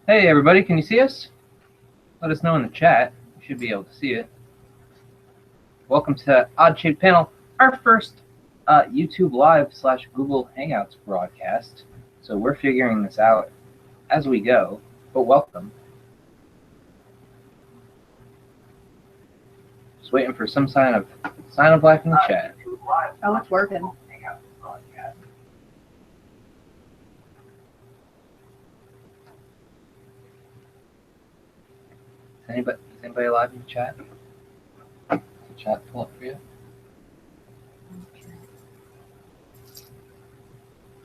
Hey everybody, can you see us? Let us know in the chat. You should be able to see it. Welcome to Odd Shaped Panel, our first YouTube Live / Google Hangouts broadcast. So we're figuring this out as we go, but welcome. Just waiting for some sign of life in the chat. Oh, it's working. Is anybody alive in the chat? Does the chat pull up for you?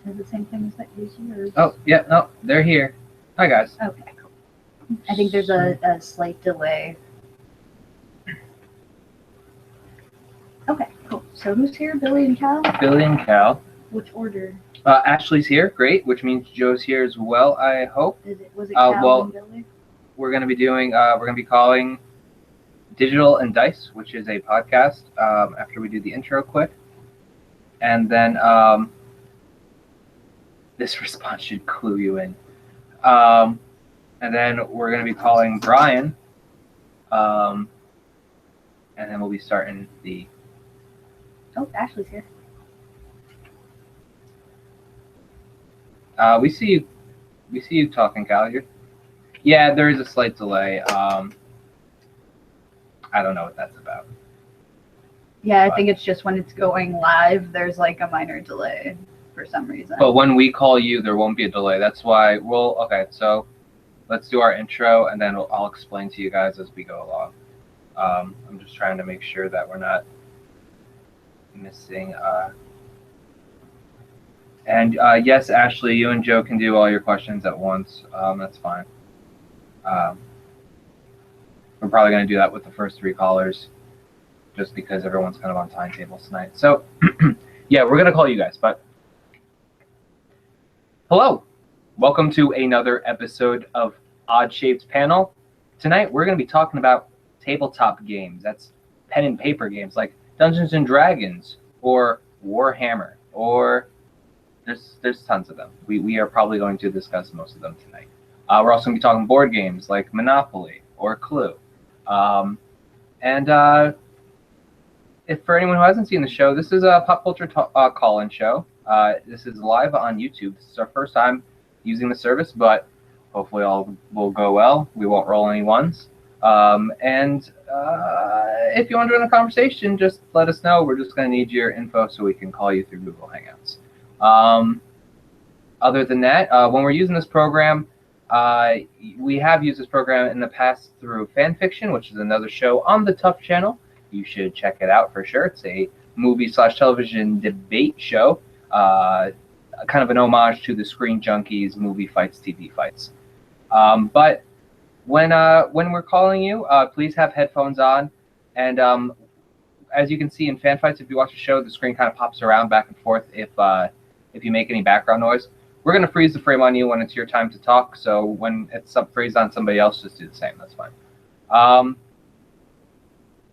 Is it the same thing as that is yours? Oh, yeah, no, they're here. Hi, guys. Okay, cool. I think there's a slight delay. Okay, cool. So who's here? Billy and Cal? Billy and Cal. Which order? Ashley's here, great, which means Joe's here as well, I hope. Was it Cal and Billy? We're going to be doing, we're going to be calling Digital and Dice, which is a podcast, after we do the intro quick. And then this response should clue you in. And then we're going to be calling Brian. And then we'll be starting the... Oh, Ashley's here. We see you talking, Cal. Yeah, there is a slight delay. I don't know what that's about. Yeah, I think it's just when it's going live, there's like a minor delay for some reason. But when we call you, there won't be a delay. That's why okay, so let's do our intro, and then I'll explain to you guys as we go along. I'm just trying to make sure that we're not missing. And yes, Ashley, you and Joe can do all your questions at once. That's fine. We're probably going to do that with the first 3 callers, just because everyone's kind of on timetables tonight. So, yeah, we're going to call you guys. But hello, welcome to another episode of Odd Shaped Panel. Tonight, we're going to be talking about tabletop games. That's pen and paper games like Dungeons and Dragons or Warhammer, or there's tons of them. We are probably going to discuss most of them tonight. We're also going to be talking board games like Monopoly or Clue. If for anyone who hasn't seen the show, this is a pop culture call-in show. This is live on YouTube. This is our first time using the service, but hopefully all will go well. We won't roll any ones. If you want to join the conversation, just let us know. We're just going to need your info so we can call you through Google Hangouts. Other than that, when we're using this program, we have used this program in the past through Fanfiction, which is another show on the Tuff channel. You should check it out for sure. It's a movie/television debate show, kind of an homage to the Screen Junkies movie fights, TV fights. But when we're calling you, please have headphones on. And as you can see in fan fights, if you watch the show, the screen kind of pops around back and forth if you make any background noise. We're going to freeze the frame on you when it's your time to talk, so when it's freeze on somebody else, just do the same. That's fine.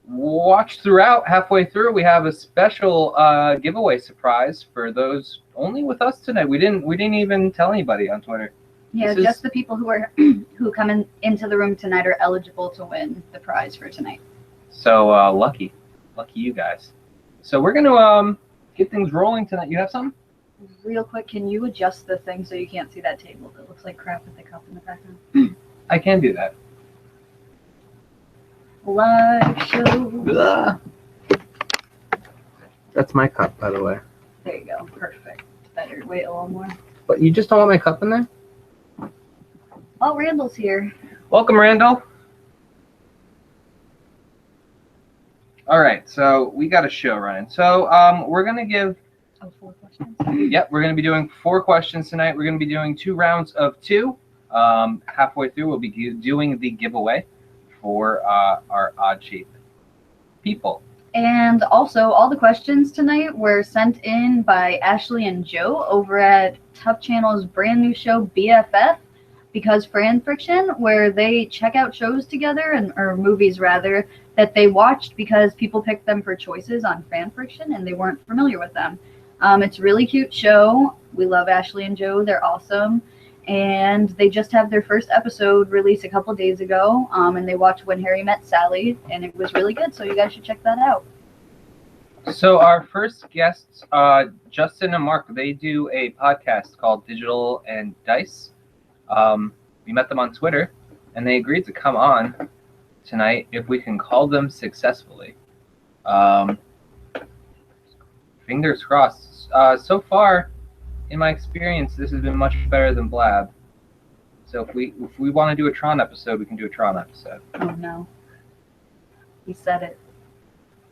Watch throughout. Halfway through, we have a special giveaway surprise for those only with us tonight. We didn't even tell anybody on Twitter. Yeah, just the people who who come into the room tonight are eligible to win the prize for tonight. So lucky you guys. So we're going to get things rolling tonight. You have something? Real quick, can you adjust the thing so you can't see that table that looks like crap with the cup in the background? I can do that. Live show. That's my cup, by the way. There you go. Perfect. Better. Wait a little more. But you just don't want my cup in there? Oh, Randall's here. Welcome, Randall. All right, so we got a show running. So we're going to give... 4 questions. Yep, we're going to be doing 4 questions tonight. We're going to be doing 2 rounds of 2. Halfway through, we'll be doing the giveaway for our odd shape people. And also, all the questions tonight were sent in by Ashley and Joe over at Tuff Channel's brand new show, BFF, because Fan Friction, where they check out shows together, or movies rather, that they watched because people picked them for choices on Fan Friction and they weren't familiar with them. It's a really cute show. We love Ashley and Joe. They're awesome. and they just have their first episode released a couple days ago, and they watched When Harry Met Sally, and it was really good, so you guys should check that out. So our first guests, Justin and Mark, they do a podcast called Digital and Dice. We met them on Twitter, and they agreed to come on tonight if we can call them successfully. Fingers crossed. So far, in my experience, this has been much better than Blab. So if we want to do a Tron episode, we can do a Tron episode. Oh no. He said it.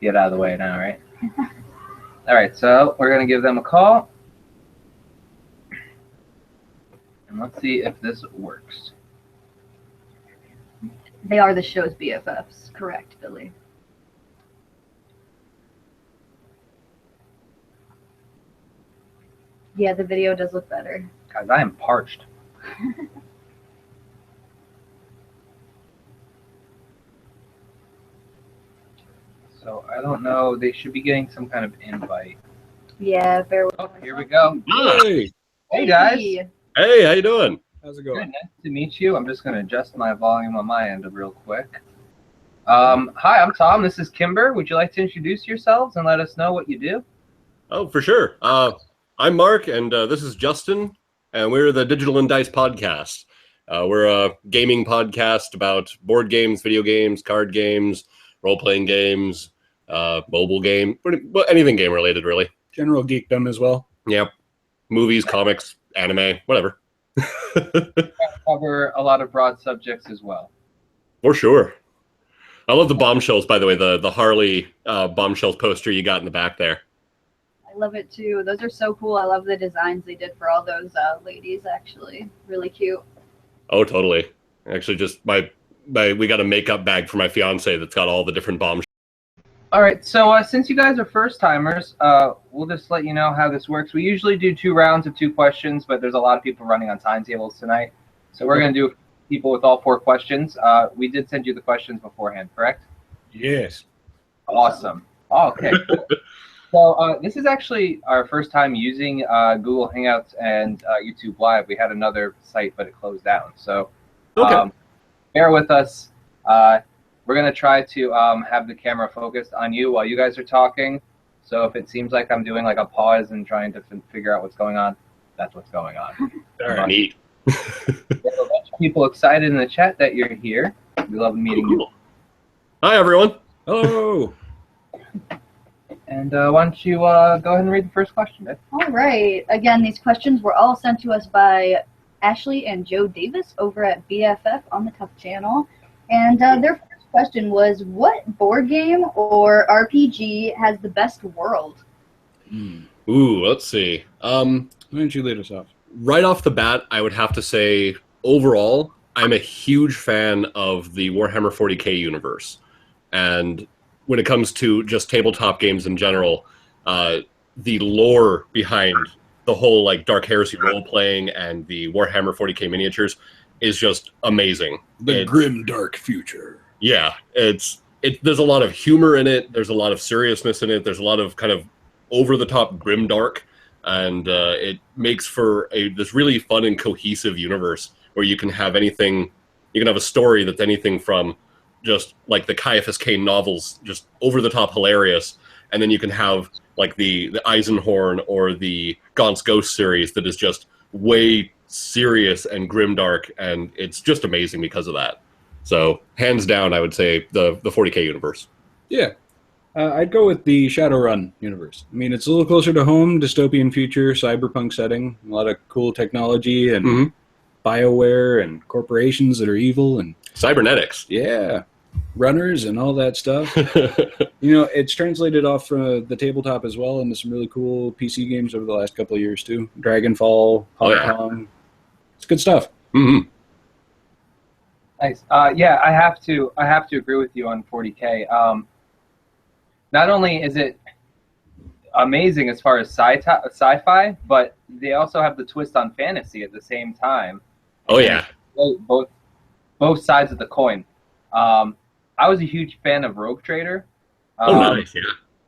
Get out of the way now, right? All right, so we're going to give them a call. And let's see if this works. They are the show's BFFs, correct, Billy? Yeah, the video does look better. Guys, I am parched. So I don't know. They should be getting some kind of invite. Yeah, bear with Oh, here we go. Hi. Hey guys. Hey, how you doing? How's it Good, going? nice to meet you. I'm just going to adjust my volume on my end real quick. Hi, I'm Tom. This is Kimber. Would you like to introduce yourselves and let us know what you do? Oh, for sure. I'm Mark, and this is Justin, and we're the Digital and Dice podcast. We're a gaming podcast about board games, video games, card games, role-playing games, mobile game, anything game-related, really. General geekdom as well. Yep. Movies, comics, anime, whatever. Cover a lot of broad subjects as well. For sure. I love the bombshells, by the way, the Harley bombshells poster you got in the back there. I love it too. Those are so cool. I love the designs they did for all those ladies, actually. Really cute. Oh, totally. Actually, just we got a makeup bag for my fiance that's got all the different bombshells. All right, so since you guys are first-timers, we'll just let you know how this works. We usually do 2 rounds of 2 questions, but there's a lot of people running on timetables tonight. So we're going to do people with all 4 questions. We did send you the questions beforehand, correct? Yes. Awesome. Oh, okay. So this is actually our first time using Google Hangouts and YouTube Live. We had another site, but it closed down. So bear with us. We're going to try to have the camera focused on you while you guys are talking. So if it seems like I'm doing like a pause and trying to figure out what's going on, that's what's going on. All right. Neat. We have a bunch of people excited in the chat that you're here. We love meeting you. Hi, everyone. Hello. And why don't you go ahead and read the first question, Dave? All right. Again, these questions were all sent to us by Ashley and Joe Davis over at BFF on the Tuff channel. And their first question was, what board game or RPG has the best world? Ooh, let's see. Why don't you lead us off? Right off the bat, I would have to say, overall, I'm a huge fan of the Warhammer 40k universe. And when it comes to just tabletop games in general, the lore behind the whole like Dark Heresy role-playing and the Warhammer 40k miniatures is just amazing. The grim dark future. Yeah, there's a lot of humor in it. There's a lot of seriousness in it. There's a lot of kind of over-the-top grim dark, and it makes for this really fun and cohesive universe where you can have anything. You can have a story that's anything from just like the Caiaphas Cain novels, just over-the-top hilarious, and then you can have like the Eisenhorn or the Gaunt's Ghost series that is just way serious and grimdark, and it's just amazing because of that. So, hands down, I would say the 40k universe. Yeah. I'd go with the Shadowrun universe. I mean, it's a little closer to home, dystopian future, cyberpunk setting, a lot of cool technology and BioWare and corporations that are evil and Cybernetics. Yeah. Runners and all that stuff. You know, it's translated off from the tabletop as well into some really cool PC games over the last couple of years too. Dragonfall, Hong Kong. It's good stuff. Mm-hmm. Nice. Yeah, I have to agree with you on 40K. Not only is it amazing as far as sci-fi, but they also have the twist on fantasy at the same time. Oh yeah. Both sides of the coin. I was a huge fan of Rogue Trader. Nice. Yeah.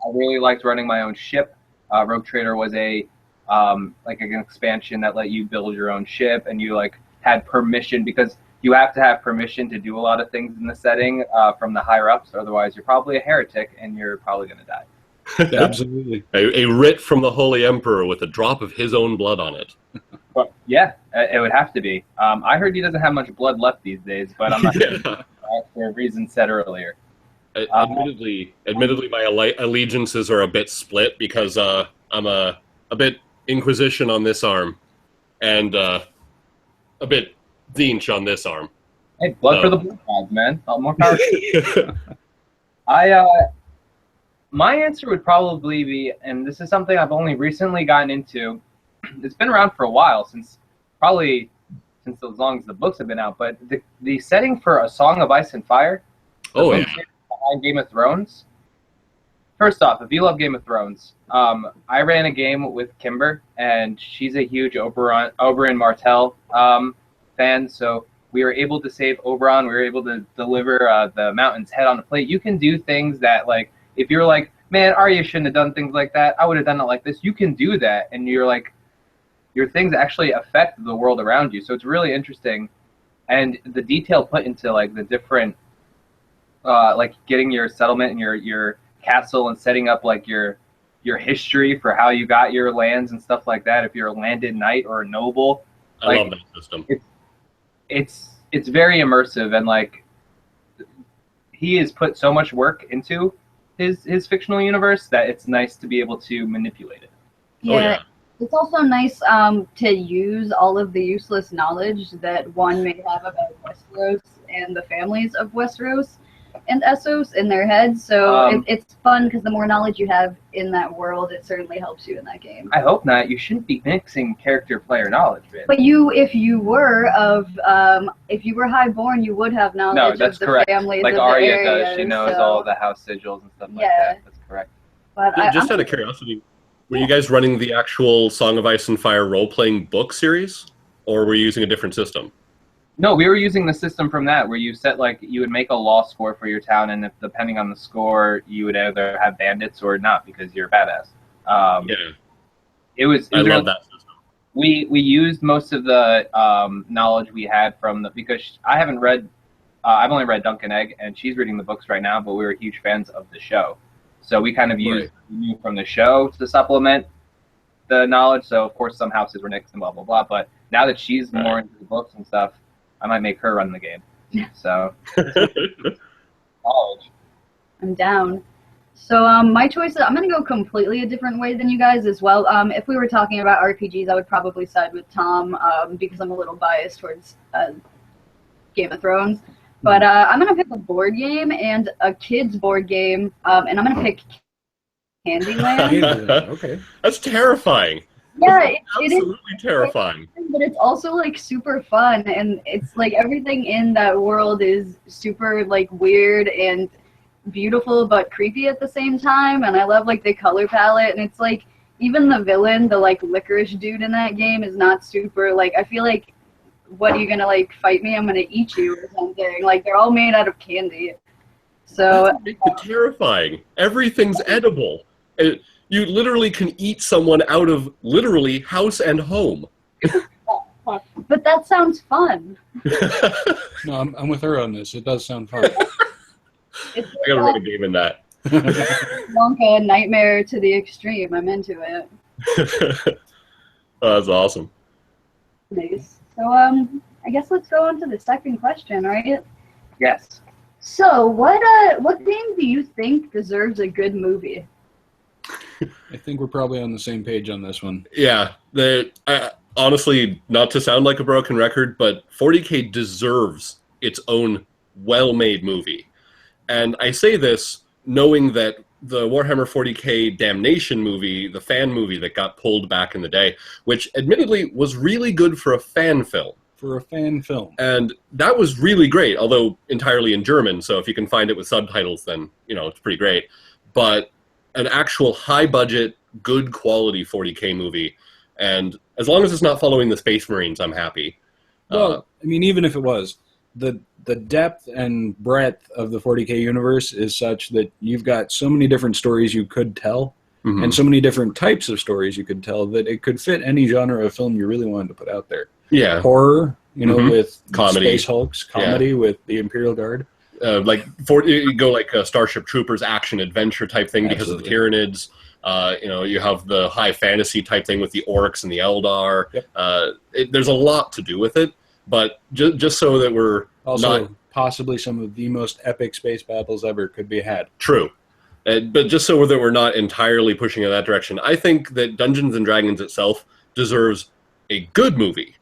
I really liked running my own ship. Rogue Trader was a like an expansion that let you build your own ship, and you like had permission, because you have to have permission to do a lot of things in the setting from the higher ups. Otherwise, you're probably a heretic, and you're probably going to die. Absolutely. A writ from the Holy Emperor with a drop of his own blood on it. But yeah, it would have to be. I heard he doesn't have much blood left these days, but I'm not sure for reasons said earlier. Admittedly, my allegiances are a bit split, because I'm a bit Inquisition on this arm, and a bit Zinch on this arm. Hey, blood for the blue gods, man. More power. My answer would probably be, and this is something I've only recently gotten into. It's been around for a while, since as long as the books have been out. But the setting for A Song of Ice and Fire, behind Game of Thrones. First off, if you love Game of Thrones, I ran a game with Kimber, and she's a huge Oberyn Martell fan. So we were able to save Oberyn. We were able to deliver the Mountain's head on a plate. You can do things that, like, if you're like, man, Arya shouldn't have done things like that, I would have done it like this. You can do that, and you're like, your things actually affect the world around you. So it's really interesting, and the detail put into like the different, like getting your settlement and your castle and setting up like your history for how you got your lands and stuff like that. If you're a landed knight or a noble, I love that system. It's very immersive, and like he has put so much work into his fictional universe that it's nice to be able to manipulate it. Yeah, it's also nice to use all of the useless knowledge that one may have about Westeros and the families of Westeros and Essos in their heads. So it's fun, because the more knowledge you have in that world, it certainly helps you in that game. I hope not. You shouldn't be mixing character-player knowledge, man. But if you were highborn, you would have knowledge of the correct. families like of Arya the area, does. She knows all the house sigils and stuff like Yeah. that. That's correct. But Just out of curiosity, were you guys running the actual Song of Ice and Fire role-playing book series, or were you using a different system? No, we were using the system from that, where you set you would make a law score for your town, and if depending on the score, you would either have bandits or not, because you're a badass. It was I love that system. We used most of the knowledge we had because I haven't read. I've only read Dunk and Egg, and she's reading the books right now. But we were huge fans of the show, so we kind of used what we knew from the show to supplement the knowledge. So of course some houses were next and blah blah blah. But now that she's more into the books and stuff, I might make her run the game. So knowledge. I'm down. So my choice, I'm going to go completely a different way than you guys as well. If we were talking about RPGs, I would probably side with Tom because I'm a little biased towards Game of Thrones. But I'm going to pick a board game and a kid's board game, and I'm going to pick Candyland. Okay. That's terrifying. Yeah, it is absolutely terrifying. But it's also like super fun, and it's like everything in that world is super like weird and beautiful but creepy at the same time. And I love like the color palette, and it's like even the villain, the like licorice dude in that game, is not super like, I feel like, what are you gonna like fight me? I'm gonna eat you or something. Like they're all made out of candy. So it's terrifying. Everything's edible. You literally can eat someone out of literally house and home. But that sounds fun. No, I'm with her on this. It does sound fun. I gotta run a game in that. Wonka nightmare to the extreme. I'm into it. Oh, that's awesome. Nice. So I guess let's go on to the second question, right? Yes. So what game do you think deserves a good movie? I think we're probably on the same page on this one. Yeah, honestly, not to sound like a broken record, but 40K deserves its own well-made movie. And I say this knowing that the Warhammer 40K Damnation movie, the fan movie that got pulled back in the day, which admittedly was really good for a fan film. For a fan film. And that was really great, although entirely in German, so if you can find it with subtitles, then, it's pretty great. But an actual high-budget, good quality 40K movie, and as long as it's not following the Space Marines, I'm happy. Well, I mean, even if it was, the depth and breadth of the 40K universe is such that you've got so many different stories you could tell. and so many different types of stories you could tell that it could fit any genre of film you really wanted to put out there. Yeah. Horror, with comedy, Space Hulks, comedy with the Imperial Guard. You go like a Starship Troopers action adventure type thing because of the Tyranids. You have the high fantasy type thing with the orcs and the Eldar. Yep. There's a lot to do with it, but just so that we're also not possibly some of the most epic space battles ever could be had. True. But just so that we're not entirely pushing in that direction, I think that Dungeons and Dragons itself deserves a good movie.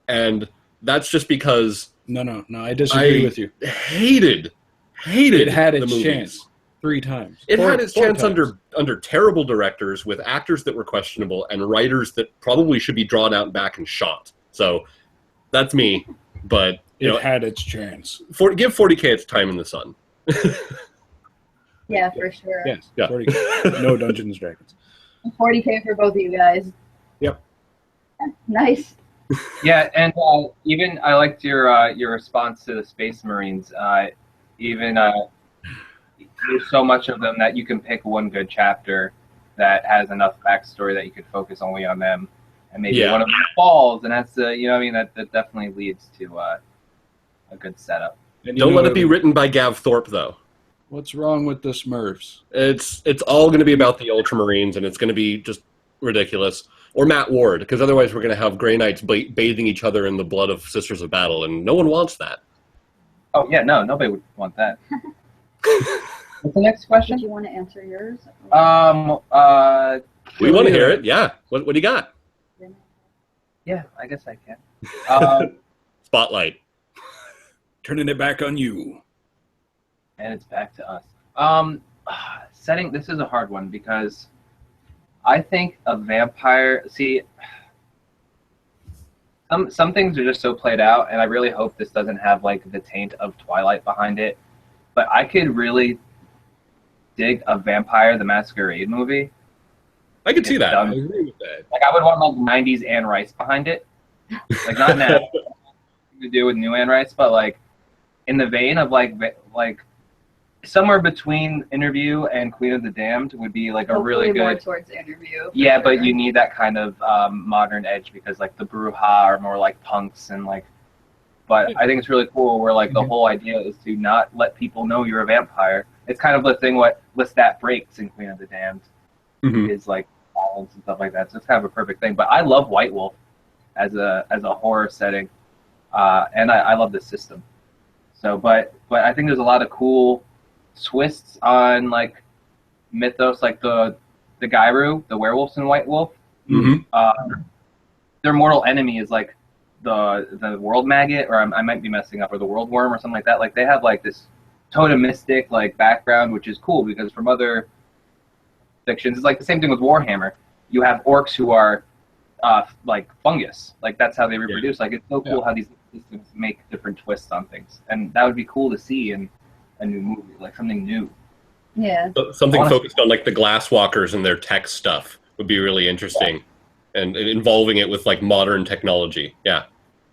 And that's just because... No, I disagree with you. Hated it had its movies. Chance 3 times. It had its chance under terrible directors with actors that were questionable and writers that probably should be drawn out back and shot. So that's me, but... It had its chance. Give 40K its time in the sun. Yeah, for sure. Yes, yeah. 40K. No Dungeons & Dragons. 40K for both of you guys. Yep. Nice. Yeah, and even I liked your response to the Space Marines. There's so much of them that you can pick one good chapter that has enough backstory that you could focus only on them, and maybe one of them falls, and that's that definitely leads to a good setup. Don't let it be written by Gav Thorpe, though. What's wrong with the Smurfs? It's all going to be about the Ultramarines, and it's going to be just ridiculous. Or Matt Ward, because otherwise we're going to have Grey Knights bathing each other in the blood of Sisters of Battle, and no one wants that. Oh, yeah, no, nobody would want that. What's the next question? Do you want to answer yours? We want to hear it, yeah. What do you got? Yeah, I guess I can. Spotlight. Turning it back on you. And it's back to us. Setting, this is a hard one because I think a vampire, some things are just so played out, and I really hope this doesn't have like the taint of Twilight behind it, but I could really dig a Vampire the Masquerade movie. I could see that. I agree with that. Like I would want like 90s Anne Rice behind it. Like not now to do with new Anne Rice, but like in the vein of like somewhere between Interview and Queen of the Damned would be like a really good. More towards Interview. Yeah, but you need that kind of modern edge because like the Bruja are more like punks and like. But I think it's really cool where like the whole idea is to not let people know you're a vampire. It's kind of the thing what Lestat breaks in Queen of the Damned is like violence and stuff like that. So it's kind of a perfect thing. But I love White Wolf as a horror setting, and I love the system. So, but I think there's a lot of cool twists on like mythos, like the Gairu, the werewolves in White Wolf. Their mortal enemy is like the world maggot, or I might be messing up, or the world worm, or something like that. Like they have like this totemistic like background, which is cool because from other fictions, it's like the same thing with Warhammer. You have orcs who are like fungus, like that's how they reproduce. Like it's so cool how these systems make different twists on things, and that would be cool to see in a new movie, like something new. Yeah. Something focused on like the Glasswalkers and their tech stuff would be really interesting, and involving it with like modern technology. Yeah.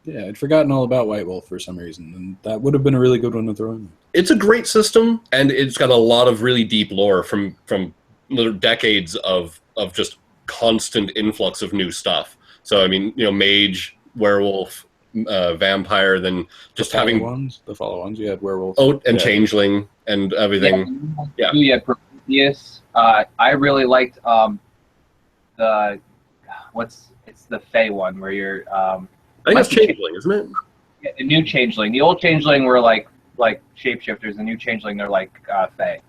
Yeah, I'd forgotten all about White Wolf for some reason, and that would have been a really good one to throw in. It's a great system, and it's got a lot of really deep lore from decades of just constant influx of new stuff. So I mean, mage, werewolf, vampire, then just having the follow-ons. You had werewolf. Oh, and changeling and everything. Yeah. You had Prometheus. I really liked it's the Fey one where you're. I think it's Changeling, isn't it? Yeah, the new Changeling. The old Changeling were like shapeshifters. The new Changeling, they're like Fey.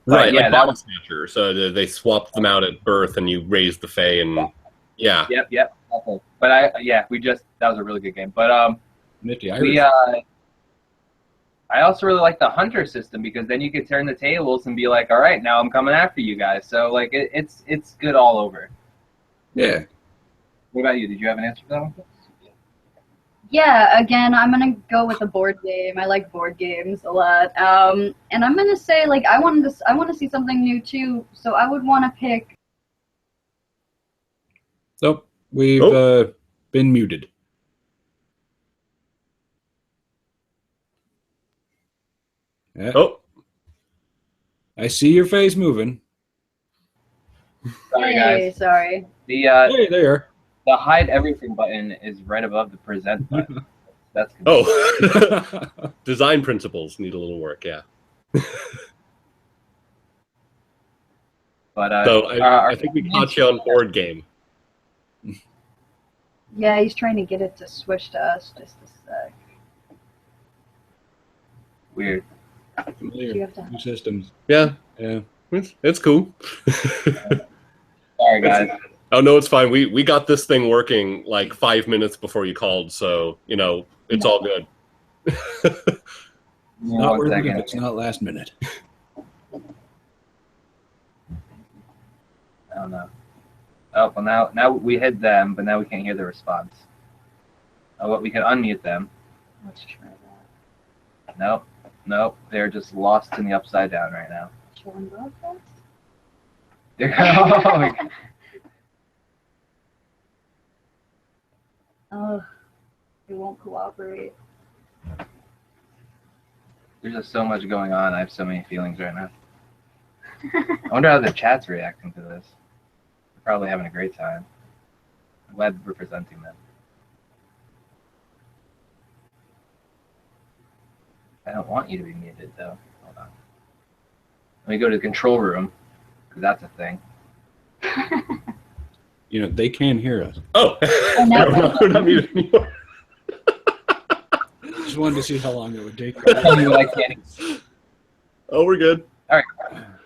Right, yeah, like Bottom Snatcher. So they swapped them out at birth, and you raised the Fey, and Yep. Okay. But that was a really good game. But Nifty I also really like the hunter system because then you could turn the tables and be like, all right, now I'm coming after you guys. So like it's good all over. Yeah. What about you? Did you have an answer for that one? Yeah, again, I'm gonna go with a board game. I like board games a lot, and I'm gonna say like I want to see something new too. So I would want to pick. Nope, we've been muted. Yeah. Oh, I see your face moving. Sorry, guys. Sorry. The Hey, there. the hide everything button is right above the present button. That's good. Oh, design principles need a little work. Yeah. But So I think we caught you on board game. Yeah, he's trying to get it to switch to us. Just a sec. Weird. Familiar. You have to- New systems. Yeah, Yeah. it's cool. Sorry, guys. Oh no, it's fine. We got this thing working like 5 minutes before you called, so it's all good. Not One worth it second. if it's not last minute. Oh no. Oh well, now we hit them, but now we can't hear the response. Oh, well, we can unmute them. Let's try that. Nope. They're just lost in the upside down right now. Showing broadcast? Oh, my God. Oh, it won't cooperate. There's just so much going on. I have so many feelings right now. I wonder how the chat's reacting to this. They're probably having a great time. I'm glad we're presenting them. I don't want you to be muted, though. Hold on. Let me go to the control room, because that's a thing. They can hear us. Oh, no. we're not muted anymore. Just wanted to see how long it would take. Tell me what I can't. Oh, we're good.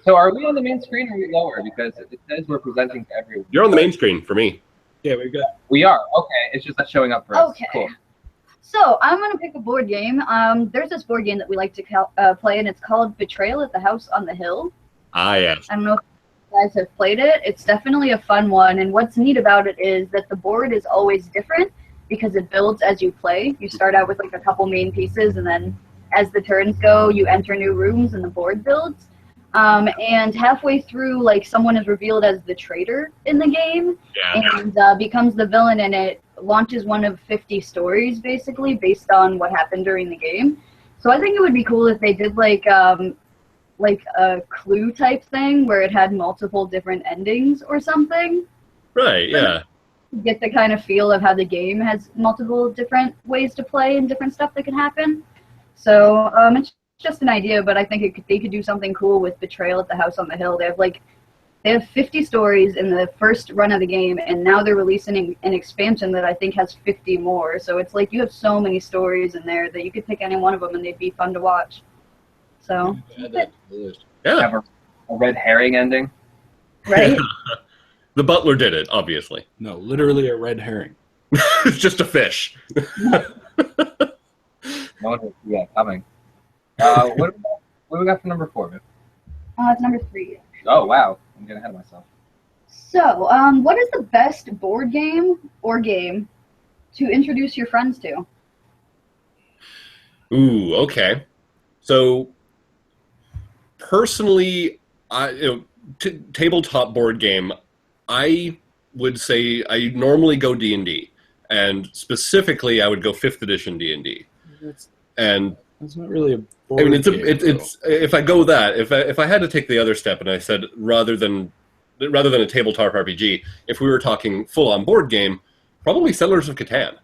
So are we on the main screen or are we lower? Because it says we're presenting to everyone. You're on the main screen for me. Yeah, we've got. We are. Okay. It's just not showing up for us. Okay. Cool. So I'm gonna pick a board game. There's this board game that we like to play, and it's called Betrayal at the House on the Hill. Ah, yes. I don't know if you guys have played it. It's definitely a fun one, and what's neat about it is that the board is always different because it builds as you play. You start out with like a couple main pieces, and then as the turns go, you enter new rooms and the board builds. And halfway through, like, someone is revealed as the traitor in the game and becomes the villain, and it launches one of 50 stories, basically, based on what happened during the game. So I think it would be cool if they did, like a clue type thing where it had multiple different endings or something. Right, yeah. Get the kind of feel of how the game has multiple different ways to play and different stuff that can happen. So it's just an idea, but I think they could do something cool with Betrayal at the House on the Hill. They have 50 stories in the first run of the game, and now they're releasing an expansion that I think has 50 more. So it's like you have so many stories in there that you could pick any one of them and they'd be fun to watch. So, Add that to the list. Yeah. Have a red herring ending. right? The butler did it, obviously. No, literally a red herring. It's just a fish. No one will see that coming. What do we got for number 4, man? It's number 3. Oh, wow. I'm getting ahead of myself. So, what is the best board game or game to introduce your friends to? Ooh, okay. So, personally, tabletop board game, I would say I normally go D&D, and specifically I would go 5th edition D&D. And That's not really a board I mean, game, it's if I go that, if I had to take the other step and I said rather than a tabletop RPG, if we were talking full on board game, probably Settlers of Catan.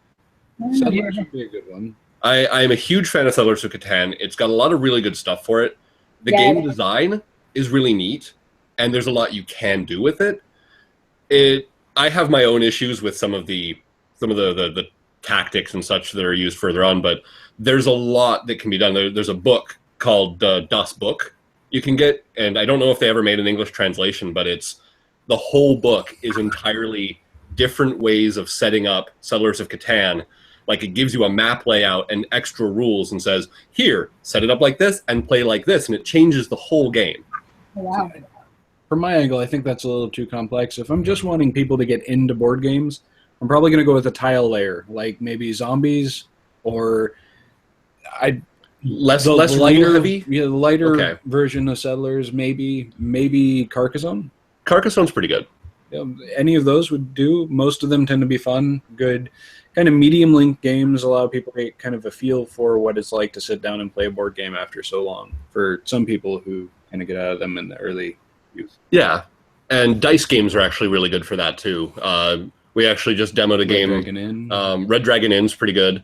Settlers would be a good one. I am a huge fan of Settlers of Catan. It's got a lot of really good stuff for it. The Yeah. game design is really neat, and there's a lot you can do with it. I have my own issues with some of the tactics and such that are used further on, but there's a lot that can be done. There's a book called Das Book you can get, and I don't know if they ever made an English translation, but the whole book is entirely different ways of setting up Settlers of Catan. Like, it gives you a map layout and extra rules and says, here, set it up like this and play like this, and it changes the whole game. Wow. From my angle, I think that's a little too complex. If I'm just wanting people to get into board games, I'm probably going to go with a tile layer, like maybe Zombies, or Less lighter, lighter heavy? Yeah, the lighter Okay. version of Settlers, maybe Carcassonne. Carcassonne's pretty good. Any of those would do. Most of them tend to be fun, good, kind of medium length games. Allow people to get kind of a feel for what it's like to sit down and play a board game after so long. For some people who kind of get out of them in the early youth. Yeah. And dice games are actually really good for that too. We actually just demoed a game. Dragon Inn. Red Dragon Inn's pretty good.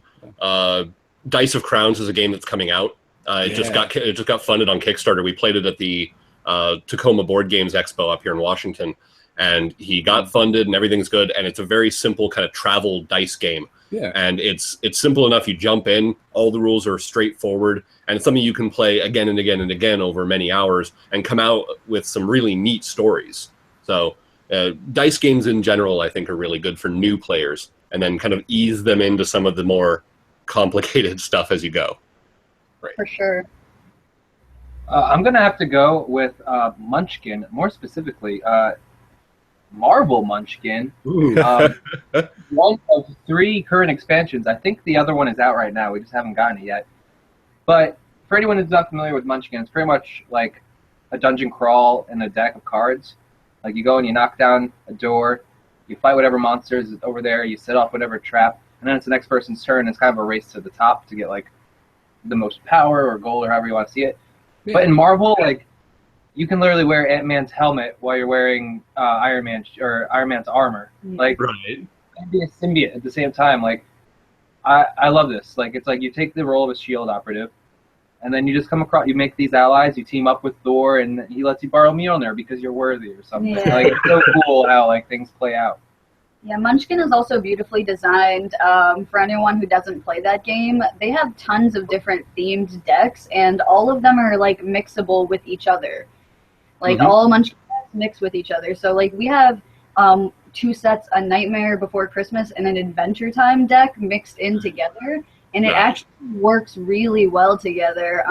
Dice of Crowns is a game that's coming out. It just got funded on Kickstarter. We played it at the Tacoma Board Games Expo up here in Washington, and he got funded and everything's good. And it's a very simple kind of travel dice game. Yeah. And it's simple enough. You jump in, all the rules are straightforward, and it's something you can play again and again and again over many hours and come out with some really neat stories. So dice games in general, I think, are really good for new players, and then kind of ease them into some of the more complicated stuff as you go. Right. For sure. I'm going to have to go with Munchkin, more specifically, Marvel Munchkin. One of 3 current expansions. I think the other one is out right now. We just haven't gotten it yet. But for anyone who's not familiar with Munchkin, it's pretty much like a dungeon crawl in a deck of cards. Like you go and you knock down a door, you fight whatever monsters is over there, you set off whatever trap, and then it's the next person's turn. It's kind of a race to the top to get like the most power or gold or however you want to see it. Yeah. But in Marvel, like you can literally wear Ant-Man's helmet while you're wearing Iron Man's armor. Like, right. And be a symbiote at the same time. Like, I love this. Like, it's like you take the role of a SHIELD operative, and then you just come across, you make these allies, you team up with Thor, and he lets you borrow Mjolnir because you're worthy or something. Yeah. Like, it's so cool how like things play out. Yeah, Munchkin is also beautifully designed. For anyone who doesn't play that game, they have tons of different themed decks, and all of them are like mixable with each other. Like all Munchkin decks mix with each other. So like we have 2 sets, a Nightmare Before Christmas and an Adventure Time deck mixed in together, and it actually works really well together.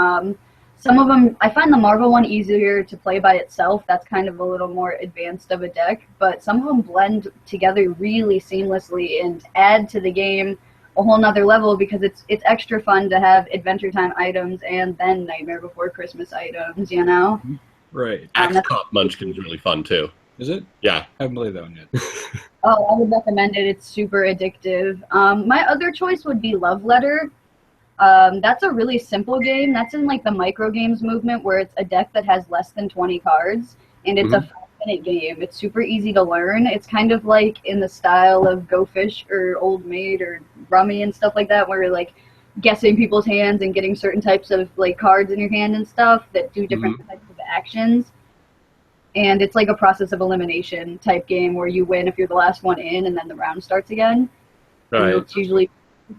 Some of them, I find the Marvel one easier to play by itself. That's kind of a little more advanced of a deck, but some of them blend together really seamlessly and add to the game a whole nother level because it's extra fun to have Adventure Time items and then Nightmare Before Christmas items, you know? Right. Axe Cop Munchkin is really fun too. Is it? Yeah. I haven't played that one yet. Oh, I would recommend it. It's super addictive. My other choice would be Love Letter. That's a really simple game. That's in like the micro games movement where it's a deck that has less than 20 cards, and it's a 5-minute game. It's super easy to learn. It's kind of like in the style of Go Fish or Old Maid or Rummy and stuff like that, where you're like guessing people's hands and getting certain types of like cards in your hand and stuff that do different types of actions. And it's like a process of elimination type game where you win if you're the last one in, and then the round starts again. Right. And it's usually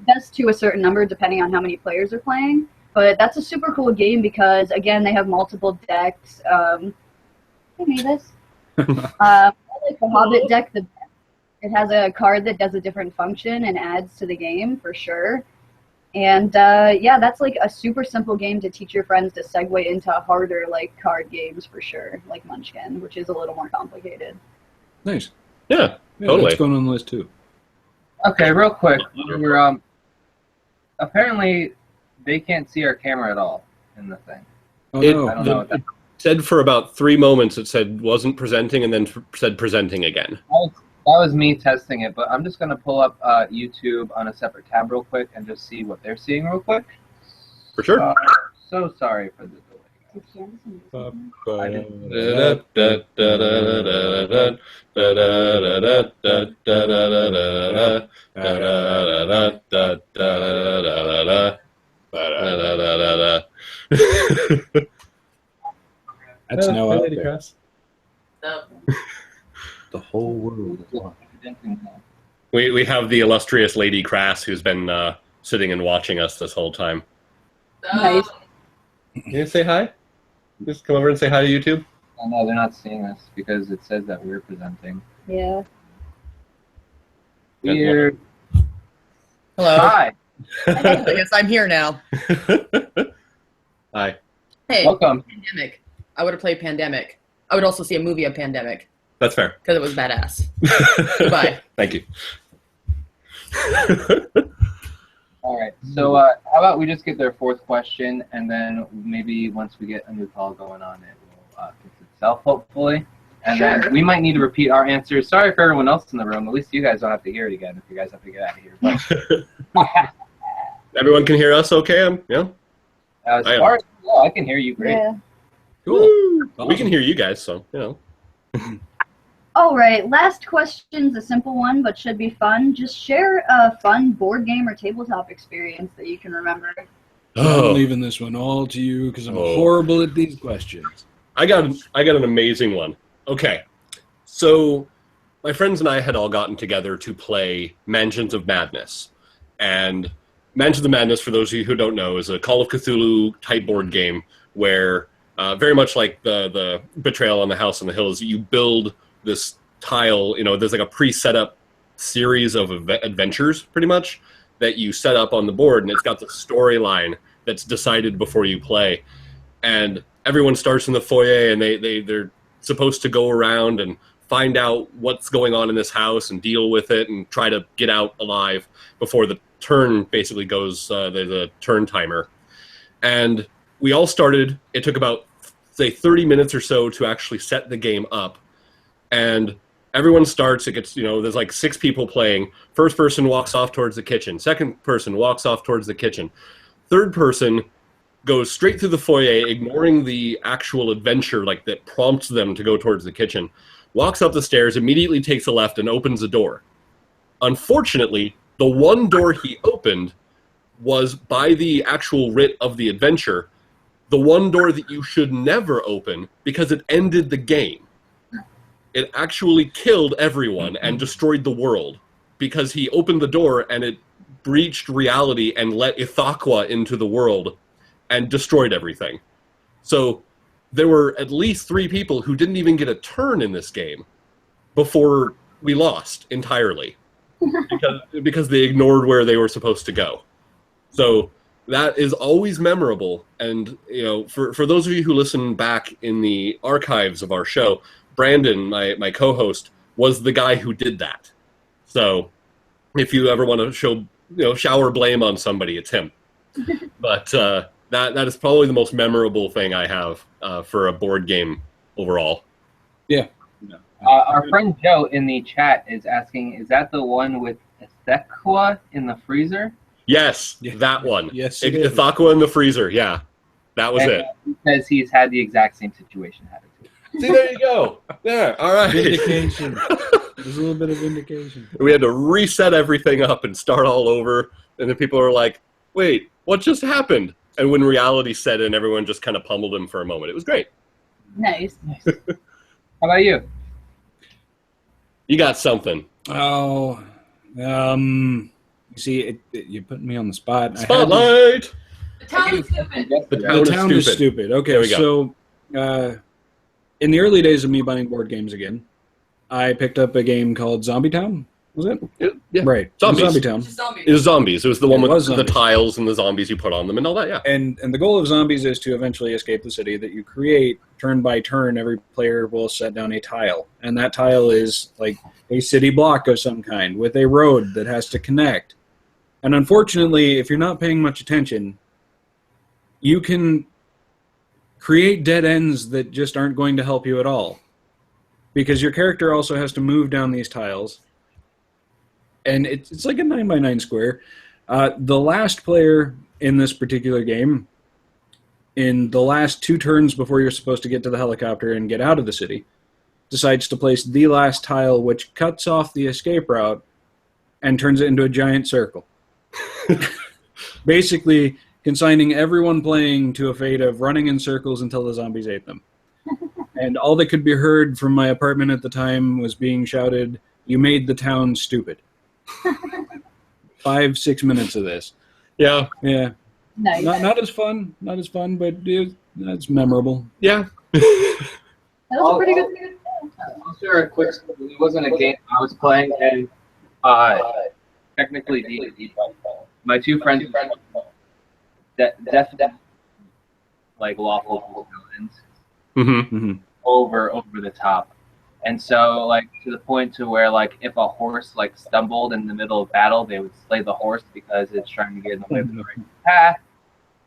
best to a certain number depending on how many players are playing. But that's a super cool game because, again, they have multiple decks. Hey, Mavis. I like the Hobbit deck. It has a card that does a different function and adds to the game for sure. And yeah, that's like a super simple game to teach your friends to segue into harder like card games for sure, like Munchkin, which is a little more complicated. Nice. Yeah, totally. That's going on the list too. Okay, real quick. We're apparently they can't see our camera at all in the thing. Oh, no. I don't know what that It said for about 3 moments it said wasn't presenting and then said presenting again. That was me testing it, but I'm just going to pull up YouTube on a separate tab real quick and just see what they're seeing real quick. For sure. So sorry for the delay. That's no out there. No. The whole world is watching. We have the illustrious Lady Crass who's been sitting and watching us this whole time. Nice. Can you say hi? Just come over and say hi to YouTube. Oh, no, they're not seeing us because it says that we're presenting. Yeah. Weird. Hello. Hi. I guess I'm here now. Hi. Hey, Welcome. Pandemic. I would have played Pandemic. I would also see a movie of Pandemic That's fair. because it was badass. Goodbye. Thank you. All right. So how about we just get their 4th question, and then maybe once we get a new call going on, it will fix itself, hopefully. And then we might need to repeat our answers. Sorry for everyone else in the room. At least you guys don't have to hear it again if you guys have to get out of here. But Everyone can hear us okay? Yeah? as far as I can hear you great. Yeah. Cool. Awesome. We can hear you guys, so, you know. All right, last question's a simple one, but should be fun. Just share a fun board game or tabletop experience that you can remember. Oh. I'm leaving this one all to you because I'm horrible at these questions. I got an amazing one. Okay, so my friends and I had all gotten together to play Mansions of Madness, and Mansions of Madness, for those of you who don't know, is a Call of Cthulhu type board game where, very much like the Betrayal on the House on the Hills, you build this tile. There's like a pre-set up series of adventures, pretty much, that you set up on the board, and it's got the storyline that's decided before you play. And everyone starts in the foyer, and they're supposed to go around and find out what's going on in this house and deal with it and try to get out alive before the turn basically goes, the turn timer. And we all started. It took about, say, 30 minutes or so to actually set the game up. And everyone starts. It gets, there's like 6 people playing. First person walks off towards the kitchen. Second person walks off towards the kitchen. Third person goes straight through the foyer, ignoring the actual adventure that prompts them to go towards the kitchen, walks up the stairs, immediately takes a left, and opens the door. Unfortunately, the one door he opened was, by the actual writ of the adventure, the one door that you should never open because it ended the game. It actually killed everyone and destroyed the world because he opened the door and it breached reality and let Ithaqua into the world and destroyed everything. So there were at least 3 people who didn't even get a turn in this game before we lost entirely because they ignored where they were supposed to go. So that is always memorable. And for those of you who listen back in the archives of our show, Brandon, my co-host, was the guy who did that. So if you ever want to shower blame on somebody, it's him. But that is probably the most memorable thing I have for a board game overall. Yeah. Our friend Joe in the chat is asking, is that the one with Ithaqua in the freezer? Yes, that one. Yes, Ithaqua in the freezer, yeah. That was it. He says he's had the exact same situation happen to him. See, there you go. There, all right. Vindication. There's a little bit of vindication. We had to reset everything up and start all over, and then people are like, wait, what just happened? And when reality set in, everyone just kind of pummeled him for a moment. It was great. Nice. How about you? You got something. Oh, you see, you put me on the spot. Spotlight! The town is stupid. The town is stupid. Okay, There we go. So in the early days of me buying board games again, I picked up a game called Zombie Town. Was it? Yeah. Right. Zombies. Zombie Town. It was zombies. It was the one It with was the zombies. tiles and the zombies you put on them and all that, yeah. And the goal of zombies is to eventually escape the city that you create. Turn by turn, every player will set down a tile. And that tile is like a city block of some kind with a road that has to connect. And unfortunately, if you're not paying much attention, you can create dead ends that just aren't going to help you at all. Because your character also has to move down these tiles. And it's like a 9x9 square. The last player in this particular game, in the last 2 turns before you're supposed to get to the helicopter and get out of the city, decides to place the last tile, which cuts off the escape route and turns it into a giant circle. Basically, consigning everyone playing to a fate of running in circles until the zombies ate them. And all that could be heard from my apartment at the time was being shouted, "You made the town stupid." 5-6 minutes of this. Yeah. Yeah. Nice. Not as fun, but that's memorable. Yeah. That was a pretty good. I'll share a quick story. It wasn't a game I was playing, and technically D&D, but my 2 friends definitely like lawful villains Mm-hmm. over the top. And so, to the point to where, if a horse, stumbled in the middle of battle, they would slay the horse because it's trying to get in the way of the right path.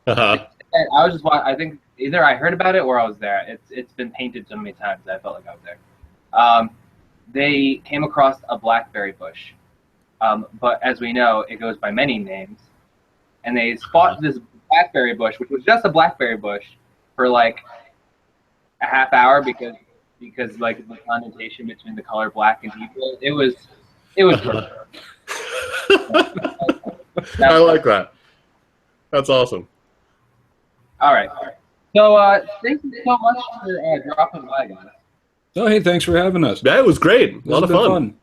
Uh-huh. And I was just, I think either I heard about it or I was there. It's been painted so many times that I felt like I was there. They came across a blackberry bush. But as we know, it goes by many names. And they spot this blackberry bush, which was just a blackberry bush, for, a half hour because because like the connotation between the color black and evil, it was perfect. I like that. That's awesome. All right. So thank you so much for dropping by, guys. Oh, hey, thanks for having us. That was great. A This lot has of been fun.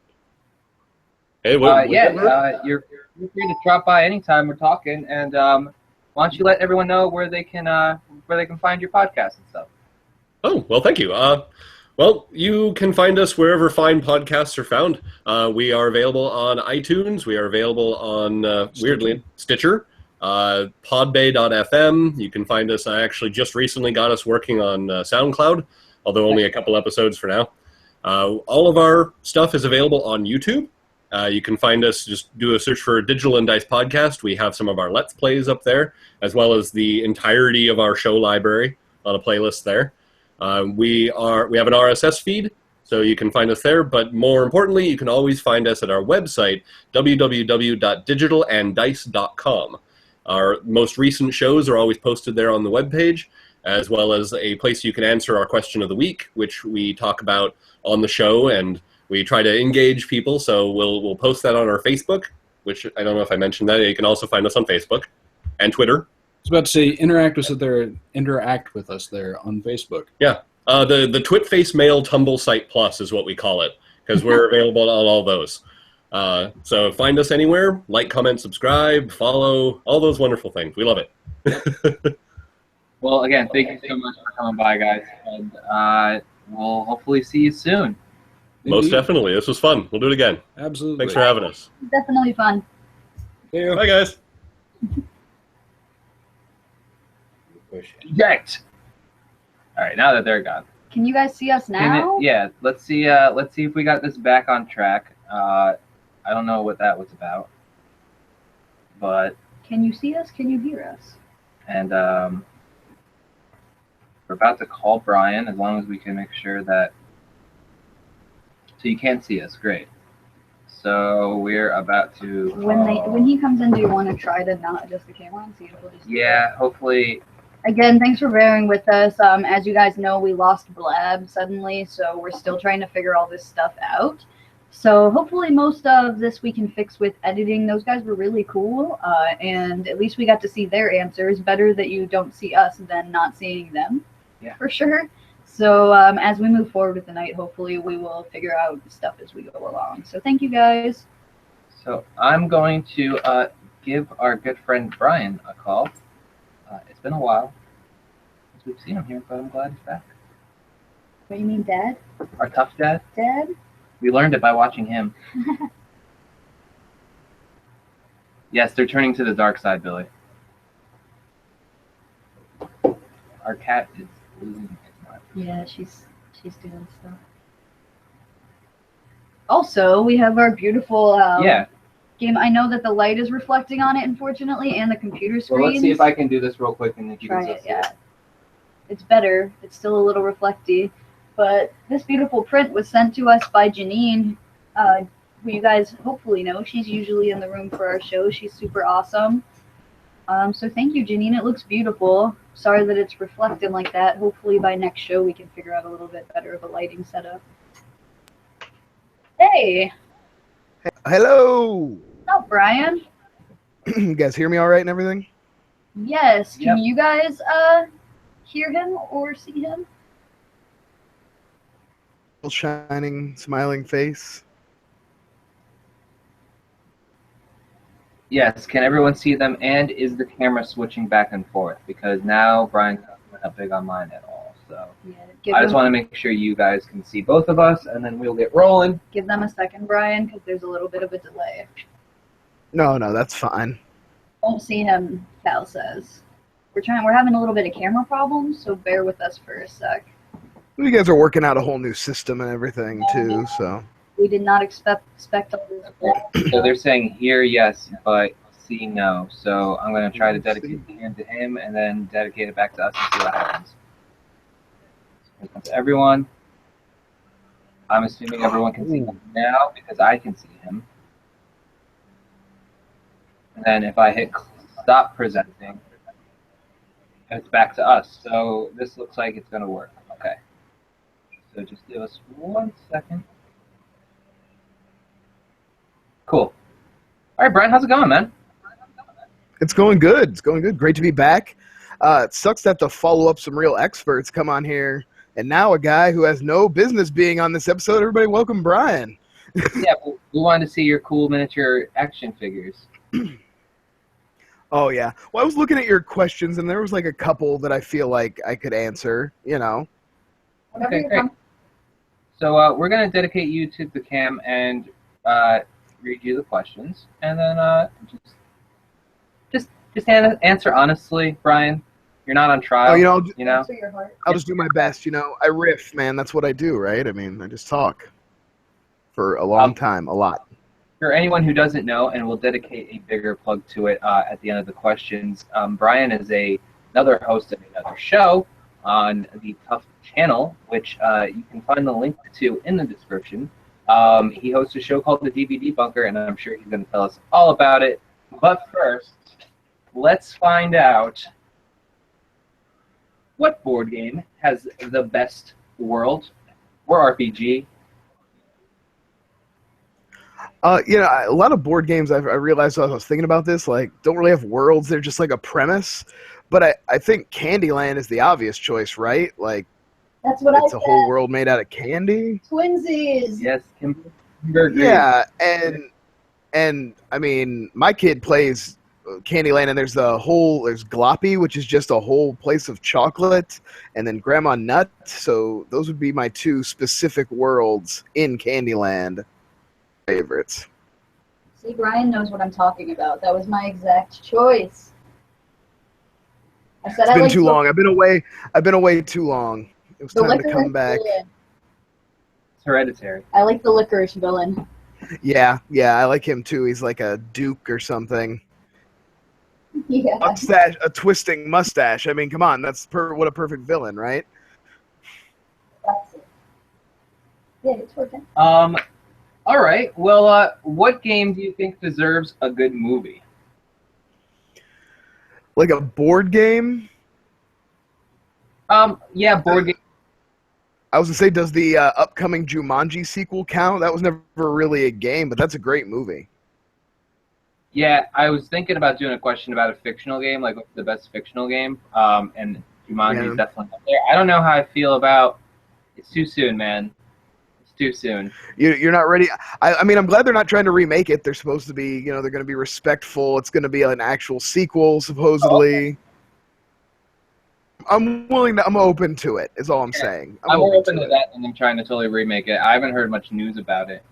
Hey, what, You're free to drop by anytime we're talking, and why don't you let everyone know where they can find your podcast and stuff. Oh, well, thank you. Well, you can find us wherever fine podcasts are found. We are available on iTunes. We are available on, weirdly, Stitcher, podbay.fm. You can find us. I actually just recently got us working on SoundCloud, although only a couple episodes for now. All of our stuff is available on YouTube. You can find us, just do a search for Digital and Dice Podcast. We have some of our Let's Plays up there, as well as the entirety of our show library on a playlist there. We have an RSS feed, so you can find us there, but more importantly, you can always find us at our website, www.digitalanddice.com. Our most recent shows are always posted there on the webpage, as well as a place you can answer our question of the week, which we talk about on the show, and we try to engage people, so we'll post that on our Facebook, which I don't know if I mentioned that. You can also find us on Facebook and Twitter. I was about to say, interact with us there on Facebook. Yeah. The Twitface Mail Tumble Site Plus is what we call it, because we're available on all those. So find us anywhere, like, comment, subscribe, follow, all those wonderful things. We love it. Well, again, thank you so much for coming by, guys, and we'll hopefully see you soon. Most definitely. This was fun. We'll do it again. Absolutely. Thanks for having us. Definitely fun. See you. Bye, guys. Eject. All right, now that they're gone. Can you guys see us now? Yeah, let's see if we got this back on track. I don't know what that was about, but Can you see us? Can you hear us? and we're about to call Brian as long as we can make sure that. So you can't see us, great. So we're about to. When he comes in, do you want to try to not adjust the camera and see if we'll just? Yeah, hopefully. Again, thanks for bearing with us. As you guys know, we lost Blab suddenly, so we're still trying to figure all this stuff out. So hopefully most of this we can fix with editing. Those guys were really cool, and at least we got to see their answers. Better that you don't see us than not seeing them, Yeah. for sure. So as we move forward with the night, hopefully we will figure out stuff as we go along. So thank you guys. So I'm going to give our good friend Brian a call. It's been a while since we've seen him here, but I'm glad he's back. What do you mean, Dad? Our tough dad. Dad? We learned it by watching him. Yes, they're turning to the dark side, Billy. Our cat is losing its mind. Yeah, she's doing stuff. Also, we have our beautiful Yeah. game. I know that the light is reflecting on it, unfortunately, and the computer screen. Well, let's see if I can do this real quick and if you Try can it, see it. yeah. It's better. It's still a little reflecty. But this beautiful print was sent to us by Janine, who you guys hopefully know. She's usually in the room for our show. She's super awesome. So thank you, Janine. It looks beautiful. Sorry that it's reflecting like that. Hopefully by next show we can figure out a little bit better of a lighting setup. Hey! Hello. What's up, Brian? You guys hear me all right and everything? Yes. Can Yep. you guys hear him or see him? Shining, smiling face. Yes, can everyone see them? And is the camera switching back and forth? Because now Brian's not that big on mine at all. So Yeah. I just want to make sure you guys can see both of us, and then we'll get rolling. Give them a second, Brian, because there's a little bit of a delay. No, that's fine. Won't see him, Cal says. We're having a little bit of camera problems, so bear with us for a sec. You guys are working out a whole new system and everything too, so. We did not expect all this. So they're saying hear yes, but see no. So I'm going to try to dedicate the hand to him, and then dedicate it back to us and see what happens. That's everyone. I'm assuming everyone can see him now because I can see him. And then if I hit stop presenting, it's back to us. So this looks like it's going to work. Okay. So just give us 1 second. Cool. All right, Brian, how's it going, man? It's going good. It's going good. Great to be back. It sucks to have to follow up some real experts come on here. And now a guy who has no business being on this episode. Everybody welcome Brian. Yeah, we wanted to see your cool miniature action figures. Oh, yeah. Well, I was looking at your questions, and there was like a couple that I feel like I could answer, you know. Whenever Okay, you're great. com- So we're going to dedicate you to the cam and read you the questions. And then just answer honestly, Brian. You're not on trial, Oh, you know, you know? Answer your heart. I'll just do my best, you know. I riff, man. That's what I do, right? I mean, I just talk for a long time, a lot. For anyone who doesn't know, and we'll dedicate a bigger plug to it at the end of the questions, Brian is another host of another show on the Tuff channel, which you can find the link to in the description. He hosts a show called The DVD Bunker, and I'm sure he's going to tell us all about it. But first, let's find out what board game has the best world or RPG. You know, a lot of board games, I realized as I was thinking about this, like, don't really have worlds. They're just like a premise. But I think Candyland is the obvious choice, right? Like, That's what it's I a whole said. world made out of candy. Twinsies. Yes, Kimber agrees. Yeah, and I mean, my kid plays Candyland, and there's Gloppy, which is just a whole place of chocolate, and then Grandma Nut. So those would be my two specific worlds in Candyland favorites. See, Brian knows what I'm talking about. That was my exact choice. I said It's been like too long. I've been away too long. It was the time to licorice come back. villain. It's Hereditary. I like the licorice villain. Yeah, I like him too. He's like a duke or something. Yeah. Mustache, a twisting mustache. I mean, come on, that's what a perfect villain, right? That's it. Yeah, it's working. All right. Well, what game do you think deserves a good movie? Like a board game. Yeah, board game. I was gonna say, does the upcoming Jumanji sequel count? That was never really a game, but that's a great movie. Yeah, I was thinking about doing a question about a fictional game, like what's the best fictional game. And Jumanji is definitely up there. I don't know how I feel about. It's too soon, man. It's too soon. You're not ready. I mean, I'm glad they're not trying to remake it. They're supposed to be, they're going to be respectful. It's going to be an actual sequel, supposedly. I'm open to it, is all I'm saying. I'm more open to that than them trying to totally remake it. I haven't heard much news about it.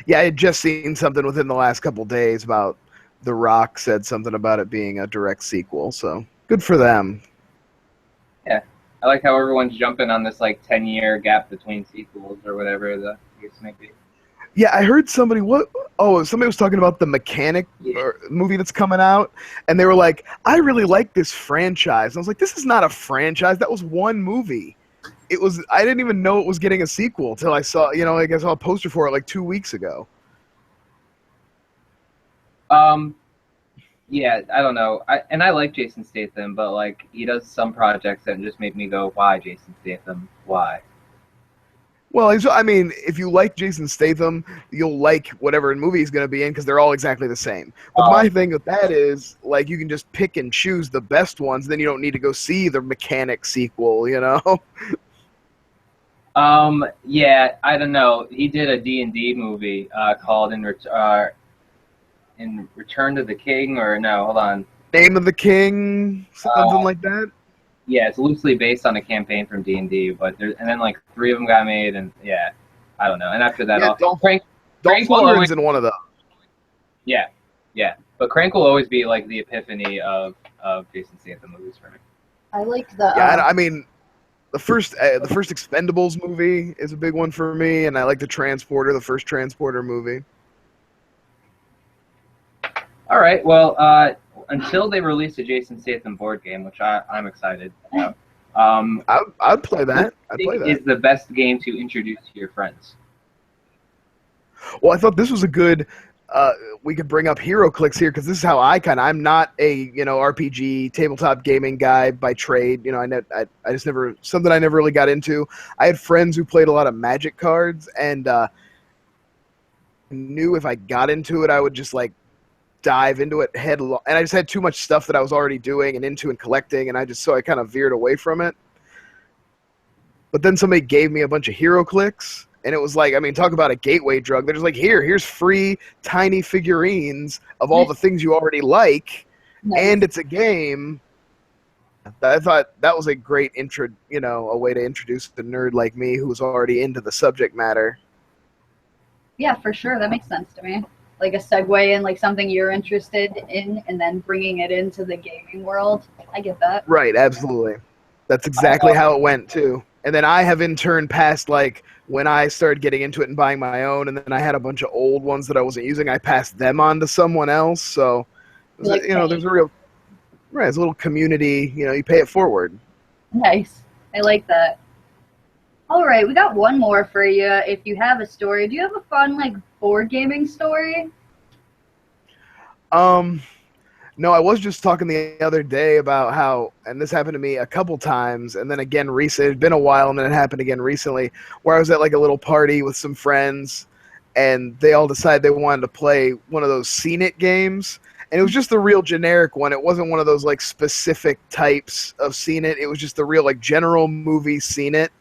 Yeah, I had just seen something within the last couple days about The Rock said something about it being a direct sequel, so good for them. Yeah, I like how everyone's jumping on this like 10-year gap between sequels or whatever the case may be. Yeah, I heard somebody was talking about the Mechanic movie that's coming out, and they were like, I really like this franchise. And I was like, this is not a franchise. That was one movie. I didn't even know it was getting a sequel till I saw, I guess I saw a poster for it like 2 weeks ago. Yeah, I don't know. I like Jason Statham, but like he does some projects that just make me go, why Jason Statham? Why? Well, I mean, if you like Jason Statham, you'll like whatever movie he's going to be in because they're all exactly the same. But my thing with that is, like, you can just pick and choose the best ones. Then you don't need to go see the Mechanic sequel, Yeah, I don't know. He did a D&D movie called In Return to the King, or no, hold on. Name of the King, something like that. Yeah, it's loosely based on a campaign from D&D, and then like 3 of them got made, and yeah, I don't know. And after that, Crank will always in one of those. Yeah, but Crank will always be like the epiphany of Jason Statham movies for me. I like the. I mean, the first Expendables movie is a big one for me, and I like the first Transporter movie. All right, well, until they release a Jason Statham board game, which I'm excited about. I'd play that. Is the best game to introduce to your friends. Well, I thought this was a good we could bring up HeroClix here because this is how I'm not a RPG tabletop gaming guy by trade. I just never something I never really got into. I had friends who played a lot of Magic cards and knew if I got into it I would just like dive into it headlong, and I just had too much stuff that I was already doing and into and collecting, and I kind of veered away from it. But then somebody gave me a bunch of HeroClix. And it was like, talk about a gateway drug. They're just like, here's free tiny figurines of all the things you already like, and it's a game. I thought that was a great a way to introduce the nerd like me who was already into the subject matter. Yeah, for sure. That makes sense to me. Like a segue in like something you're interested in and then bringing it into the gaming world. I get that. Right, absolutely. That's exactly how it went, too. And then I have in turn passed like when I started getting into it and buying my own, and then I had a bunch of old ones that I wasn't using. I passed them on to someone else. So, there's a little community. You pay it forward. Nice. I like that. All right, we got one more for you. If you have a story, do you have a fun like board gaming story? No, I was just talking the other day about how, and this happened to me a couple times, and then again recently, it's been a while, and then it happened again recently, where I was at like a little party with some friends, and they all decided they wanted to play one of those Scene It games, and it was just the real generic one. It wasn't one of those like specific types of Scene It. It was just the real like general movie Scene It,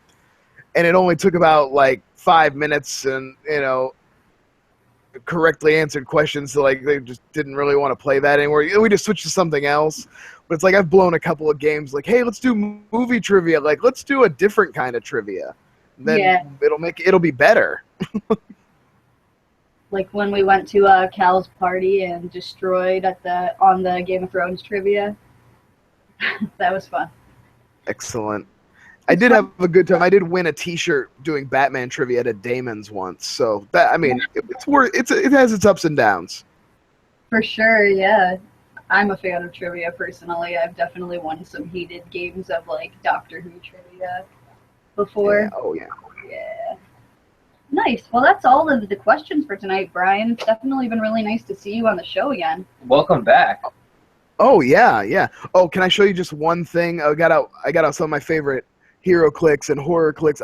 and it only took about like 5 minutes, and correctly answered questions, so like they just didn't really want to play that anymore. We just switched to something else. But it's like I've blown a couple of games like, hey, let's do movie trivia. Like, let's do a different kind of trivia. Then it'll be better. Like when we went to Cal's party and destroyed on the Game of Thrones trivia. That was fun. Excellent. I did have a good time. I did win a T-shirt doing Batman trivia at Damon's once. So that it has its ups and downs. For sure, yeah. I'm a fan of trivia personally. I've definitely won some heated games of like Doctor Who trivia before. Yeah. Oh yeah. Yeah. Nice. Well, that's all of the questions for tonight, Brian. It's definitely been really nice to see you on the show again. Welcome back. Oh yeah. Oh, can I show you just one thing? I got out some of my favorite HeroClix and HorrorClix.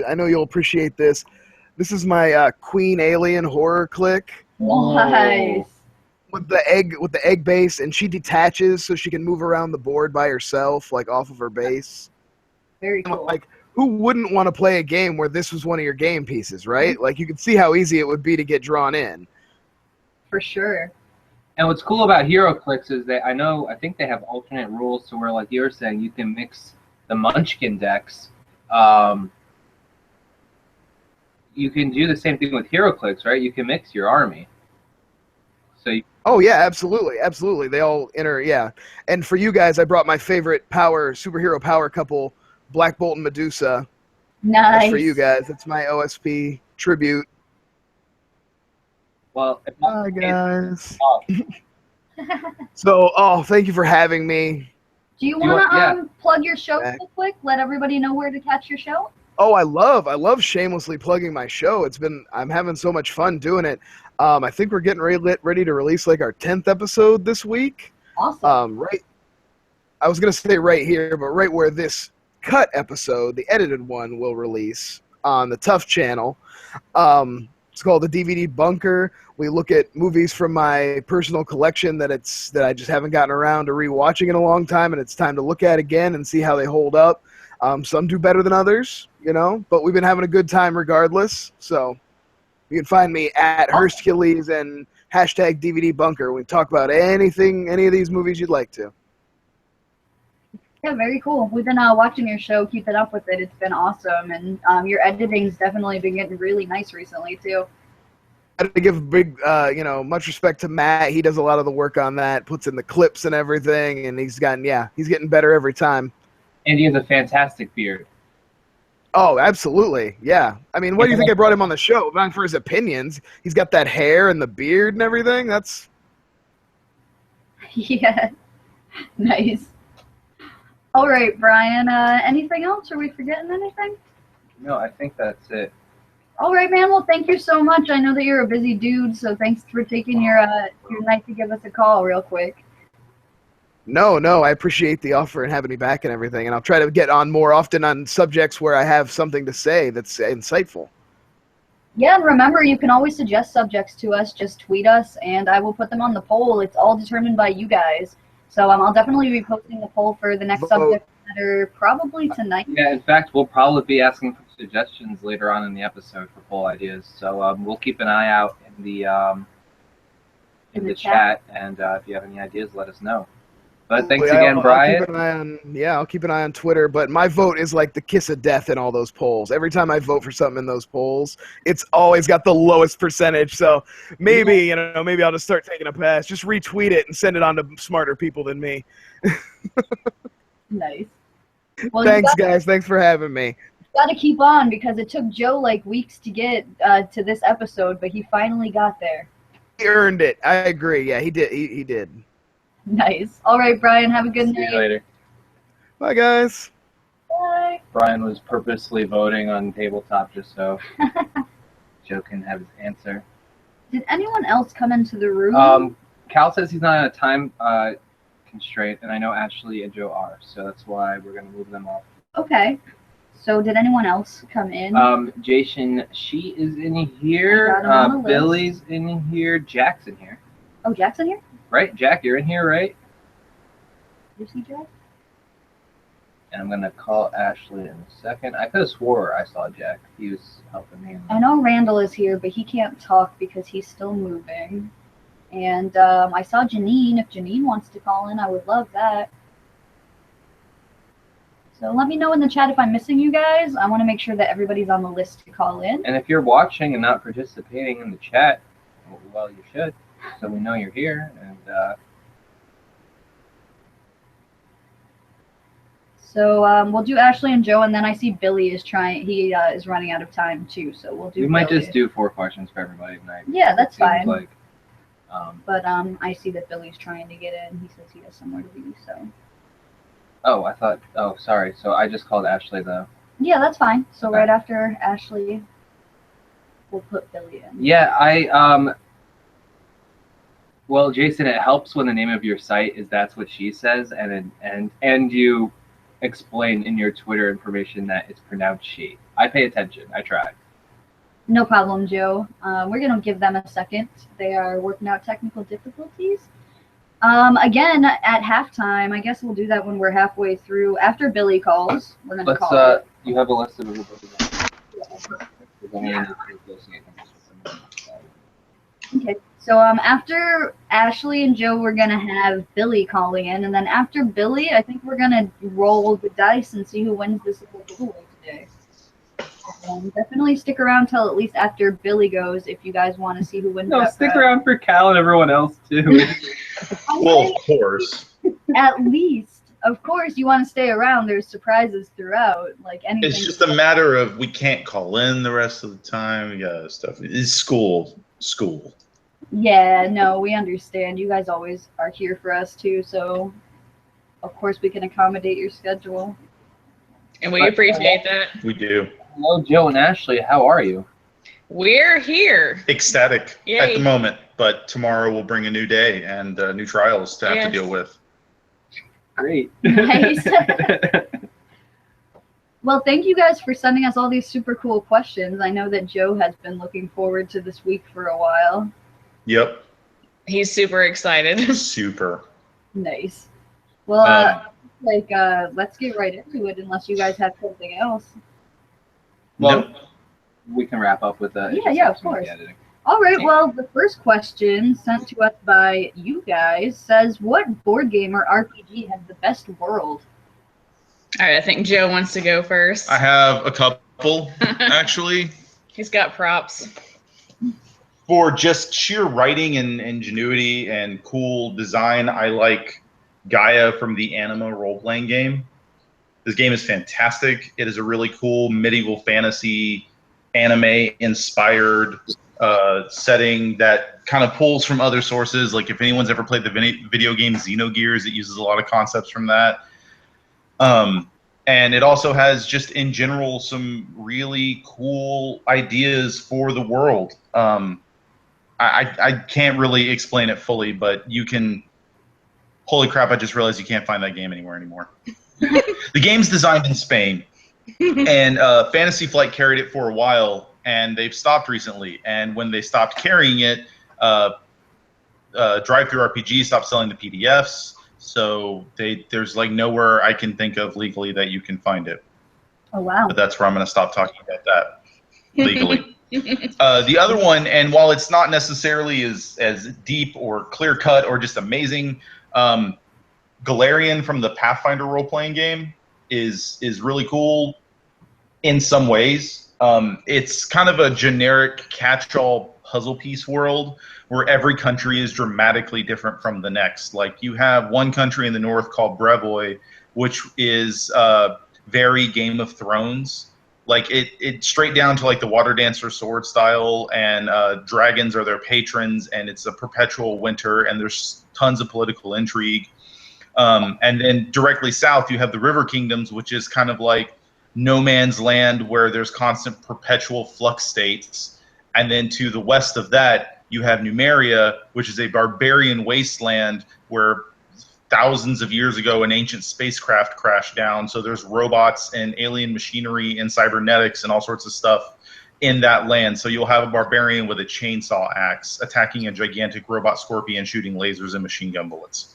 I know you'll appreciate this. This is my Queen Alien HorrorClick. Nice. With the egg base, and she detaches so she can move around the board by herself, like off of her base. Very cool. Like, who wouldn't want to play a game where this was one of your game pieces, right? Like, you can see how easy it would be to get drawn in. For sure. And what's cool about HeroClix is that I think they have alternate rules to where, like you were saying, you can mix the Munchkin decks. You can do the same thing with HeroClix, right? You can mix your army. Oh yeah, absolutely. They all enter, yeah. And for you guys, I brought my favorite superhero power couple, Black Bolt and Medusa. Nice. That's for you guys. That's my OSP tribute. Well, hi guys. So, thank you for having me. Do you want to plug your show real quick? Let everybody know where to catch your show. Oh, I love shamelessly plugging my show. I'm having so much fun doing it. I think we're getting ready to release like our 10th episode this week. Awesome. Right. I was gonna say right here, but right where this cut episode, the edited one, will release on the Tuff channel. It's called the DVD Bunker. We look at movies from my personal collection that I just haven't gotten around to rewatching in a long time, and it's time to look at again and see how they hold up. Some do better than others, but we've been having a good time regardless. So you can find me at Hercules and hashtag DVD Bunker. We talk about any of these movies you'd like to. Yeah, very cool. We've been watching your show. Keep it up with it. It's been awesome. And your editing's definitely been getting really nice recently, too. I have to give big, much respect to Matt. He does a lot of the work on that, puts in the clips and everything, and he's getting better every time. And he has a fantastic beard. Oh, absolutely. Yeah. I mean, what do you think I brought him on the show? Not for his opinions. He's got that hair and the beard and everything. That's... Yeah. Nice. All right, Brian. Anything else? Are we forgetting anything? No, I think that's it. All right, man. Well, thank you so much. I know that you're a busy dude, so thanks for taking your night to give us a call real quick. No, I appreciate the offer and having me back and everything, and I'll try to get on more often on subjects where I have something to say that's insightful. Yeah, and remember, you can always suggest subjects to us. Just tweet us, and I will put them on the poll. It's all determined by you guys. So I'll definitely be posting the poll for the next Vote. subject matter probably tonight. Yeah, in fact, we'll probably be asking for suggestions later on in the episode for poll ideas. So we'll keep an eye out in the chat, and if you have any ideas, let us know. But thanks again, Brian. I'll keep an eye on Twitter, but my vote is like the kiss of death in all those polls. Every time I vote for something in those polls, it's always got the lowest percentage. So maybe I'll just start taking a pass. Just retweet it and send it on to smarter people than me. Nice. Well, Thanks, guys. Thanks for having me. Got to keep on because it took Joe like weeks to get to this episode, but he finally got there. He earned it. I agree. Yeah, he did. He did. Nice. All right, Brian. Have a good night. See you later. Bye, guys. Bye. Brian was purposely voting on tabletop just so Joe can have his answer. Did anyone else come into the room? Cal says he's not on a time constraint, and I know Ashley and Joe are, so that's why we're going to move them off. Okay. So did anyone else come in? Jason, she is in here. Billy's in here. Jack's in here. Oh, Jack's in here? Right, Jack, you're in here, right? Did you see Jack? And I'm going to call Ashley in a second. I could have swore I saw Jack. He was helping me. I know Randall is here, but he can't talk because he's still moving. And I saw Janine. If Janine wants to call in, I would love that. So let me know in the chat if I'm missing you guys. I want to make sure that everybody's on the list to call in. And if you're watching and not participating in the chat, well, you should, so we know you're here. And so we'll do Ashley and Joe, and then I see Billy is trying. He is running out of time too, so we'll do. We might Billy. just do 4 questions for everybody tonight. Yeah, that's fine. Like, but I see that Billy's trying to get in. He says he has somewhere to be. So. Oh, I thought. Oh, sorry. So I just called Ashley though. Yeah, that's fine. So Okay. right after Ashley, we'll put Billy in. Yeah, well, Jason, it helps when the name of your site is That's What She Says, and you explain in your Twitter information that it's pronounced she. I pay attention. I try. No problem, Joe. We're going to give them a second. They are working out technical difficulties. Again, at halftime, I guess we'll do that when we're halfway through. After Billy calls, we're going to call it. You have a list of everybody. Okay, so after Ashley and Joe, we're going to have Billy calling in. And then after Billy, I think we're going to roll the dice and see who wins this little giveaway today. Definitely stick around till at least after Billy goes if you guys want to see who wins. No, that stick round. around for Cal and everyone else too. Well, of course. At least, of course, you want to stay around. There's surprises throughout, like anything. It's just a matter of we can't call in the rest of the time. We got stuff. It's school. Yeah, no, we understand. You guys always are here for us too, so of course we can accommodate your schedule. And we appreciate that. We do. Hello, Joe and Ashley. How are you? We're here. Ecstatic Yay. at the moment, but tomorrow will bring a new day and new trials to have to deal with. Great. Nice. Well, thank you guys for sending us all these super cool questions. I know that Joe has been looking forward to this week for a while. Yep. He's super excited. Super. Nice. Well, let's get right into it unless you guys have something else. Well, Nope. we can wrap up with that. Yeah, of course. All right, well, the first question sent to us by you guys says, what board game or RPG has the best world? All right, I think Joe wants to go first. I have a couple, actually. He's got props. For just sheer writing and ingenuity and cool design, I like Gaia from the Anima role-playing game. This game is fantastic. It is a really cool medieval fantasy, anime-inspired setting that kind of pulls from other sources. Like if anyone's ever played the video game Xenogears, it uses a lot of concepts from that. And it also has, just in general, some really cool ideas for the world. I can't really explain it fully, but you can. Holy crap! I just realized you can't find that game anymore. The game's designed in Spain, and Fantasy Flight carried it for a while, and they've stopped recently. And when they stopped carrying it, Drive-Thru RPG stopped selling the PDFs. So there's like nowhere I can think of legally that you can find it. Oh, wow. But that's where I'm going to stop talking about that legally. The other one, and while it's not necessarily as deep or clear cut or just amazing, Galarian from the Pathfinder role-playing game is really cool in some ways. It's kind of a generic catch-all puzzle piece world where every country is dramatically different from the next. Like, you have one country in the north called Brevoy, which is very Game of Thrones. Like, it straight down to like the water dancer sword style, and dragons are their patrons, and it's a perpetual winter, and there's tons of political intrigue. And then directly south, you have the River Kingdoms, which is kind of like no man's land where there's constant perpetual flux states. And then to the west of that, you have Numeria, which is a barbarian wasteland where thousands of years ago an ancient spacecraft crashed down. So there's robots and alien machinery and cybernetics and all sorts of stuff in that land. So you'll have a barbarian with a chainsaw axe attacking a gigantic robot scorpion shooting lasers and machine gun bullets.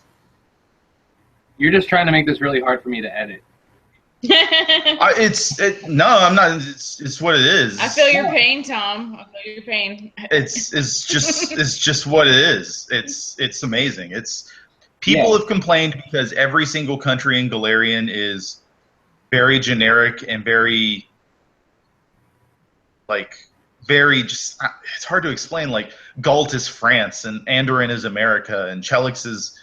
You're just trying to make this really hard for me to edit. No, I'm not. It's what it is. I feel your pain, Tom. I feel your pain. It's just what it is. It's amazing. People have complained because every single country in Galarian is very generic and very just. It's hard to explain. Like, Galt is France and Andoran is America and Chelix is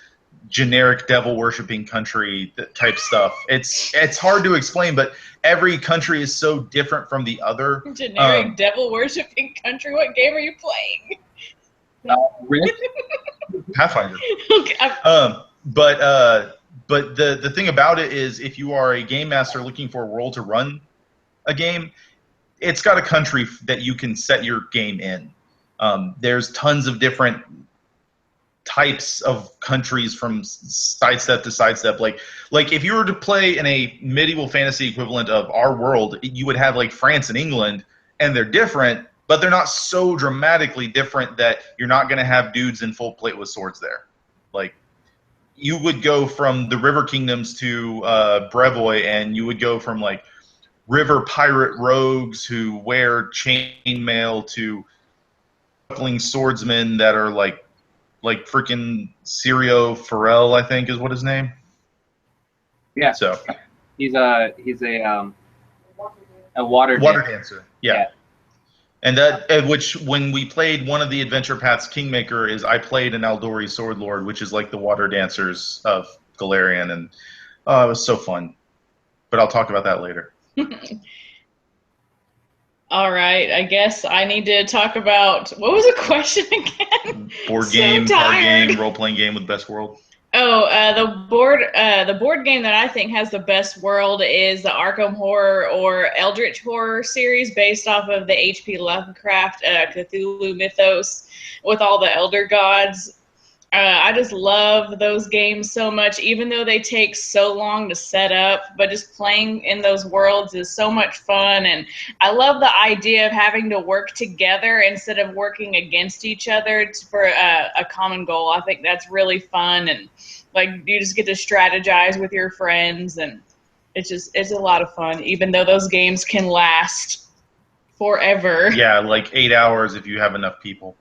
generic devil worshipping country type stuff. It's hard to explain, but every country is so different from the other. Generic devil worshipping country. What game are you playing? Rift? Pathfinder. Okay. But the thing about it is, if you are a game master looking for a world to run a game, it's got a country that you can set your game in. There's tons of different types of countries from sidestep to sidestep. Like if you were to play in a medieval fantasy equivalent of our world, you would have like France and England, and they're different, but they're not so dramatically different that you're not going to have dudes in full plate with swords there. Like, you would go from the River Kingdoms to Brevoy, and you would go from like river pirate rogues who wear chainmail to sparkling swordsmen that are like freaking Sirio Farrell, I think is what his name. Yeah. So he's a water dancer. Yeah. And that, which when we played one of the adventure paths, Kingmaker, is I played an Aldori Sword Lord, which is like the water dancers of Galarian, and it was so fun. But I'll talk about that later. All right, I guess I need to talk about, what was the question again? Board game, card game, role-playing game with best world. Oh, the board game that I think has the best world is the Arkham Horror or Eldritch Horror series, based off of the H.P. Lovecraft Cthulhu mythos with all the elder gods. I just love those games so much, even though they take so long to set up, but just playing in those worlds is so much fun. And I love the idea of having to work together instead of working against each other for a common goal. I think that's really fun. And like, you just get to strategize with your friends, and it's a lot of fun, even though those games can last forever. Yeah, like 8 hours if you have enough people.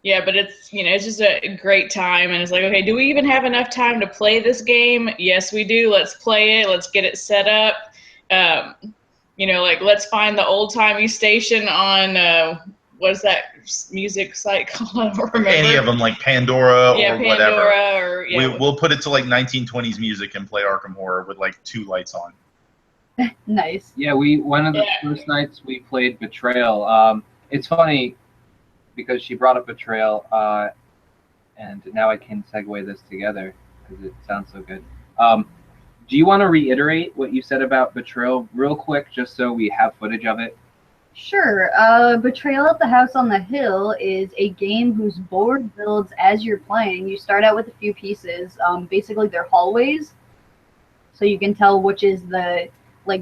Yeah, but it's just a great time, and it's like, okay, do we even have enough time to play this game? Yes, we do. Let's play it. Let's get it set up. Like, let's find the old-timey station on, what is that music site called? I don't remember. Any of them, like Pandora or whatever. Or, yeah. We'll put it to like 1920s music and play Arkham Horror with like 2 lights on. Nice. Yeah, one of the first nights we played Betrayal. It's funny, because she brought up Betrayal, and now I can segue this together because it sounds so good. Do you want to reiterate what you said about Betrayal real quick, just so we have footage of it? Sure. Betrayal at the House on the Hill is a game whose board builds as you're playing. You start out with a few pieces. Basically, they're hallways, so you can tell which is the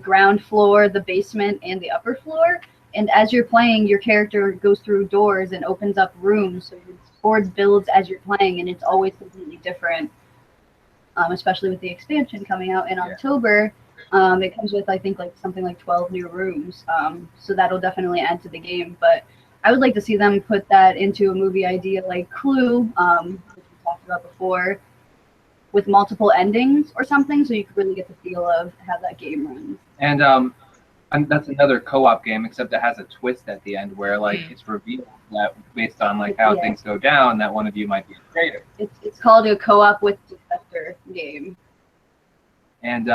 ground floor, the basement, and the upper floor. And as you're playing, your character goes through doors and opens up rooms. So your board builds as you're playing, and it's always completely different. Especially with the expansion coming out in October. It comes with, I think, something like 12 new rooms. So that'll definitely add to the game. But I would like to see them put that into a movie idea like Clue, which we talked about before, with multiple endings or something, so you could really get the feel of how that game runs. And that's another co-op game, except it has a twist at the end where it's revealed that based on how things go down, that one of you might be a traitor. It's called a co-op with defector game. And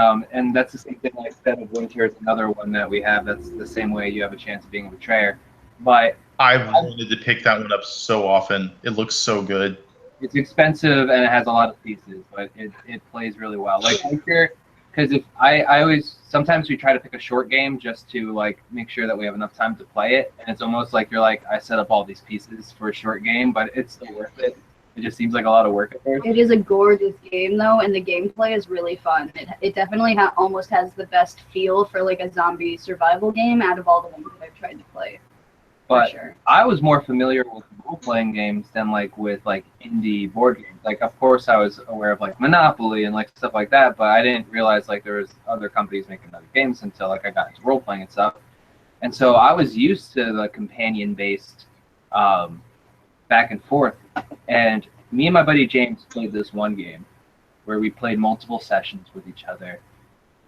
that's the same thing like Dead of Winter is another one that we have. That's the same way you have a chance of being a betrayer. But I've wanted to pick that one up so often. It looks so good. It's expensive and it has a lot of pieces, but it plays really well. Because if I always sometimes we try to pick a short game just to make sure that we have enough time to play it, and it's almost like you're I set up all these pieces for a short game, but it's still worth it. It just seems like a lot of work at first. It is a gorgeous game though, and the gameplay is really fun. It definitely almost has the best feel for a zombie survival game out of all the ones that I've tried to play. But sure. I was more familiar with role-playing games than with indie board games. Of course, I was aware of Monopoly and stuff like that, but I didn't realize there was other companies making other games until I got into role-playing and stuff. And so I was used to the companion-based back and forth. And me and my buddy James played this one game where we played multiple sessions with each other.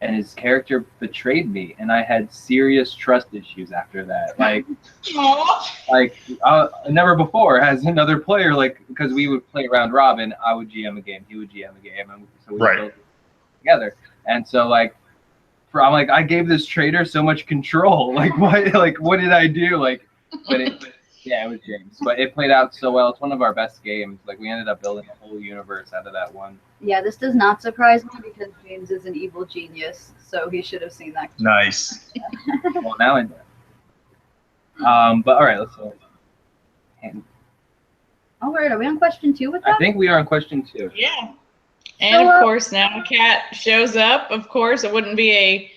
And his character betrayed me, and I had serious trust issues after that. Never before has another player because we would play round robin. I would GM a game, he would GM a game, and so we would build it together. And so I'm I gave this traitor so much control. What did I do? It was James, but it played out so well. It's one of our best games. We ended up building a whole universe out of that one. Yeah, this does not surprise me because James is an evil genius, so he should have seen that. Nice. Well, now I know. But all right, let's go. All right, are we on question 2 with that? I think we are on question 2. Yeah. And of course, now a cat shows up. Of course, it wouldn't be a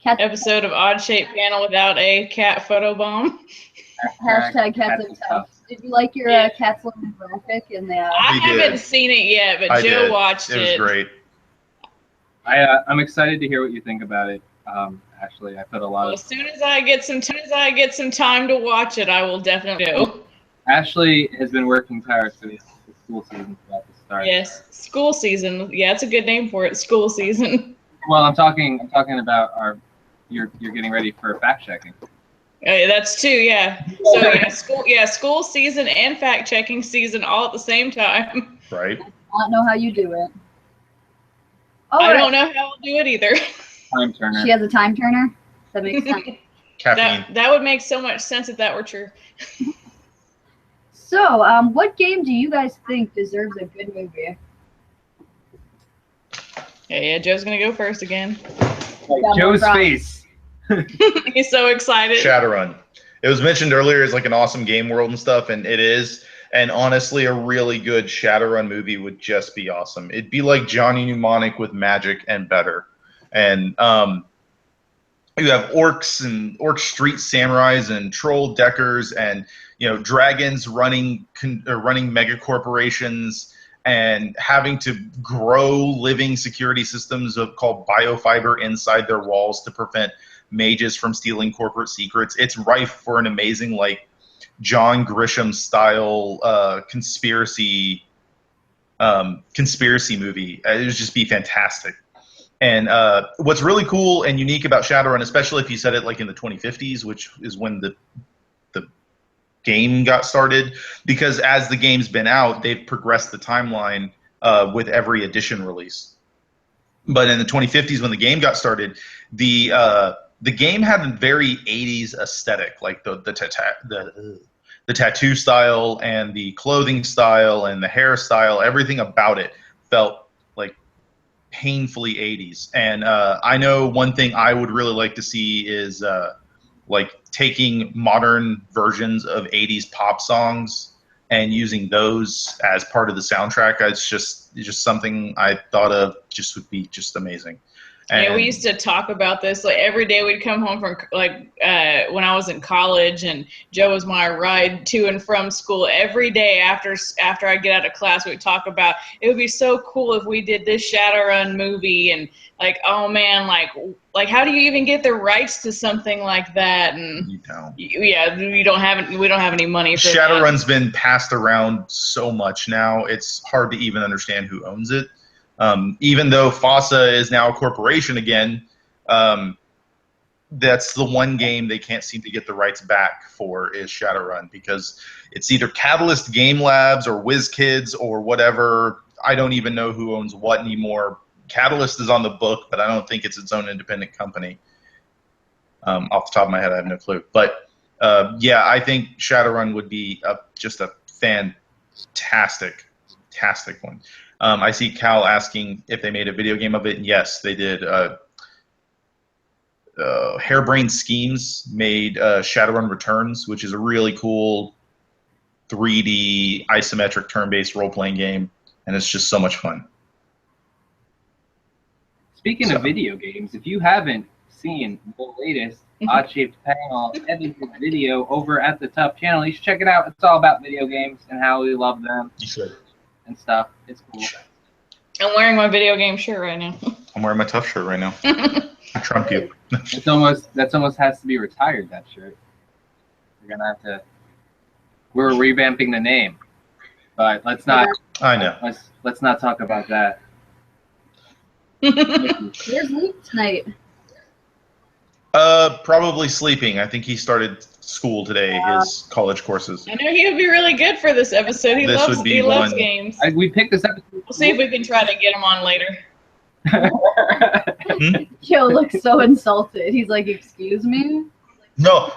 episode of Odd Shape Panel without a cat photobomb. Hashtag cats and tough. Did you like your Cats Living graphic in the? I haven't seen it yet, but Joe watched it. It was great. I'm excited to hear what you think about it. Actually, I put a lot of. As soon as I get some time to watch it, I will definitely go. Ashley has been working tirelessly. The school season's about to start. Yes, school season. Yeah, it's a good name for it. School season. Well, I'm talking about you're getting ready for fact checking. That's 2, yeah. So school season and fact checking season all at the same time. Right. I don't know how you do it. I don't know how I'll do it either. Time turner. She has a time turner. That makes sense. Caffeine. That would make so much sense if that were true. So, what game do you guys think deserves a good movie? Yeah, Joe's gonna go first again. Joe's face. He's so excited. Shadowrun. It was mentioned earlier as an awesome game world and stuff, and it is. And honestly, a really good Shadowrun movie would just be awesome. It'd be like Johnny Mnemonic with magic and better. And you have orcs and orc street samurais and troll deckers and dragons running mega corporations and having to grow living security systems called biofiber inside their walls to prevent mages from stealing corporate secrets. It's rife for an amazing John Grisham style conspiracy movie. It would just be fantastic. And what's really cool and unique about Shadowrun, especially if you set it in the 2050s, which is when the game got started, because as the game's been out, they've progressed the timeline with every edition release. But in the 2050s, when the game got started, the game had a very 80s aesthetic, the tattoo style and the clothing style and the hairstyle. Everything about it felt painfully 80s. And I know one thing I would really like to see is like taking modern versions of 80s pop songs and using those as part of the soundtrack. It's just something I thought of just would be just amazing. Yeah, we used to talk about this. Like every day we'd come home from when I was in college, and Joe was my ride to and from school. Every day after I get out of class, we'd talk about it would be so cool if we did this Shadowrun movie, and like, oh man, like how do you even get the rights to something like that? And you don't. Yeah, we don't have any money for Shadowrun's been passed around so much now; it's hard to even understand who owns it. Even though FOSSA is now a corporation again, that's the one game they can't seem to get the rights back for is Shadowrun, because it's either Catalyst Game Labs or WizKids or whatever. I don't even know who owns what anymore. Catalyst is on the book, but I don't think it's its own independent company. Off the top of my head, I have no clue. But yeah, I think Shadowrun would be just a fantastic one. I see Cal asking if they made a video game of it, and yes, they did. Harebrained Schemes made Shadowrun Returns, which is a really cool 3D isometric turn-based role-playing game, and it's just so much fun. Speaking of video games, if you haven't seen the latest Odd-Shaped Panel edited video over at the Tuff channel, you should check it out. It's all about video games and how we love them. You should. And stuff. It's cool. I'm wearing my video game shirt right now. I'm wearing my Tuff shirt right now. I trump you. That's almost has to be retired, that shirt. We're gonna have to. We're revamping the name, but let's not. I know. Let's not talk about that. Where's Luke tonight? Probably sleeping. I think he started school today, his college courses. I know he would be really good for this episode. He loves games. We picked this episode. We'll see if we can try to get him on later. Joe looks so insulted. He's like, "Excuse me?" No,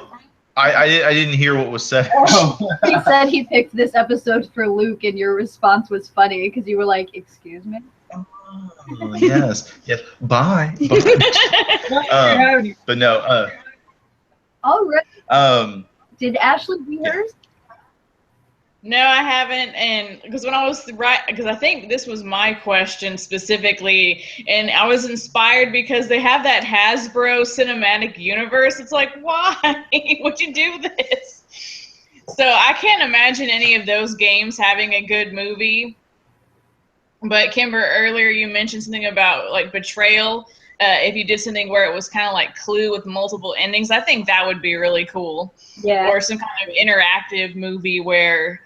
I didn't hear what was said. He said he picked this episode for Luke, and your response was funny because you were like, "Excuse me?" Oh, yes. Bye. But no. All right. Did Ashley do hers? No, I haven't, and because I think this was my question specifically, and I was inspired because they have that Hasbro cinematic universe. It's like, why would you do this? So I can't imagine any of those games having a good movie. But Kimber, earlier you mentioned something about like Betrayal. If you did something where it was kind of like Clue with multiple endings, I think that would be really cool. Yeah. Or some kind of interactive movie where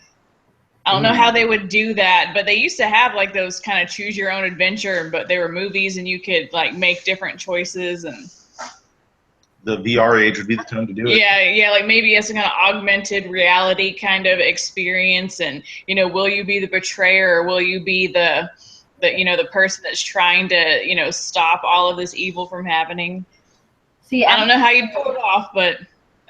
I don't know how they would do that, but they used to have like those kind of choose your own adventure, but they were movies and you could like make different choices, and the VR age would be the time to do it. Yeah, like maybe it's a kind of augmented reality kind of experience, and will you be the betrayer or will you be the person that's trying to stop all of this evil from happening? See, I don't know how you'd pull it off, but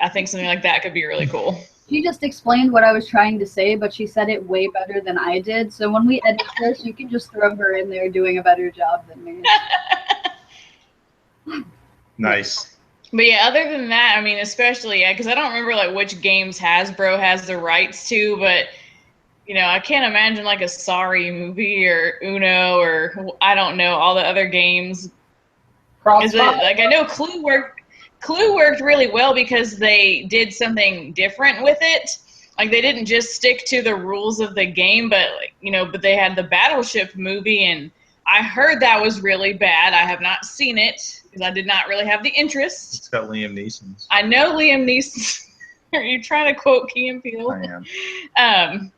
I think something like that could be really cool. She just explained what I was trying to say, but she said it way better than I did. So when we edit this, you can just throw her in there doing a better job than me. Nice. But yeah, other than that, I mean, especially, because I don't remember like which games Hasbro has the rights to, but I can't imagine like a Sorry movie or Uno or I don't know, all the other games. Is it like, I know Clue worked really well because they did something different with it. Like they didn't just stick to the rules of the game, but but they had the Battleship movie, and I heard that was really bad. I have not seen it because I did not really have the interest. It's got Liam Neeson. I know Liam Neeson. Are you trying to quote Key and Peele? I am.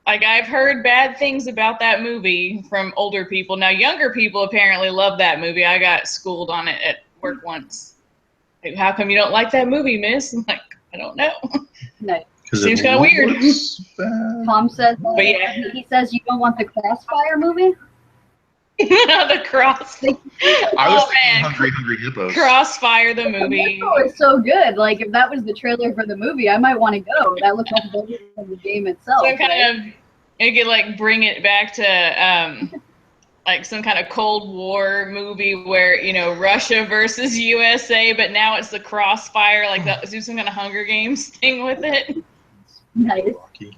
Like I've heard bad things about that movie from older people. Now younger people apparently love that movie. I got schooled on it at work once. Like, how come you don't like that movie, miss? I'm like, I don't know. No. Seems kind of weird. Tom says, but yeah. He says you don't want the Crossfire movie? The Crossfire. I was thinking Hungry Hippos. Crossfire, the movie. It's so good. Like, if that was the trailer for the movie, I might want to go. That looks like better than the game itself. So kind of, you could like bring it back to like some kind of Cold War movie where, you know, Russia versus USA, but now it's the Crossfire, like that, do some kind of Hunger Games thing with it. Nice. That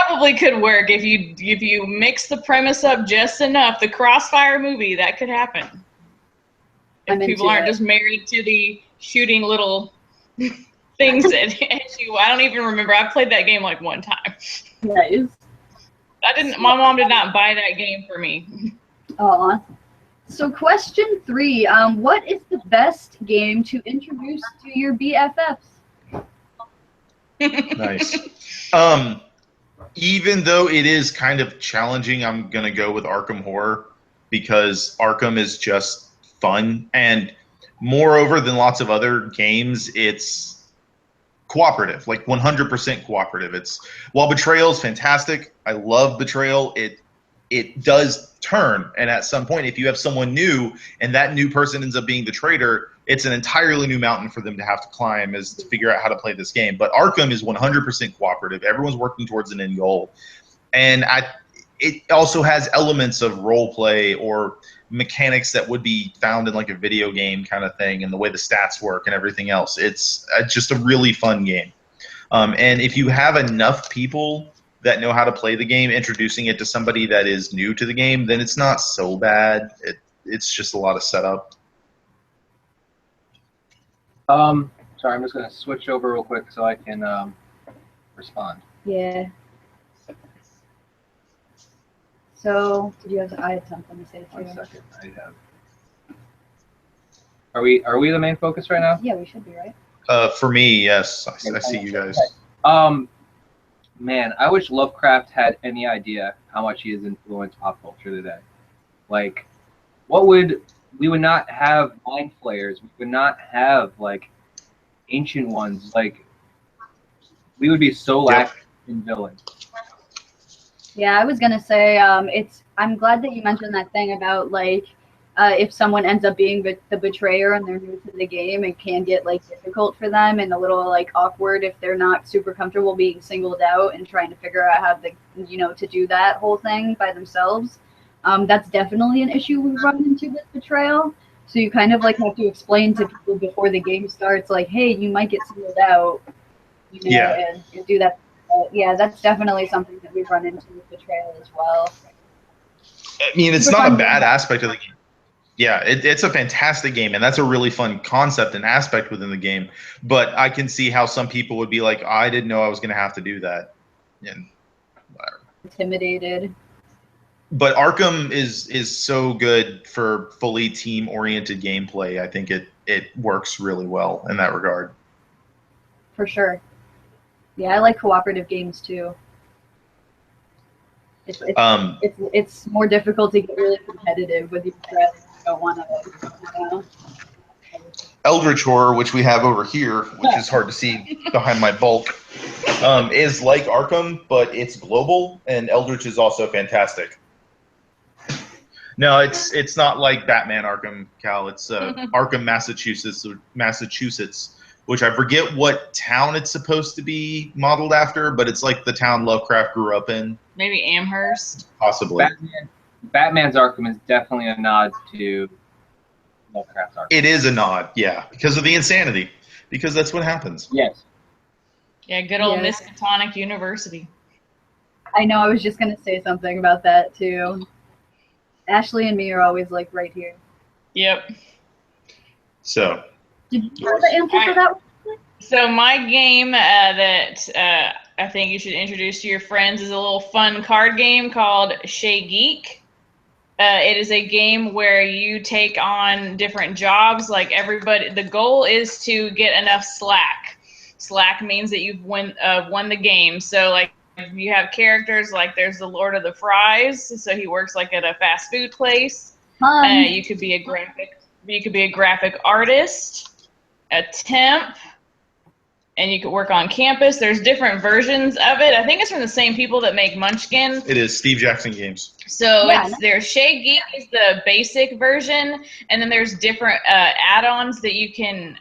probably could work if you mix the premise up just enough. The Crossfire movie, that could happen. If I'm people into aren't it. just married to the shooting little things at you. I don't even remember. I played that game like one time. Nice. My mom did not buy that game for me. Aw. So question 3, what is the best game to introduce to your BFFs? Nice. Even though it is kind of challenging, I'm going to go with Arkham Horror because Arkham is just fun. And moreover than lots of other games, it's cooperative, like 100% cooperative. While Betrayal is fantastic, I love Betrayal, it does turn. And at some point, if you have someone new and that new person ends up being the traitor, it's an entirely new mountain for them to have to climb is to figure out how to play this game. But Arkham is 100% cooperative. Everyone's working towards an end goal. And it also has elements of role play or mechanics that would be found in like a video game kind of thing, and the way the stats work and everything else. It's just a really fun game. And if you have enough people that know how to play the game, introducing it to somebody that is new to the game, then it's not so bad. It's just a lot of setup. Sorry, I'm just going to switch over real quick so I can respond. Yeah. So, I had something to say too. 1 second. I have. Are we the main focus right now? Yeah, we should be, right? For me, yes. I see you guys. Man, I wish Lovecraft had any idea how much he has influenced pop culture today. Like, we would not have mind flayers. We would not have like ancient ones. Like, we would be so lacking in villains. Yeah, I was gonna say, I'm glad that you mentioned that thing about like, if someone ends up being the betrayer and they're new to the game, it can get like difficult for them and a little like awkward if they're not super comfortable being singled out and trying to figure out how to do that whole thing by themselves. That's definitely an issue we've run into with betrayal. So you kind of like have to explain to people before the game starts, like, hey, you might get singled out, and do that. Yeah, that's definitely something that we've run into with betrayal as well. I mean, it's not a bad aspect of the game. Yeah, it's a fantastic game, and that's a really fun concept and aspect within the game. But I can see how some people would be like, I didn't know I was going to have to do that. And whatever. Intimidated. But Arkham is so good for fully team-oriented gameplay. I think it works really well in that regard. For sure. Yeah, I like cooperative games too. It's more difficult to get really competitive with your friends. You don't want to, Eldritch Horror, which we have over here, which is hard to see behind my bulk, is like Arkham, but it's global, and Eldritch is also fantastic. No, it's not like Batman Arkham, Cal. It's Arkham, Massachusetts, which I forget what town it's supposed to be modeled after, but it's like the town Lovecraft grew up in. Maybe Amherst? Possibly. Batman's Arkham is definitely a nod to Lovecraft's Arkham. It is a nod, yeah, because of the insanity. Because that's what happens. Yes. Yeah, good old Miskatonic University. I know, I was just going to say something about that too. Ashley and me are always like right here. Yep. So. Did you have the answer for that one? So my game that I think you should introduce to your friends is a little fun card game called Shay Geek. It is a game where you take on different jobs. Like everybody, the goal is to get enough slack. Slack means that you've won the game. So like you have characters like there's the Lord of the Fries, so he works like at a fast food place. You could be a graphic artist, a temp, and you could work on campus. There's different versions of it. I think it's from the same people that make Munchkin. It is Steve Jackson Games. So there's Shay Geek is the basic version, and then there's different add-ons that you can,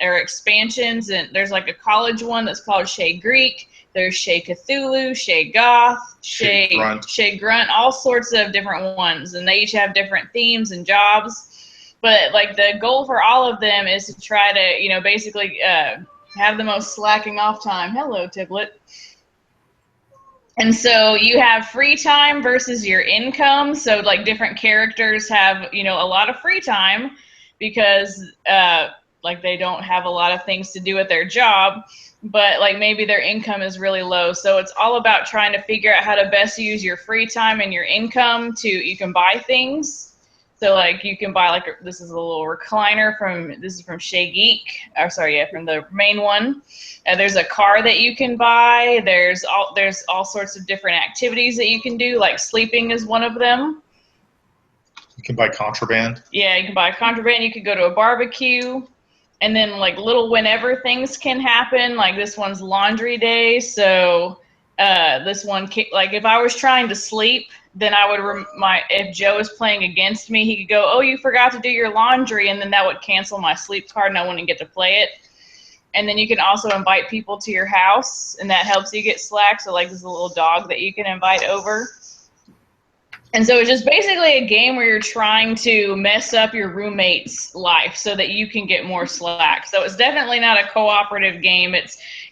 or expansions, and there's like a college one that's called Shay Greek. There's Shay Cthulhu, Shay Goth, Shay Grunt. Shay Grunt, all sorts of different ones, and they each have different themes and jobs. But like the goal for all of them is to try to, basically have the most slacking off time. Hello, Tiglet. And so you have free time versus your income. So like different characters have, a lot of free time because like they don't have a lot of things to do at their job, but like maybe their income is really low. So it's all about trying to figure out how to best use your free time and your income you can buy things. So like you can buy this is a little recliner from Shay Geek, from the main one. There's a car that you can buy. There's all sorts of different activities that you can do, like sleeping is one of them. You can buy contraband. Yeah, you can buy contraband. You could go to a barbecue. And then like little whenever things can happen, like this one's laundry day. So this one, like if I was trying to sleep, then I would if Joe is playing against me, he could go, "Oh, you forgot to do your laundry," and then that would cancel my sleep card, and I wouldn't get to play it. And then you can also invite people to your house, and that helps you get slack. So like there's a little dog that you can invite over. And so it's just basically a game where you're trying to mess up your roommate's life so that you can get more slack. So it's definitely not a cooperative game.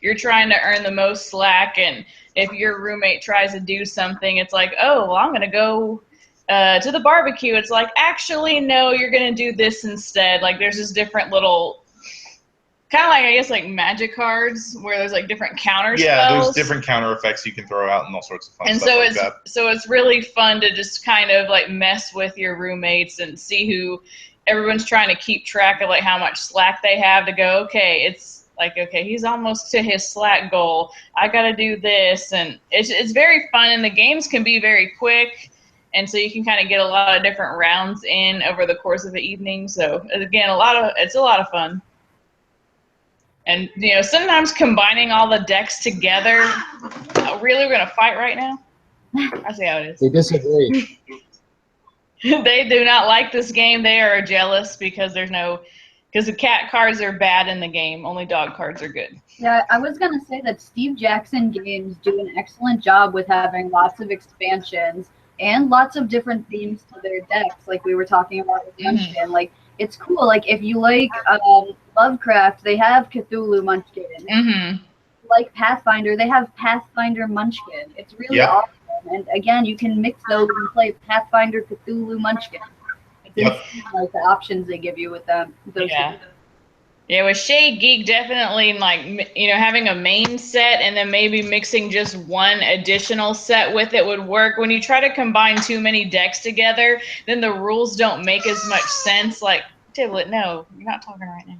You're trying to earn the most slack, and if your roommate tries to do something, it's like, oh, well, I'm going to go to the barbecue. It's like, actually, no, you're going to do this instead. Like there's just different little, kind of like, I guess, like magic cards where there's like different counter spells. Yeah, there's different counter effects you can throw out and all sorts of fun stuff like that. So it's really fun to just kind of like mess with your roommates and see who everyone's trying to keep track of, like how much slack they have to go, okay, it's like, okay, he's almost to his slack goal. I got to do this. And it's very fun, and the games can be very quick. And so you can kind of get a lot of different rounds in over the course of the evening. So again, it's a lot of fun. And, sometimes combining all the decks together, really, we're going to fight right now? I see how it is. They disagree. They do not like this game. They are jealous because the cat cards are bad in the game. Only dog cards are good. Yeah, I was going to say that Steve Jackson games do an excellent job with having lots of expansions and lots of different themes to their decks, like we were talking about with Munchkin. Like, it's cool. Like, if you like Lovecraft, they have Cthulhu Munchkin. Mm-hmm. Like Pathfinder, they have Pathfinder Munchkin. It's really awesome. And again, you can mix those and play Pathfinder Cthulhu Munchkin. It's insane, like the options they give you with them. Yeah, with Shay Geek, definitely like, having a main set and then maybe mixing just one additional set with it would work. When you try to combine too many decks together, then the rules don't make as much sense. Like, Tiglet, no, you're not talking right now.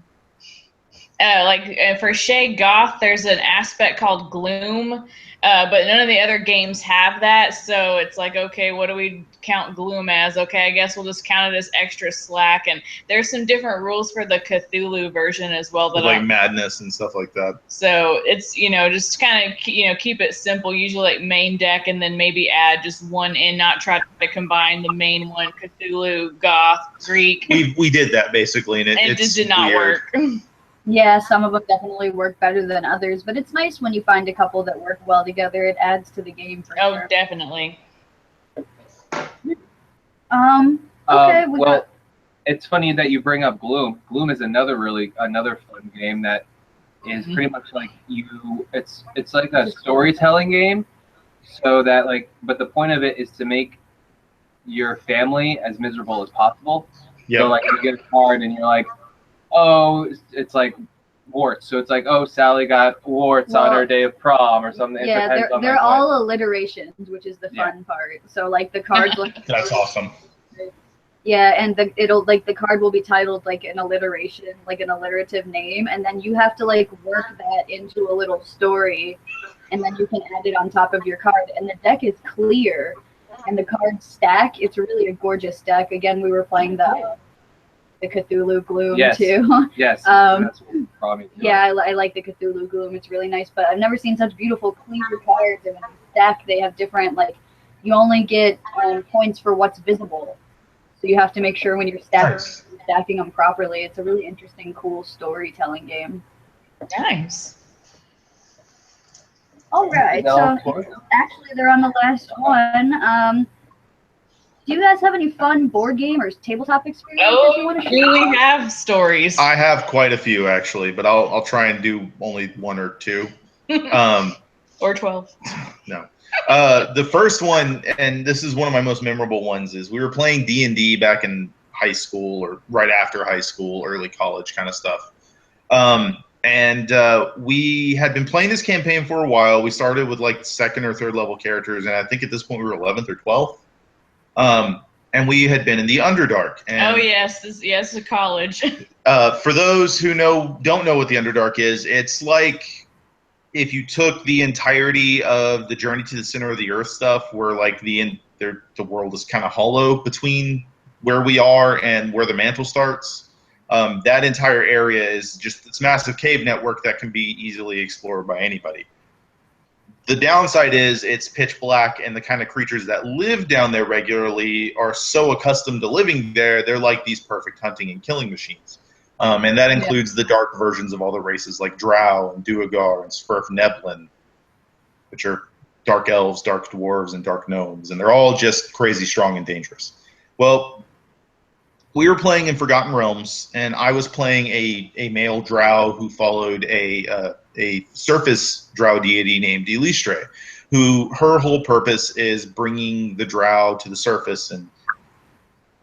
For Shay Goth, there's an aspect called Gloom, but none of the other games have that. So it's like, okay, what do we count Gloom as? Okay, I guess we'll just count it as extra slack. And there's some different rules for the Cthulhu version as well. Like madness and stuff like that. So it's, just kind of, keep it simple. Usually like main deck, and then maybe add just one in, not try to combine the main one, Cthulhu, Goth, Greek. We did that basically, and it just did not work. Yeah, some of them definitely work better than others, but it's nice when you find a couple that work well together. It adds to the game for sure. Oh, definitely. Okay. It's funny that you bring up Gloom. Gloom is another fun game that is pretty much like it's like a storytelling game. So that but the point of it is to make your family as miserable as possible. Yep. So like you get a card and you're like, oh, it's like warts. So it's like, oh, Sally got warts on her day of prom or something. Yeah, they're all alliterations, which is the fun part. So like the cards That's awesome. Yeah, and the card will be titled like an alliteration, like an alliterative name, and then you have to like work that into a little story, and then you can add it on top of your card. And the deck is clear, and the cards stack. It's really a gorgeous deck. Again, we were playing the Cthulhu Gloom too. Yes. That's what yeah, I like the Cthulhu Gloom. It's really nice, but I've never seen such beautiful clear cards. And when you stack, they have different you only get points for what's visible. So you have to make sure when you're stacking them properly. It's a really interesting, cool storytelling game. Nice. All right, No, so of course. actually they're on the last one. Do you guys have any fun board game or tabletop experiences you Oh, want to do share? we have stories? I have quite a few actually, but I'll try and do only one or two. Or 12. No. The first one, and this is one of my most memorable ones, is we were playing D&D back in high school or right after high school, early college kind of stuff. And we had been playing this campaign for a while. We started with like second or third level characters, and I think at this point we were 11th or 12th. And we had been in the Underdark. And, Oh yes, yes, the college. for those who don't know what the Underdark is, it's like if you took the entirety of the Journey to the Center of the Earth stuff, where like the world is kind of hollow between where we are and where the mantle starts. That entire area is just this massive cave network that can be easily explored by anybody. The downside is it's pitch black, and the kind of creatures that live down there regularly are so accustomed to living there, they're like these perfect hunting and killing machines. And that includes the dark versions of all the races like Drow and Duergar and Svirfneblin, which are dark elves, dark dwarves, and dark gnomes, and they're all just crazy strong and dangerous. Well, we were playing in Forgotten Realms, and I was playing a male drow who followed a surface drow deity named Elistre, who her whole purpose is bringing the drow to the surface and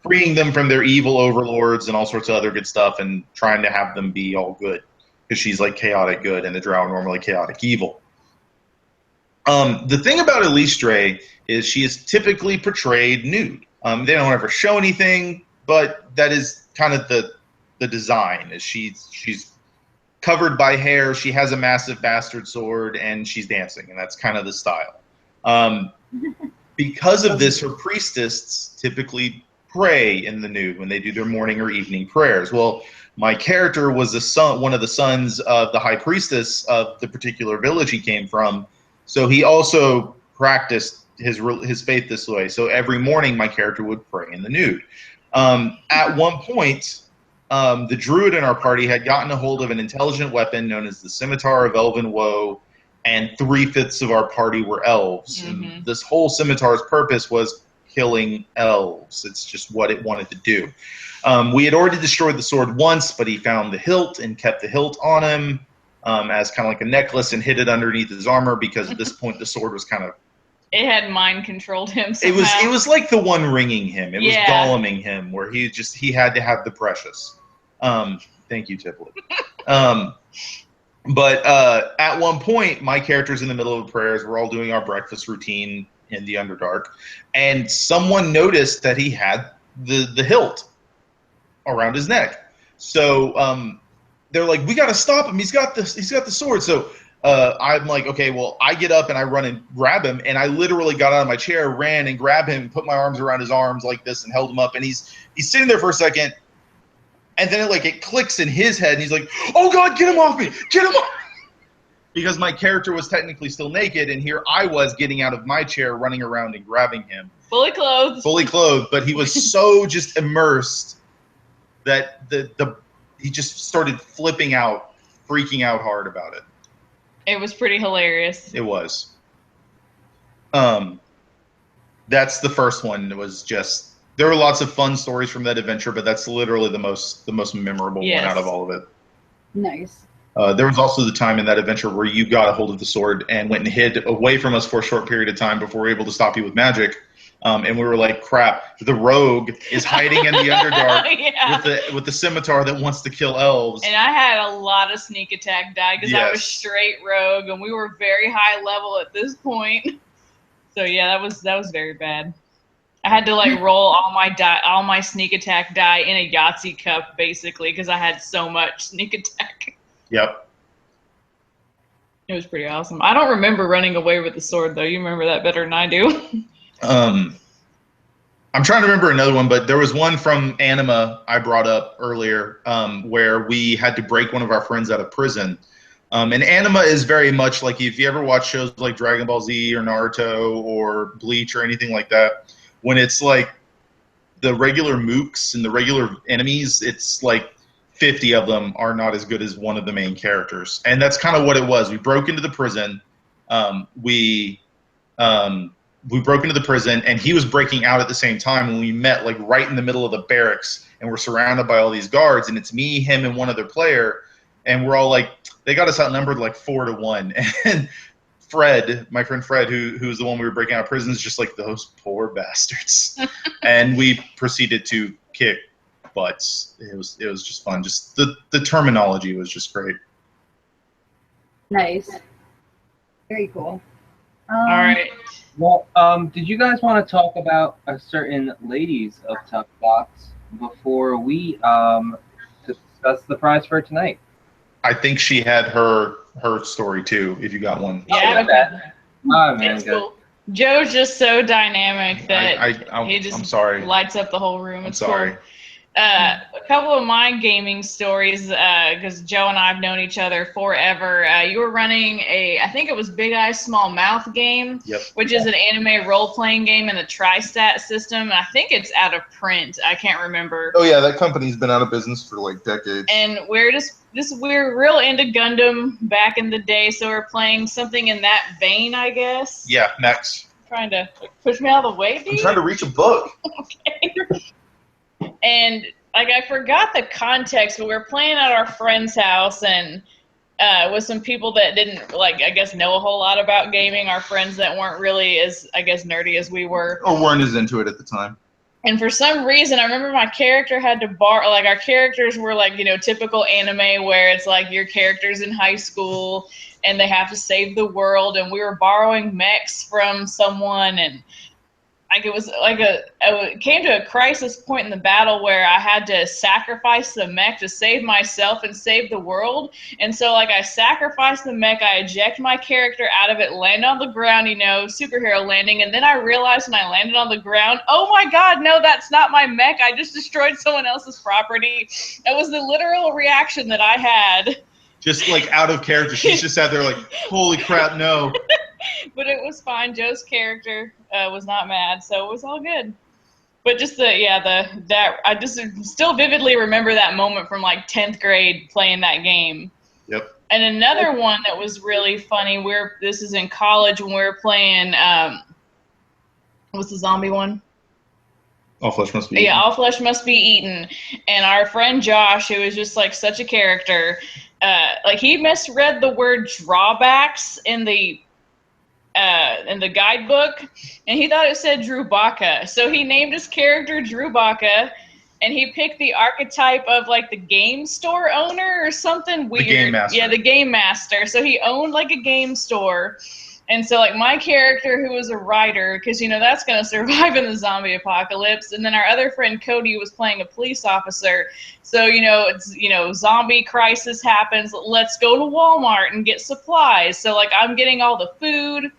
freeing them from their evil overlords and all sorts of other good stuff, and trying to have them be all good, because she's like chaotic good, and the drow are normally chaotic evil. The thing about Elistre is she is typically portrayed nude. They don't ever show anything, but that is kind of the design. Is she's covered by hair, she has a massive bastard sword, and she's dancing, and that's kind of the style. Because of this, her priestess typically pray in the nude when they do their morning or evening prayers. Well, my character was one of the sons of the high priestess of the particular village he came from, so he also practiced his faith this way. So every morning, my character would pray in the nude. At one point, the druid in our party had gotten a hold of an intelligent weapon known as the Scimitar of Elven Woe, and 3/5 of our party were elves. Mm-hmm. And this whole scimitar's purpose was killing elves. It's just what it wanted to do. We had already destroyed the sword once, but he found the hilt and kept the hilt on him as kind of like a necklace, and hid it underneath his armor, because at this point the sword was kind of... It had mind controlled him somehow. It was like the one ringing him. It was Golluming him, where he had to have the precious. Thank you, Tipley. But at one point, my character's in the middle of prayers. We're all doing our breakfast routine in the Underdark, and someone noticed that he had the hilt around his neck. So they're like, "We got to stop him. He's got the sword." So I'm like, okay, well, I get up and I run and grab him, and I literally got out of my chair, ran and grabbed him, put my arms around his arms like this, and held him up. And he's sitting there for a second, and then it clicks in his head, and he's like, "Oh God, get him off me! Get him off!" Because my character was technically still naked, and here I was getting out of my chair, running around and grabbing him. Fully clothed, but he was so just immersed that he just started flipping out, freaking out hard about it. It was pretty hilarious. It was. That's the first one. It was just, there were lots of fun stories from that adventure, but that's literally the most memorable one out of all of it. Nice. There was also the time in that adventure where you got a hold of the sword and went and hid away from us for a short period of time before we were able to stop you with magic. And we were like, crap, the rogue is hiding in the Underdark with the scimitar that wants to kill elves. And I had a lot of sneak attack die because I was straight rogue, and we were very high level at this point. So yeah, that was very bad. I had to roll all my sneak attack die in a Yahtzee cup, basically, because I had so much sneak attack. Yep. It was pretty awesome. I don't remember running away with the sword, though. You remember that better than I do. I'm trying to remember another one, but there was one from Anima I brought up earlier where we had to break one of our friends out of prison. And Anima is very much like, if you ever watch shows like Dragon Ball Z or Naruto or Bleach or anything like that, when it's like the regular mooks and the regular enemies, it's like 50 of them are not as good as one of the main characters. And that's kind of what it was. We broke into the prison, we broke into the prison, and he was breaking out at the same time, and we met like right in the middle of the barracks, and we're surrounded by all these guards, and it's me, him, and one other player, and we're all like, they got us outnumbered like 4-1, and Fred, my friend Fred, who's the one we were breaking out of prison, is just like, those poor bastards. And we proceeded to kick butts. It was just fun. Just the terminology was just great. Nice. Very cool. All right. Well, did you guys want to talk about a certain ladies of Tough Box before we discuss the prize for tonight? I think she had her story too, if you got one. Yeah. Oh, man, It's good. cool. Joe's just so dynamic that he just I'm sorry. lights up the whole room. I'm It's sorry. cool. A couple of my gaming stories, because Joe and I have known each other forever. You were running I think it was Big Eye Small Mouth game, Yep. which is an anime role-playing game in the TriStat system. I think it's out of print. I can't remember. Oh yeah, that company's been out of business for like decades. And we're we're real into Gundam back in the day, so we're playing something in that vein, I guess. Yeah, next. Trying to push me out of the way, I'm dude. trying to reach a book. Okay. And like I forgot the context, but we were playing at our friend's house and with some people that didn't I guess know a whole lot about gaming, our friends that weren't really as nerdy as we were. Or weren't as into it at the time. And for some reason, I remember my character had to borrow, our characters were typical anime where it's like your character's in high school and they have to save the world, and we were borrowing mechs from someone, and it was it came to a crisis point in the battle where I had to sacrifice the mech to save myself and save the world. And so I sacrificed the mech, I eject my character out of it, land on the ground, superhero landing, and then I realized when I landed on the ground, oh my god, no, that's not my mech, I just destroyed someone else's property. That was the literal reaction that I had. Just out of character. She's just sat there like, holy crap, no. But it was fine. Joe's character was not mad, so it was all good. But just I just still vividly remember that moment from 10th grade playing that game. Yep. And another one that was really funny, this is in college when we were playing, what's the zombie one? All Flesh Must Be Eaten. Yeah, All Flesh Must Be Eaten. And our friend Josh, who was just such a character, he misread the word drawbacks in the guidebook, and he thought it said Drubaka. So he named his character Drubaka, and he picked the archetype of the game store owner or something weird. The game master. Yeah, the game master. So he owned a game store. And so my character, who was a writer, because that's gonna survive in the zombie apocalypse, and then our other friend Cody was playing a police officer. So it's zombie crisis happens. Let's go to Walmart and get supplies. So I'm getting all the food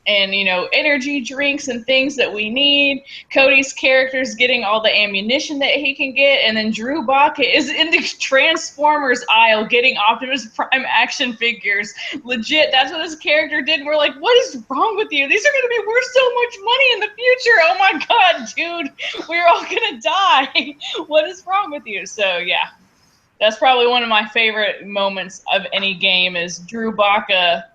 and energy drinks and things that we need. Cody's character's getting all the ammunition that he can get, and then Drew Baca is in the Transformers aisle getting Optimus Prime action figures. Legit, that's what this character did. And we're like, what is wrong with you? These are going to be worth so much money in the future. Oh my god, dude, we're all going to die. What is wrong with you? So yeah, that's probably one of my favorite moments of any game is Drew Baca,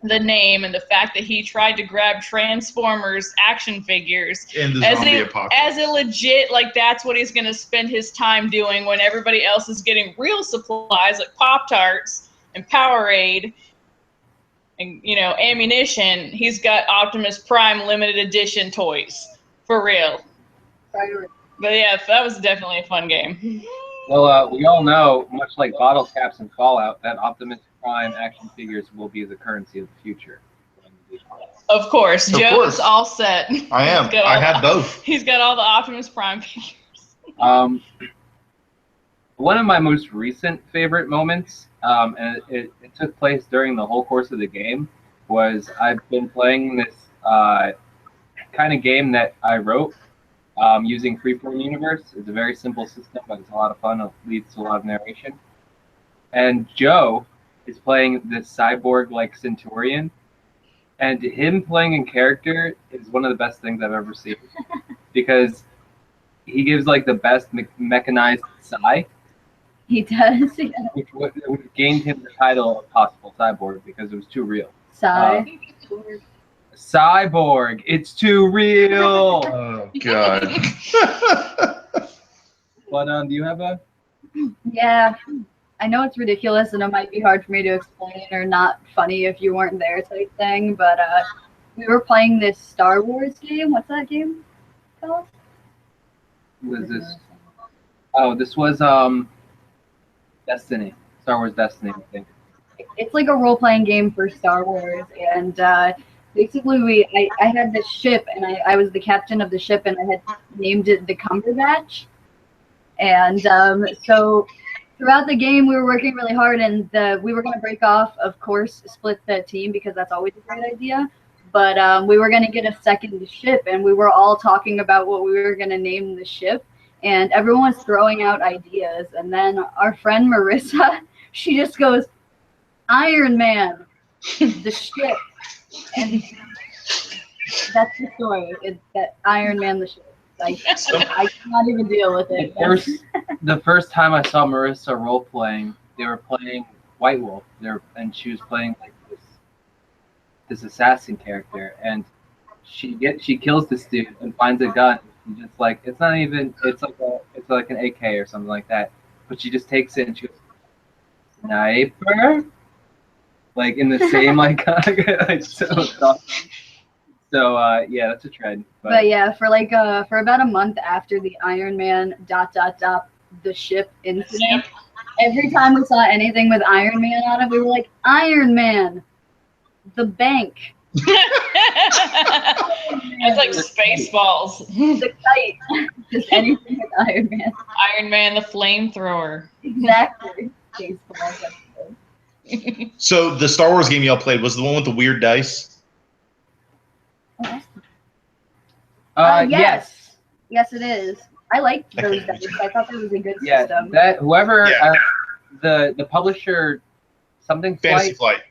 the name, and the fact that he tried to grab Transformers action figures in the zombie apocalypse. As a legit, that's what he's going to spend his time doing when everybody else is getting real supplies like Pop-Tarts and Powerade and, ammunition. He's got Optimus Prime limited edition toys. For real. But yeah, that was definitely a fun game. Well, we all know, much like bottle caps and Fallout, that Optimus Prime action figures will be the currency of the future. Of course, Of Joe's course. all set. I am. I had both. He's got all the Optimus Prime figures. One of my most recent favorite moments, and it took place during the whole course of the game, was I've been playing this kind of game that I wrote using Freeform Universe. It's a very simple system, but it's a lot of fun. It leads to a lot of narration. And Joe is playing this cyborg-like Centurion, and him playing in character is one of the best things I've ever seen because he gives the best mechanized sigh. He does. Yeah. Which gained him the title of possible cyborg because it was too real. Cyborg. It's too real. Oh God. But do you have a? Yeah, I know it's ridiculous and it might be hard for me to explain or not funny if you weren't there type thing, but we were playing this Star Wars game. What's that game called? What is this? Oh, this was Destiny. Star Wars Destiny, I think. It's like a role-playing game for Star Wars, and basically I had this ship, and I was the captain of the ship, and I had named it the Cumberbatch. And so throughout the game, we were working really hard, and we were going to break off, of course, split the team, because that's always a great idea. But we were going to get a second ship, and we were all talking about what we were going to name the ship, and everyone was throwing out ideas. And then our friend Marissa, she just goes, Iron Man, the ship. And that's the story. It's that Iron Man, the ship. Like, I cannot even deal with it. The first time I saw Marissa role playing, they were playing White Wolf. And she was playing like this assassin character, and she kills this dude and finds a gun. And just like it's like an AK or something like that, but she just takes it and she goes, sniper, like in the same like so yeah, that's a trend. But yeah, for about a month after the Iron Man ... the ship incident, every time we saw anything with Iron Man on it, we were like, Iron Man, the bank. It's like Spaceballs. The kite. Just anything with Iron Man. Iron Man, the flamethrower. Exactly. Spaceballs. So the Star Wars game y'all played was the one with the weird dice? Yes. Yes, it is. I liked those dice. I thought that was a good Yeah, system. that whoever the publisher, something Fantasy Flight.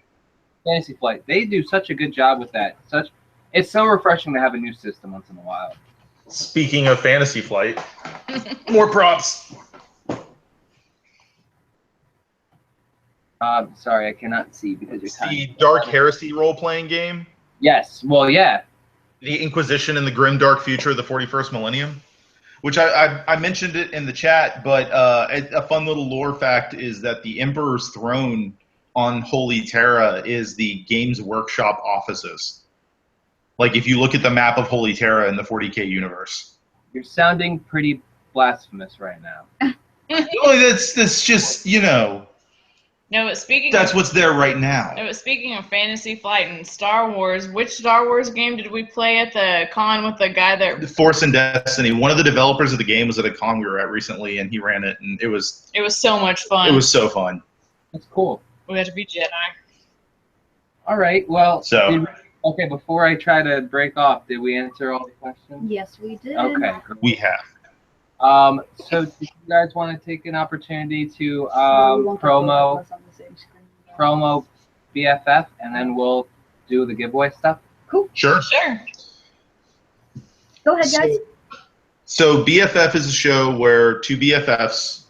Fantasy Flight. They do such a good job with that. It's so refreshing to have a new system once in a while. Speaking of Fantasy Flight, more props. Sorry, I cannot see because you're The Dark Heresy role-playing game. Yes. Well, yeah. The Inquisition in the grim dark future of the 41st millennium, which I mentioned it in the chat, but a fun little lore fact is that the Emperor's throne on Holy Terra is the Games Workshop offices. Like if you look at the map of Holy Terra in the 40K universe. You're sounding pretty blasphemous right now. Well, that's just, you know. No, but that's what's there right now. No, but speaking of Fantasy Flight and Star Wars, which Star Wars game did we play at the con with the guy that... Force and Destiny. One of the developers of the game was at a con we were at recently, and he ran it, and it was so much fun. It was so fun. That's cool. We had to be Jedi. All right, well, so okay, before I try to break off, did we answer all the questions? Yes, we did. Okay. We have. So do you guys want to take an opportunity to promo BFF, and then we'll do the giveaway stuff? Cool. Sure. Go ahead, guys. So BFF is a show where two BFFs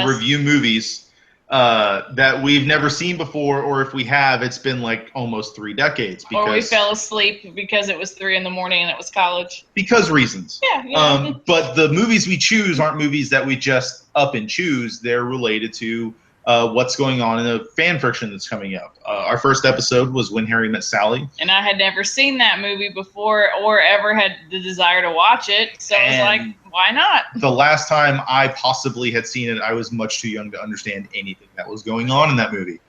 review movies that we've never seen before, or if we have, it's been like almost 3 decades. Because, or we fell asleep because it was 3 in the morning and it was college. Because reasons. Yeah. But the movies we choose aren't movies that we just up and choose. They're related to what's going on in the fan fiction that's coming up. Our first episode was When Harry Met Sally. And I had never seen that movie before or ever had the desire to watch it. So I was like, why not? The last time I possibly had seen it, I was much too young to understand anything that was going on in that movie.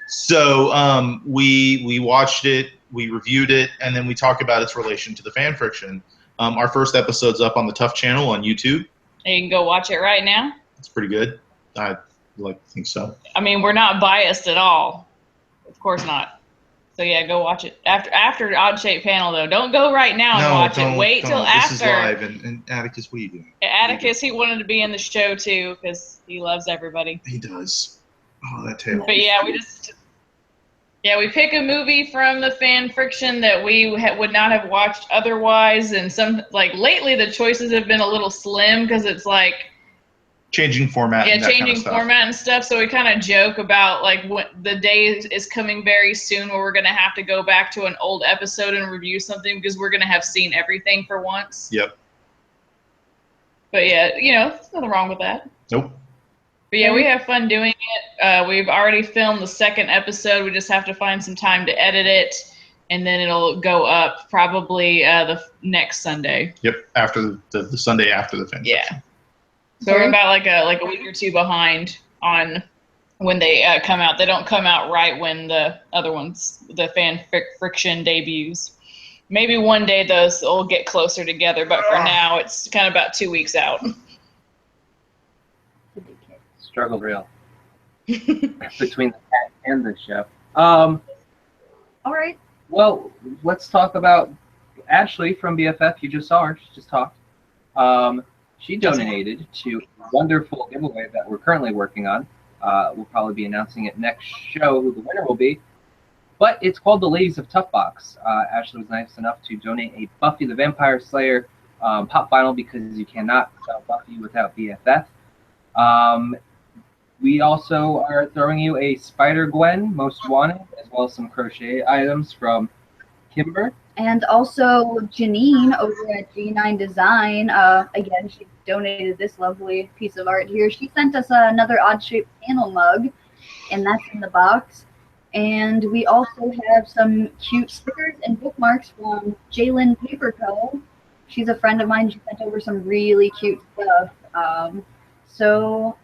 So we watched it, we reviewed it, and then we talk about its relation to the fan fiction. Our first episode's up on the Tuff channel on YouTube. And you can go watch it right now. It's pretty good. I like to think so. I mean, we're not biased at all. Of course not. So yeah, go watch it. After Odd Shape Panel, though. Don't go right now and watch it. Wait till after. This is live, and Atticus, what are you doing? Atticus, he wanted to be in the show, too, because he loves everybody. He does. Oh, that tail. But yeah, we pick a movie from the fan fiction that we would not have watched otherwise, and lately the choices have been a little slim, because it's like changing format. Yeah, and that kind of changing stuff. format and stuff. So we kind of joke about like what the day is coming very soon where we're gonna have to go back to an old episode and review something because we're gonna have seen everything for once. Yep. But yeah, there's nothing wrong with that. Nope. But yeah, we have fun doing it. We've already filmed the second episode. We just have to find some time to edit it, and then it'll go up probably the next Sunday. Yep. After the Sunday after the fan. Yeah. So we're about like a week or two behind on when they come out. They don't come out right when the other ones, the fan friction debuts. Maybe one day those will get closer together, but for now it's kind of about 2 weeks out. Struggle real between the cat and the show. All right. Well, let's talk about Ashley from BFF. You just saw her. She just talked. She donated to a wonderful giveaway that we're currently working on. We'll probably be announcing it next show who the winner will be. But it's called the Ladies of Tuff Box. Ashley was nice enough to donate a Buffy the Vampire Slayer pop vinyl because you cannot sell Buffy without BFF. We also are throwing you a Spider-Gwen Most Wanted, as well as some crochet items from Kimber. And also Janine over at G9 Design. Again, she donated this lovely piece of art here. She sent us another odd-shaped panel mug, and that's in the box. And we also have some cute stickers and bookmarks from Jalen Paper Co. She's a friend of mine. She sent over some really cute stuff. So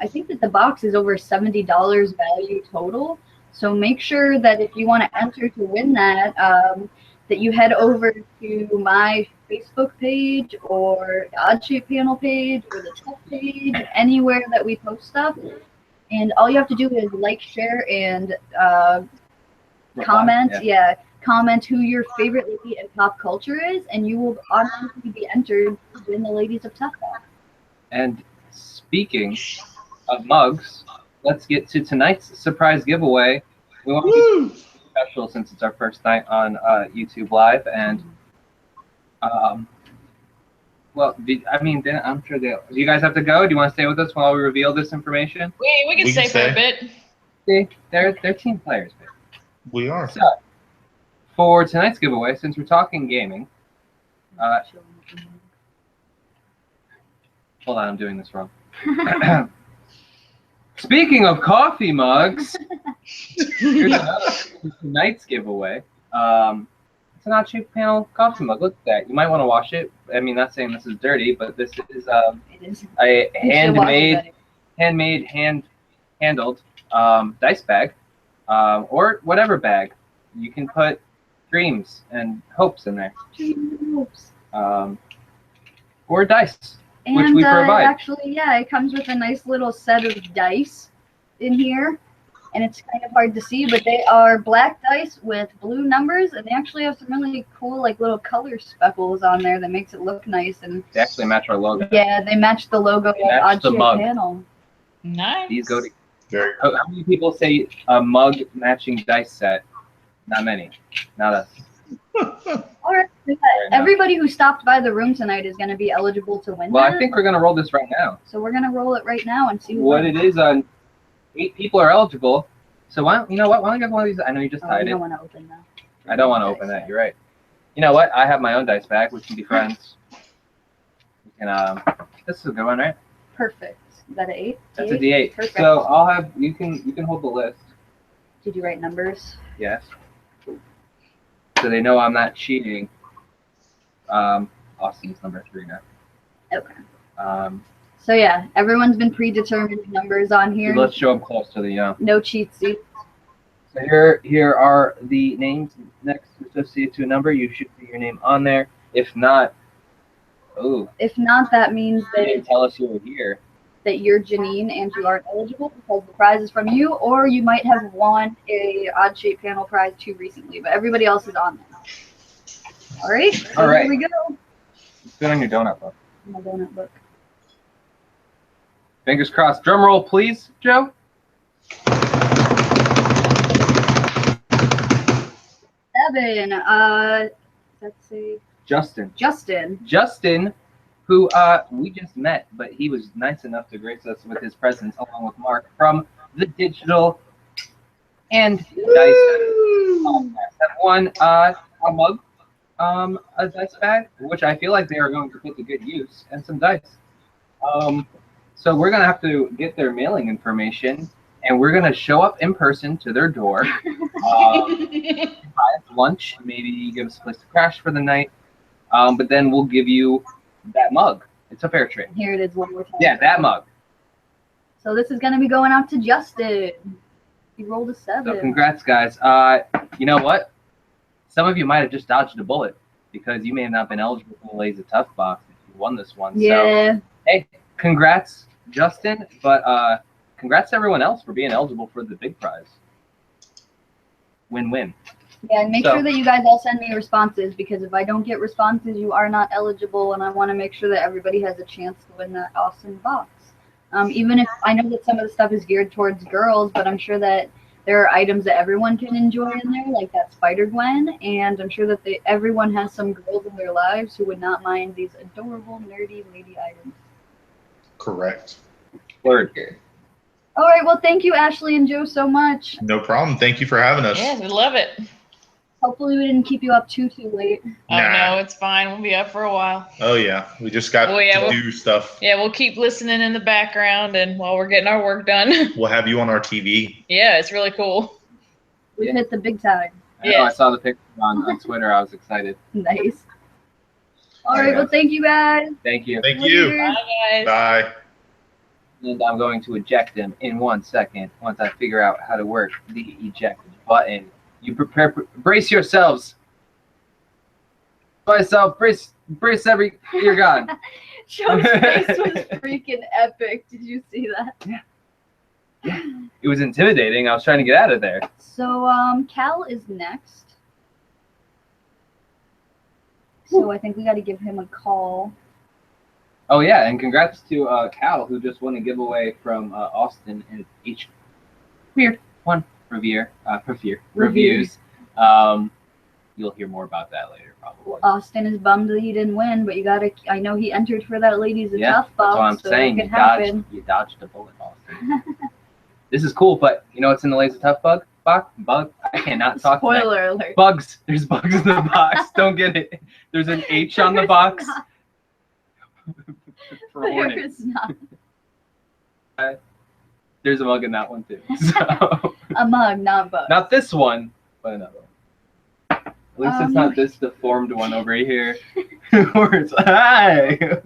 I think that the box is over $70 value total. So make sure that if you want to enter to win that, that you head over to my Facebook page or the Odd Shape Panel page or the Tuff page, anywhere that we post stuff. And all you have to do is like, share, and comment. Yeah, comment who your favorite lady in pop culture is, and you will automatically be entered to win the Ladies of Tuff Box. And speaking of mugs, let's get to tonight's surprise giveaway. We want to be special since it's our first night on YouTube Live, and well, I'm sure do you guys have to go? Do you want to stay with us while we reveal this information? We can stay for a bit. See, they're team players, man. We are. So, for tonight's giveaway, since we're talking gaming, hold on, I'm doing this wrong. Speaking of coffee mugs, here's another tonight's giveaway. It's an Odd Shape Panel coffee mug. Look at that. You might want to wash it. I mean, not saying this is dirty, but this is a handled dice bag, or whatever bag. You can put dreams and hopes in there. Or dice. And which we provide. Actually, yeah, it comes with a nice little set of dice in here. And it's kind of hard to see, but they are black dice with blue numbers, and they actually have some really cool, like, little color speckles on there that makes it look nice. And they actually match our logo. Yeah, they match the logo of Odd Shape Panel. Nice. These go together. How many people say a mug matching dice set? Not many. Not us. All right. Everybody who stopped by the room tonight is going to be eligible to win. Well, I think we're going to roll this right now. So we're going to roll it right now and see what it is. 8 people are eligible. So why don't I get one of these? I know you just tied it. I don't want to open that. I don't want to open that. You're right. You know what? I have my own dice bag. We can be friends. We can. This is a good one, right? Perfect. Is that an 8? That's a D8. Perfect. So I'll have you can hold the list. Did you write numbers? Yes. So they know I'm not cheating. Austin's number 3 now. Okay. So yeah, everyone's been predetermined numbers on here. Let's show them close to the no cheat sheets. So here are the names next associated to a number. You should see your name on there. If not, that means that you didn't tell us you were here. That you're Janine and you aren't eligible because the prize is from you, or you might have won a Odd Shape Panel prize too recently, but everybody else is on there. All right. So all right. Here we go. Put on your donut book. My donut book. Fingers crossed. Drum roll, please, Joe. 7. Let's see. Justin. Justin. Justin, who we just met, but he was nice enough to grace us with his presence along with Mark from the Digital and Dice podcast. Have won a mug, a dice bag, which I feel like they are going to put to good use, and some dice. So we're gonna have to get their mailing information, and we're gonna show up in person to their door, buy us lunch, maybe give us a place to crash for the night, but then we'll give you that mug. It's a fair trade. Here it is one more time. Yeah, that mug. So this is going to be going out to Justin. He rolled a 7. So congrats, guys. You know what? Some of you might have just dodged a bullet because you may have not been eligible for the Lazy Tough box if you won this one. Yeah. So, hey, congrats, Justin. But congrats to everyone else for being eligible for the big prize. Win-win. Yeah, and make sure that you guys all send me responses, because if I don't get responses, you are not eligible, and I want to make sure that everybody has a chance to win that awesome box. Even if I know that some of the stuff is geared towards girls, but I'm sure that there are items that everyone can enjoy in there, like that Spider-Gwen, and I'm sure that everyone has some girls in their lives who would not mind these adorable, nerdy lady items. Correct. Word. All right, well, thank you, Ashley and Joe, so much. No problem. Thank you for having us. Yes, we love it. Hopefully we didn't keep you up too late. Oh, Nah. no, it's fine. We'll be up for a while. Oh yeah, we just got to do stuff. Yeah, we'll keep listening in the background and while we're getting our work done. We'll have you on our TV. Yeah, it's really cool. We've hit the big time. I know, I saw the picture on Twitter. I was excited. Nice. All right, well, thank you, guys. Thank you. Thank you. Bye, guys. Bye. And I'm going to eject him in 1 second once I figure out how to work the eject button. You brace yourselves. Myself, brace you're gone. Joe's face was freaking epic. Did you see that? Yeah. It was intimidating. I was trying to get out of there. So, Cal is next. So I think we got to give him a call. Oh yeah, and congrats to Cal, who just won a giveaway from Austin and reviews. You'll hear more about that later, probably. Austin is bummed that he didn't win, but you gotta. I know he entered for that Ladies and Tough box. That's what I'm saying. You dodged a bullet, Austin. This is cool, but you know what's in the Lazy Tough bug? Bug. I cannot talk. Spoiler alert. Bugs. There's bugs in the box. Don't get it. There's an H on the box. There is not. There's a mug in that one too. So. A mug, not bug. Not this one, but another one. At least it's not this deformed one over here. Where it's hi.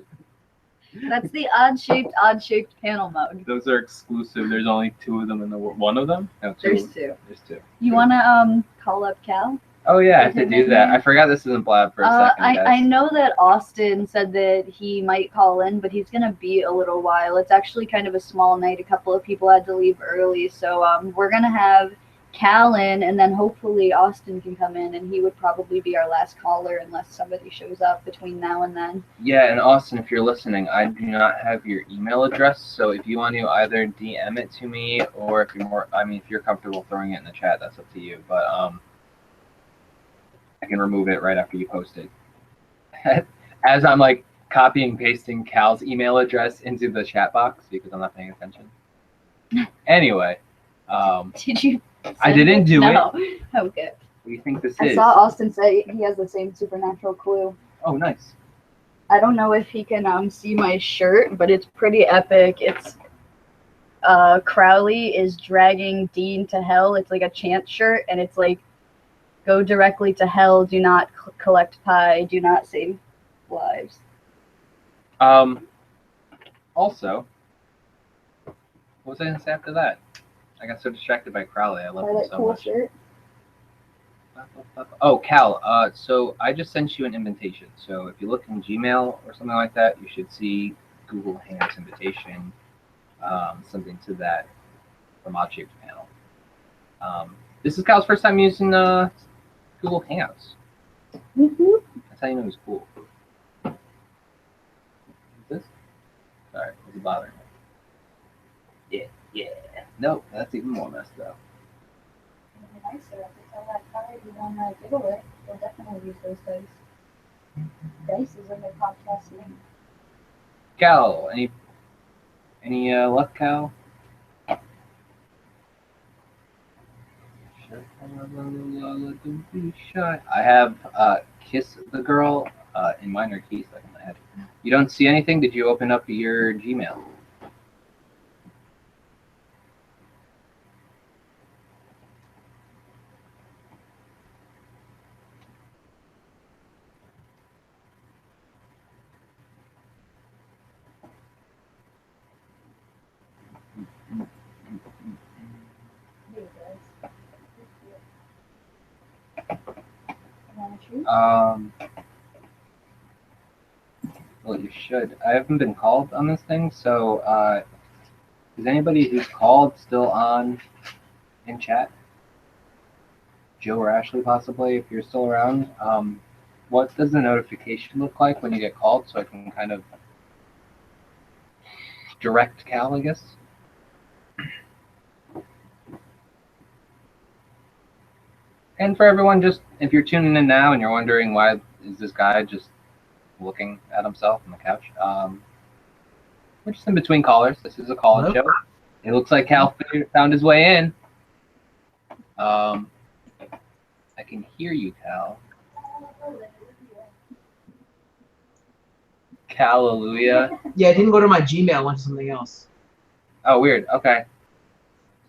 That's the odd-shaped panel mug. Those are exclusive. There's only 2 of them in the world. One of them? No, 2. There's 2. There's 2. You wanna call up Cal? Oh yeah, I have to do that. I forgot this isn't Blab for a second. I know that Austin said that he might call in, but he's gonna be a little while. It's actually kind of a small night. A couple of people had to leave early, so we're gonna have Cal in, and then hopefully Austin can come in, and he would probably be our last caller unless somebody shows up between now and then. Yeah, and Austin, if you're listening, I do not have your email address, so if you want to either DM it to me, or if you're comfortable throwing it in the chat, that's up to you. But I can remove it right after you post it. As I'm like copying pasting Cal's email address into the chat box because I'm not paying attention. Anyway, did you? I didn't do it. Okay. What do you think this I is? saw Austin say he has the same supernatural clue. Oh, nice. I don't know if he can see my shirt, but it's pretty epic. It's Crowley is dragging Dean to hell. It's like a chant shirt, and it's like, go directly to hell, do not collect pie, do not save lives. Also, what was I going to say after that? I got so distracted by Crowley. I love him so much. Shirt. Oh, Cal, so I just sent you an invitation. So if you look in Gmail or something like that, you should see Google Hands invitation, something to that from Odd Shaped Panel. This is Cal's first time using Google Hands. That's how you know he's cool. Is this? Sorry, is it bothering me? Yeah. No, that's even more messed up. Nicer. If it's all that card you want to give away, we'll definitely use those dice. Dice is in the podcast name. Cal, any luck, Cal? Don't be shy. I have Kiss the Girl in minor keys stuck in my head. You don't see anything? Did you open up your Gmail? Well, you should. I haven't been called on this thing, so is anybody who's called still on in chat? Joe or Ashley, possibly, if you're still around. What does the notification look like when you get called, so I can kind of direct Cal, I guess? And for everyone, just if you're tuning in now and you're wondering why is this guy just looking at himself on the couch, we're just in between callers. This is a call-in show. It looks like Cal found his way in. I can hear you, Cal. Hallelujah. Yeah, I didn't go to my Gmail. I went to something else. Oh, weird. Okay.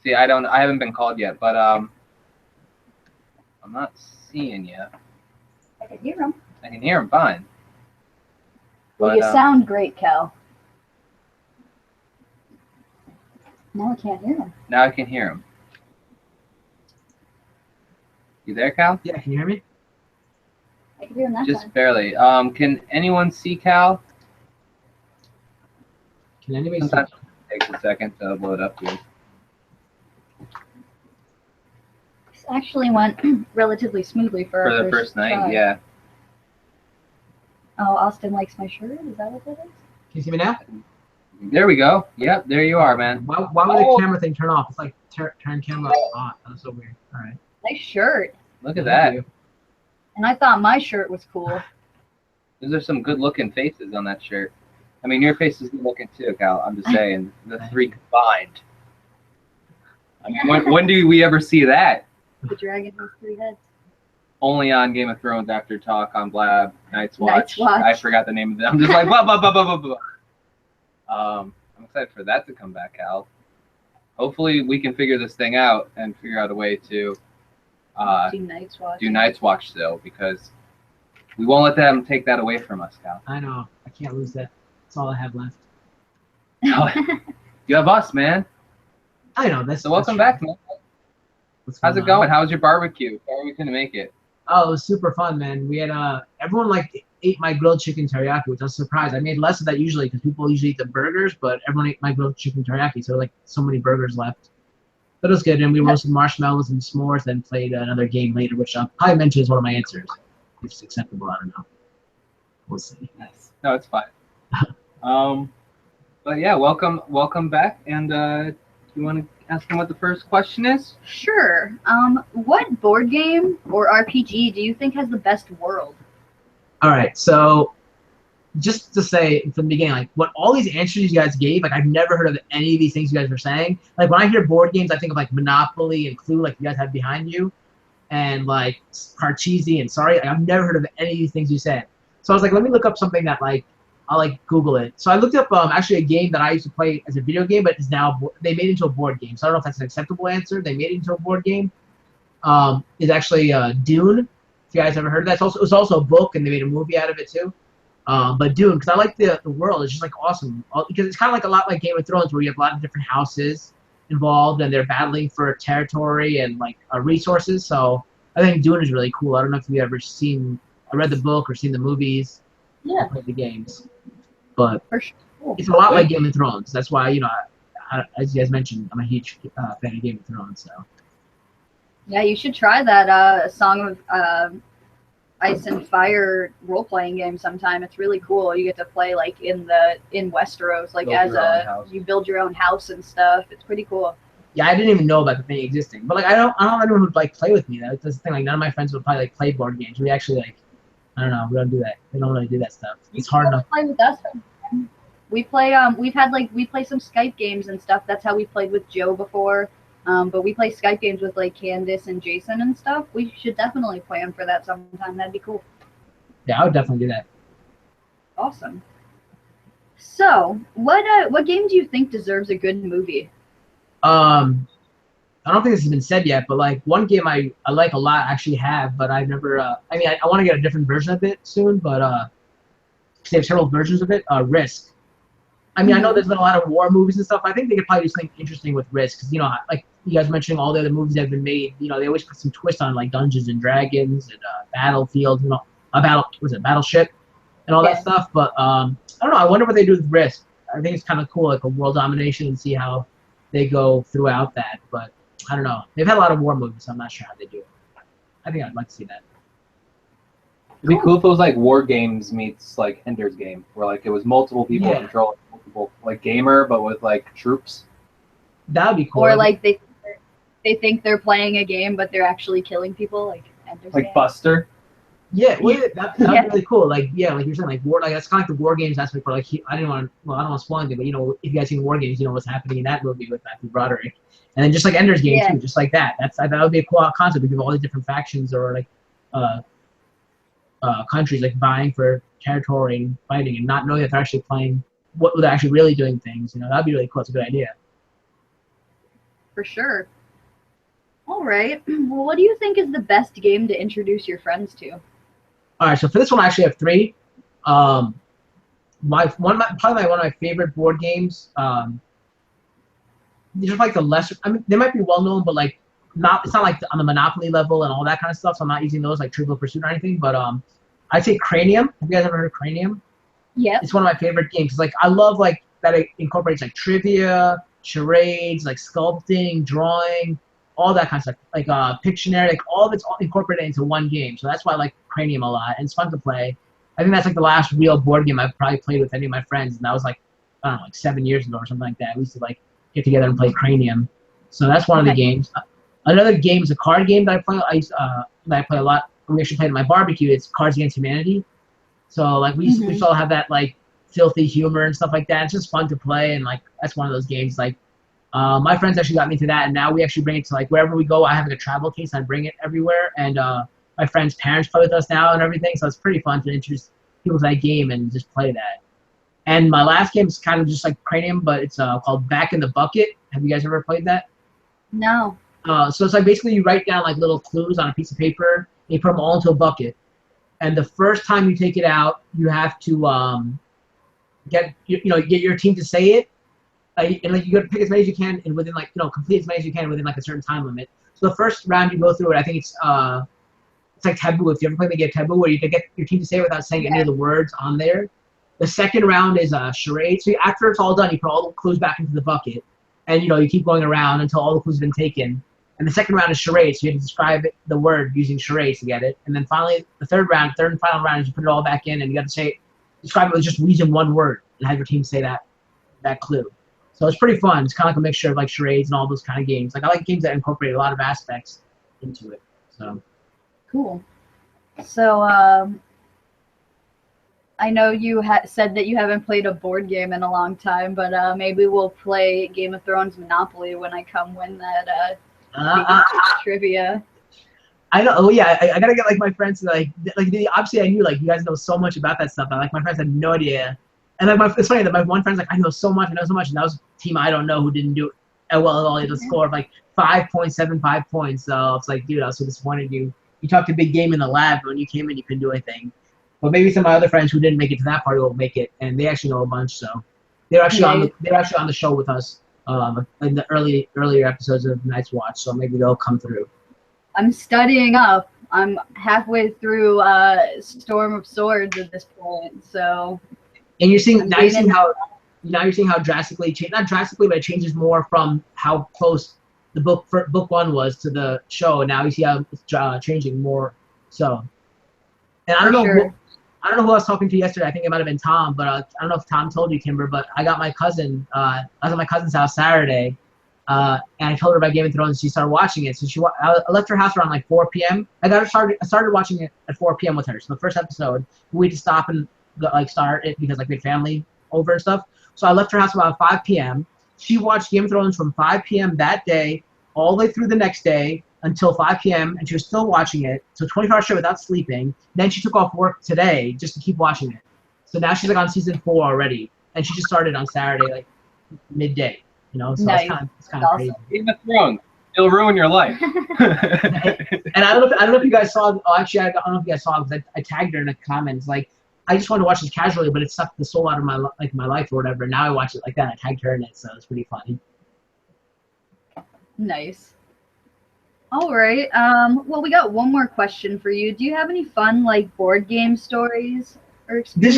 See, I haven't been called yet, but I'm not seeing you. I can hear him. I can hear him fine. Well, But, you sound great, Cal. Now I can't hear him. Now I can hear him. You there, Cal? Yeah, can you hear me? I can hear him that Just time. barely. Can anyone see Cal? Can anybody see? Sometimes it takes a second to load up here. This actually went relatively smoothly for For our the first night, try. yeah. Oh, Austin likes my shirt? Is that what that is? Can you see me now? There we go. Yep, there you are, man. Why would the camera thing turn off? It's like turn camera on. That's so weird. All right. Nice shirt. Look at Thank that. you. And I thought my shirt was cool. Those are some good-looking faces on that shirt. I mean, your face is good-looking too, Cal. I'm just saying, the three combined. I mean, when do we ever see that? The dragon has 3 heads. Only on Game of Thrones After Talk on Blab, Night's Watch. Night's Watch. I forgot the name of it. I'm just like, blah, blah, blah, blah, blah, blah. I'm excited for that to come back, Cal. Hopefully we can figure this thing out and figure out a way to Do Night's Watch. do Night's Watch still, because we won't let them take that away from us, Cal. I know. I can't lose that. That's all I have left. You have us, man. I know. That's So welcome that's back, man. What's How's it on? going? How's your barbecue? How are we going to make it? Oh, it was super fun, man. We had everyone ate my grilled chicken teriyaki, which I was surprised. I made less of that usually because people usually eat the burgers, but everyone ate my grilled chicken teriyaki, so like so many burgers left. But it was good, and we roasted marshmallows and s'mores, then played another game later, which I'll probably mention is one of my answers. If it's acceptable, I don't know. We'll see. No, it's fine. But yeah, welcome back. And you want to ask him what the first question is? Sure. What board game or RPG do you think has the best world? All right, so just to say from the beginning, like what all these answers you guys gave, like I've never heard of any of these things you guys were saying. Like when I hear board games, I think of like Monopoly and Clue, like you guys have behind you, and like Parcheesi and Sorry. I've never heard of any of these things you said. So I was like, let me look up something that like I'll like Google it. So I looked up actually a game that I used to play as a video game, but is now they made it into a board game. So I don't know if that's an acceptable answer. They made it into a board game. Is actually Dune. If you guys ever heard of that, it was also a book, and they made a movie out of it too. But Dune, because I like the world. It's just like awesome because it's kind of like a lot like Game of Thrones, where you have a lot of different houses involved, and they're battling for territory and like resources. So I think Dune is really cool. I don't know if you've ever read the book or seen the movies. Yeah. Played the games, but For sure. Cool. it's a lot like Game of Thrones. That's why as you guys mentioned, I'm a huge fan of Game of Thrones. So Yeah, you should try that Song of Ice and Fire role-playing game sometime. It's really cool. You get to play like in Westeros, like Build as your own house. you build your own house and stuff. It's pretty cool. yeah, I didn't even know about the thing existing. But like I don't know anyone who'd like play with me. That's the thing. Like none of my friends would probably like play board games. We actually like I don't know. We don't do that. We don't really do that stuff. It's hard enough. Play with us. We play we play some Skype games and stuff. That's how we played with Joe before. But we play Skype games with like Candace and Jason and stuff. We should definitely plan for that sometime. That'd be cool. Yeah, I would definitely do that. Awesome. So, what game do you think deserves a good movie? I don't think this has been said yet, but like one game I like a lot, actually have, but I've never. I want to get a different version of it soon, but they have several versions of it. Risk. I mean, I know there's been a lot of war movies and stuff. I think they could probably do something interesting with Risk, because like you guys mentioning all the other movies that have been made. They always put some twist on like Dungeons and Dragons and Battlefield. Battleship, and all that stuff. But I don't know. I wonder what they do with Risk. I think it's kind of cool, like a world domination, and see how they go throughout that. But I don't know. They've had a lot of war movies, so I'm not sure how they do it. I think I'd like to see that. It'd be cool if it was like War Games meets like Ender's Game, where like it was multiple people controlling multiple like gamer, but with like troops. That would be cool. Or like they think they're playing a game, but they're actually killing people, like Ender's Game. Buster. Yeah, well, that'd be really cool. Like, yeah, like you're saying, like war, like that's kind of like the War Games aspect. Where like I don't want to spoil anything, but if you guys seen War Games, you know what's happening in that movie with Matthew Broderick, and then just like Ender's Game too, just like that. That would be a cool concept. We give all these different factions or like countries like vying for territory and fighting, and not knowing that they're actually playing what they're actually really doing things. That'd be really cool. It's a good idea. For sure. All right. Well, what do you think is the best game to introduce your friends to? All right, so for this one, I actually have three. Probably one of my favorite board games. These are like the lesser. I mean, they might be well known, but like it's not like on the Monopoly level and all that kind of stuff. So I'm not using those like Trivial Pursuit or anything. But I'd say Cranium. Have you guys ever heard of Cranium? Yeah. It's one of my favorite games. Like I love like that it incorporates like trivia, charades, like sculpting, drawing, all that kind of stuff, like Pictionary, like all of it's all incorporated into one game. So that's why I like Cranium a lot, and it's fun to play. I think that's like the last real board game I've probably played with any of my friends, and that was like, I don't know, like 7 years ago or something like that. We used to like get together and play Cranium. So that's one of the games. Another game is a card game that I play. That I play a lot. We actually played at my barbecue. It's Cards Against Humanity. So like we used to all have that like filthy humor and stuff like that. It's just fun to play, and like that's one of those games like. My friends actually got me into that, and now we actually bring it to like wherever we go. I have like a travel case, and I bring it everywhere, and my friends' parents play with us now and everything, so it's pretty fun to introduce people to that game and just play that. And my last game is kind of just like Cranium, but it's called Back in the Bucket. Have you guys ever played that? No. So it's like basically you write down like little clues on a piece of paper, and you put them all into a bucket, and the first time you take it out, you have to get your team to say it. And like you got to pick as many as you can, and within like complete as many as you can within like a certain time limit. So the first round you go through it, I think it's like Taboo. If you ever play the game Taboo, where you can get your team to say it without saying any of the words on there. The second round is charade. So after it's all done, you put all the clues back into the bucket, and you keep going around until all the clues have been taken. And the second round is charade. So you have to describe the word using charades to get it. And then finally, the third and final round is you put it all back in, and you got to describe it with just using one word, and have your team say that clue. So it's pretty fun. It's kind of like a mixture of like charades and all those kind of games. Like I like games that incorporate a lot of aspects into it. So cool. So I know you said that you haven't played a board game in a long time, but maybe we'll play Game of Thrones Monopoly when I come win that trivia. I know. Oh yeah, I gotta get like my friends to obviously I knew like you guys know so much about that stuff. But like my friends had no idea. And like it's funny that my one friend's like, I know so much, and that was a team I don't know who didn't do it well at all. He had a score of like 5.75 points. So it's like, dude, I was so disappointed. You talked a big game in the lab, but when you came in, you couldn't do anything. But maybe some of my other friends who didn't make it to that party will make it, and they actually know a bunch. So they're actually on the show with us in the earlier episodes of Night's Watch. So maybe they'll come through. I'm studying up. I'm halfway through Storm of Swords at this point. So. And you're seeing how drastically not drastically, but it changes more from how close the book one was to the show. And now you see how it's changing more. So, and I don't know who I was talking to yesterday. I think it might have been Tom, but I don't know if Tom told you, Kimber. But I got my cousin. I was at my cousin's house Saturday, and I told her about Game of Thrones. She started watching it. So I left her house around like 4 p.m. I started watching it at 4 p.m. with her. So the first episode, we had to stop and start it because like we had family over and stuff. So I left her house about 5 p.m. She watched Game of Thrones from 5 p.m. that day all the way through the next day until 5 p.m. and she was still watching it. So 24 hours straight without sleeping. Then she took off work today just to keep watching it. So now she's like on season 4 already, and she just started on Saturday, like midday. You know, so Nice. it's kind of Awesome. crazy. Game of Thrones. It'll ruin your life. And I don't know if you guys saw. Oh, actually, I don't know if you guys saw it because I tagged her in the comments. Like, I just wanted to watch this casually, but it sucked the soul out of my life or whatever. Now I watch it like that. I tagged her in it, so it's pretty funny. Nice. All right. Well, we got one more question for you. Do you have any fun like board game stories or experience?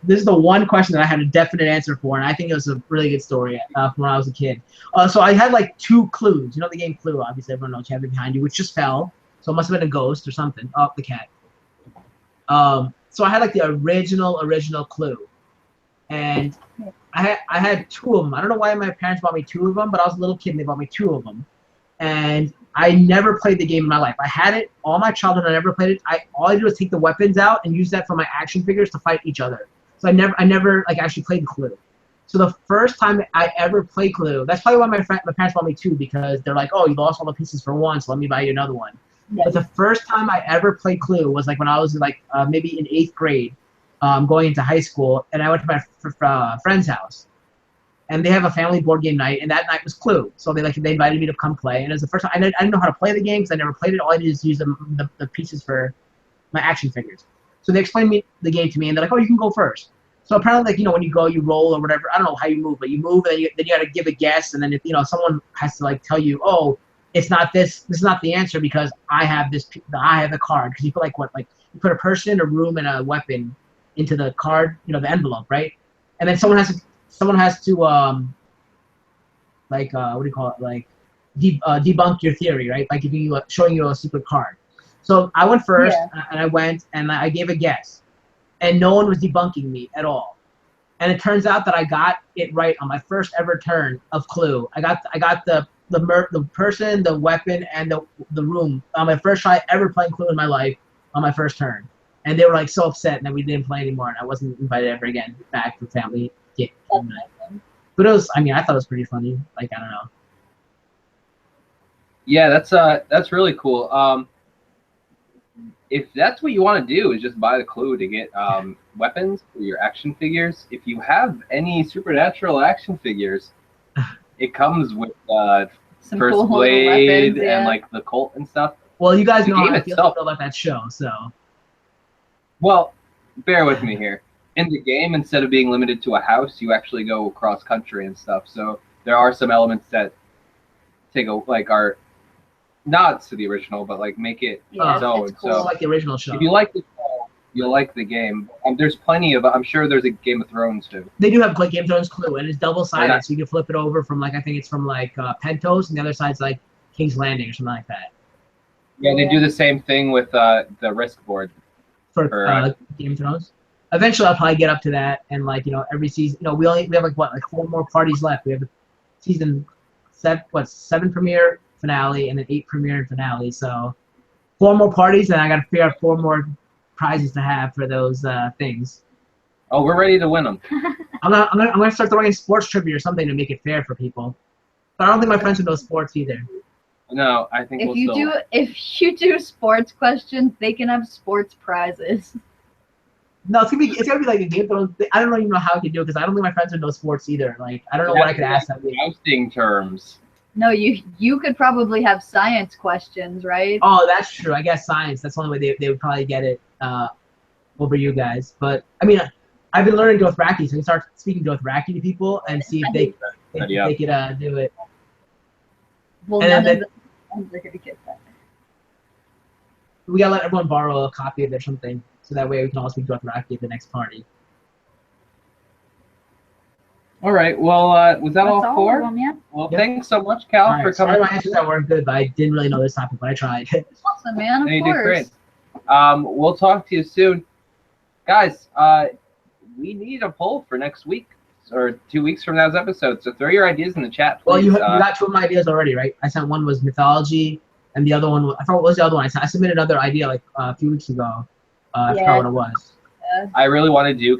This is the one question that I had a definite answer for, and I think it was a really good story from when I was a kid. So I had like 2 clues. You know the game Clue, obviously everyone knows you have it behind you, which just fell. So it must have been a ghost or something. Oh, the cat. So I had like the original Clue, and I had 2 of them. I don't know why my parents bought me 2 of them, but I was a little kid and they bought me 2 of them, and I never played the game in my life. I had it all my childhood. I never played it. All I did was take the weapons out and use that for my action figures to fight each other. So I never like actually played Clue. So the first time I ever played Clue, that's probably why my parents bought me 2, because they're like, oh, you lost all the pieces for one, so let me buy you another one. Yeah. But the first time I ever played Clue was like when I was like maybe in 8th grade, going into high school, and I went to my friend's house, and they have a family board game night, and that night was Clue. So they invited me to come play, and it was the first time I didn't know how to play the game because I never played it. All I did is use the pieces for my action figures. So they explained the game to me, and they're like, oh, you can go first. So apparently, like, you know, when you go, you roll or whatever. I don't know how you move, but you move, and then you got to give a guess, and then if someone has to like tell you, oh, it's not this. This is not the answer because I have this. I have the card, because you put you put a person, a room, and a weapon into the card, the envelope, right? And then someone has to what do you call it? Like debunk your theory, right? By showing you a secret card. So I went first, and I went and I gave a guess, and no one was debunking me at all. And it turns out that I got it right on my first ever turn of Clue. I got the person, the weapon, and the room on my first try ever playing Clue in my life on my first turn. And they were like so upset that we didn't play anymore, and I wasn't invited ever again back to family game. But it was, I thought it was pretty funny. Like, I don't know. Yeah, that's really cool. If that's what you want to do, is just buy the Clue to get weapons for your action figures. If you have any supernatural action figures, it comes with Some First cool Blade weapons, and like the Colt and stuff. Well, you guys The know game how I feel itself- about that show, so. Well, bear with me here. In the game, instead of being limited to a house, you actually go cross country and stuff. So there are some elements that are nods to the original, but like make it Yeah, its own. it's cool. It's So like the original show. if you like the show, you'll like the game. There's plenty of. I'm sure there's a Game of Thrones too. They do have like Game of Thrones Clue, and it's double-sided, Yeah. so you can flip it over from I think it's from Pentos, and the other side's like King's Landing or something like that. Yeah, they do the same thing with the Risk board. For Right. Game of Thrones. Eventually, I'll probably get up to that, and every season, we have 4 more parties left. We have the season 7 premiere finale, and then 8 premiere and finale. So 4 more parties, and I got to figure out 4 more prizes to have for those things. Oh, we're ready to win them. I'm gonna start throwing in sports trivia or something to make it fair for people. But I don't think my friends would know sports either. No, I think If you do sports questions, they can have sports prizes. No, it's gonna be like a Game of Thrones. I don't even know how I could do it because I don't think my friends would know sports either. Like, I don't know what I could ask them. Jousting terms. No, you could probably have science questions, right? Oh, that's true. I guess science. That's the only way they would probably get it over you guys. But I've been learning Dothraki, so I can start speaking Dothraki to people and see if they could do it. Well, And none then- of the ones are gonna get that. We gotta let everyone borrow a copy of it or something, so that way we can all speak Dothraki at the next party. All right. Well, was that all That's 4? of them, yeah. Well, Yep. thanks so much, Cal, All for right, sorry coming. my answers that weren't good, but I didn't really know this topic, but I tried. Awesome, man. Of You did course. great. We'll talk to you soon, guys. We need a poll for next week or 2 weeks from now's episode. So throw your ideas in the chat, please. Well, you got 2 of my ideas already, right? I sent one was mythology, and the other one I forgot what was the other one. I submitted another idea a few weeks ago. I forgot what it was. I really want to do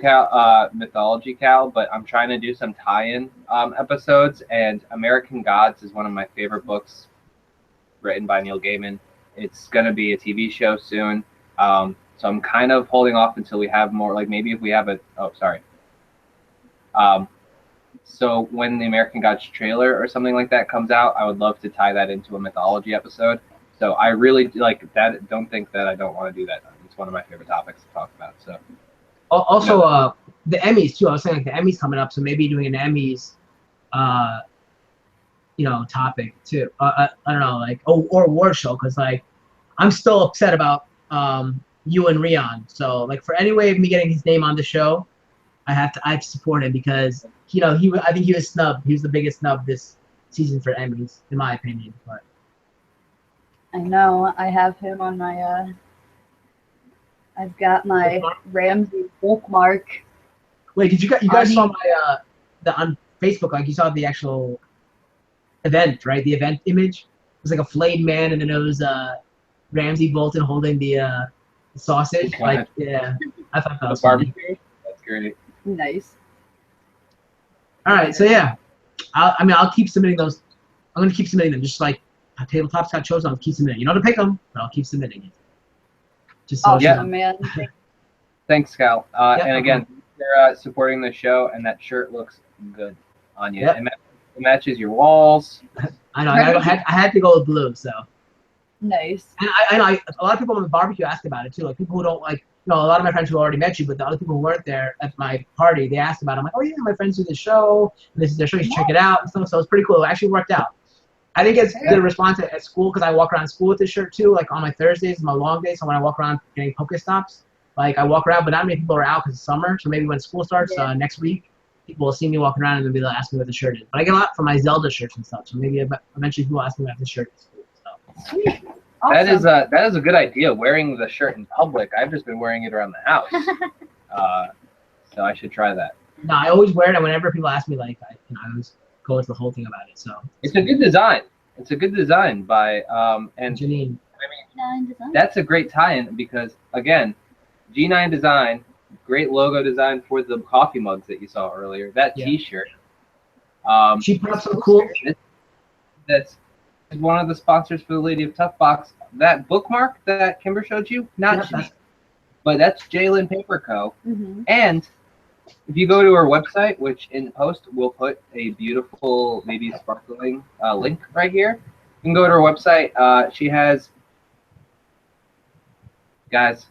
Mythology Cal, but I'm trying to do some tie-in episodes, and American Gods is one of my favorite books written by Neil Gaiman. It's going to be a TV show soon, so I'm kind of holding off until we have more, like maybe if we have a, so when the American Gods trailer or something like that comes out, I would love to tie that into a mythology episode. So I really like that. Don't think that I don't want to do that. It's one of my favorite topics to talk about. So Also, the Emmys too. I was saying like the Emmys coming up, so maybe doing an Emmys, topic too. I don't know, like or award show, because like I'm still upset about you and Rion. So like for any way of me getting his name on the show, I have to support him because I think he was snubbed. He was the biggest snub this season for Emmys, in my opinion. But I know. I have him on my. I've got my Ramsey bookmark. Wait, did you guys saw my on Facebook? Like you saw the actual event, right? The event image. It was like a flayed man, and then it was Ramsey Bolton holding the sausage. Wow. Like, yeah, I thought that the was funny. barbecue. That's great. Nice. All right, so yeah, I'll keep submitting those. I'm gonna keep submitting them, just like Tabletop Scott chose. I'll keep submitting. You know how to pick them, but I'll keep submitting it. Just so Awesome, man. Thanks, Cal. Yeah, and again, you're supporting the show, and that shirt looks good on you. Yep. It matches your walls. I know. I had to go with blue, so. Nice. And I know a lot of people on the barbecue asked about it too. Like people who don't like, a lot of my friends who already met you, but the other people who weren't there at my party, they asked about it. I'm like, oh yeah, my friends do the show. And this is their show. You should check it out. And so it's pretty cool. It actually worked out. I think it's good response at school because I walk around school with this shirt too. Like on my Thursdays, my long days. So when I walk around getting Pokestops, like I walk around, but not many people are out because it's summer. So maybe when school starts next week, people will see me walking around and they'll be like, ask me what the shirt is. But I get a lot from my Zelda shirts and stuff. So maybe eventually people ask me about this shirt at school. So. Sweet. Awesome. That is a good idea. Wearing the shirt in public. I've just been wearing it around the house. So I should try that. No, I always wear it, and whenever people ask me, like, I always go into the whole thing about it. So it's a good design. It's a good design by and Janine. I mean, that's a great tie-in because again, G9 Design, great logo design for the coffee mugs that you saw earlier. That T-shirt. She put up some cool. That's one of the sponsors for the Lady of Tuff Box. That bookmark that Kimber showed you, not Janine, but that's Jalen Paper Co. Mm-hmm. And if you go to her website, which in post we'll put a beautiful, maybe sparkling link right here. You can go to her website. She has, guys,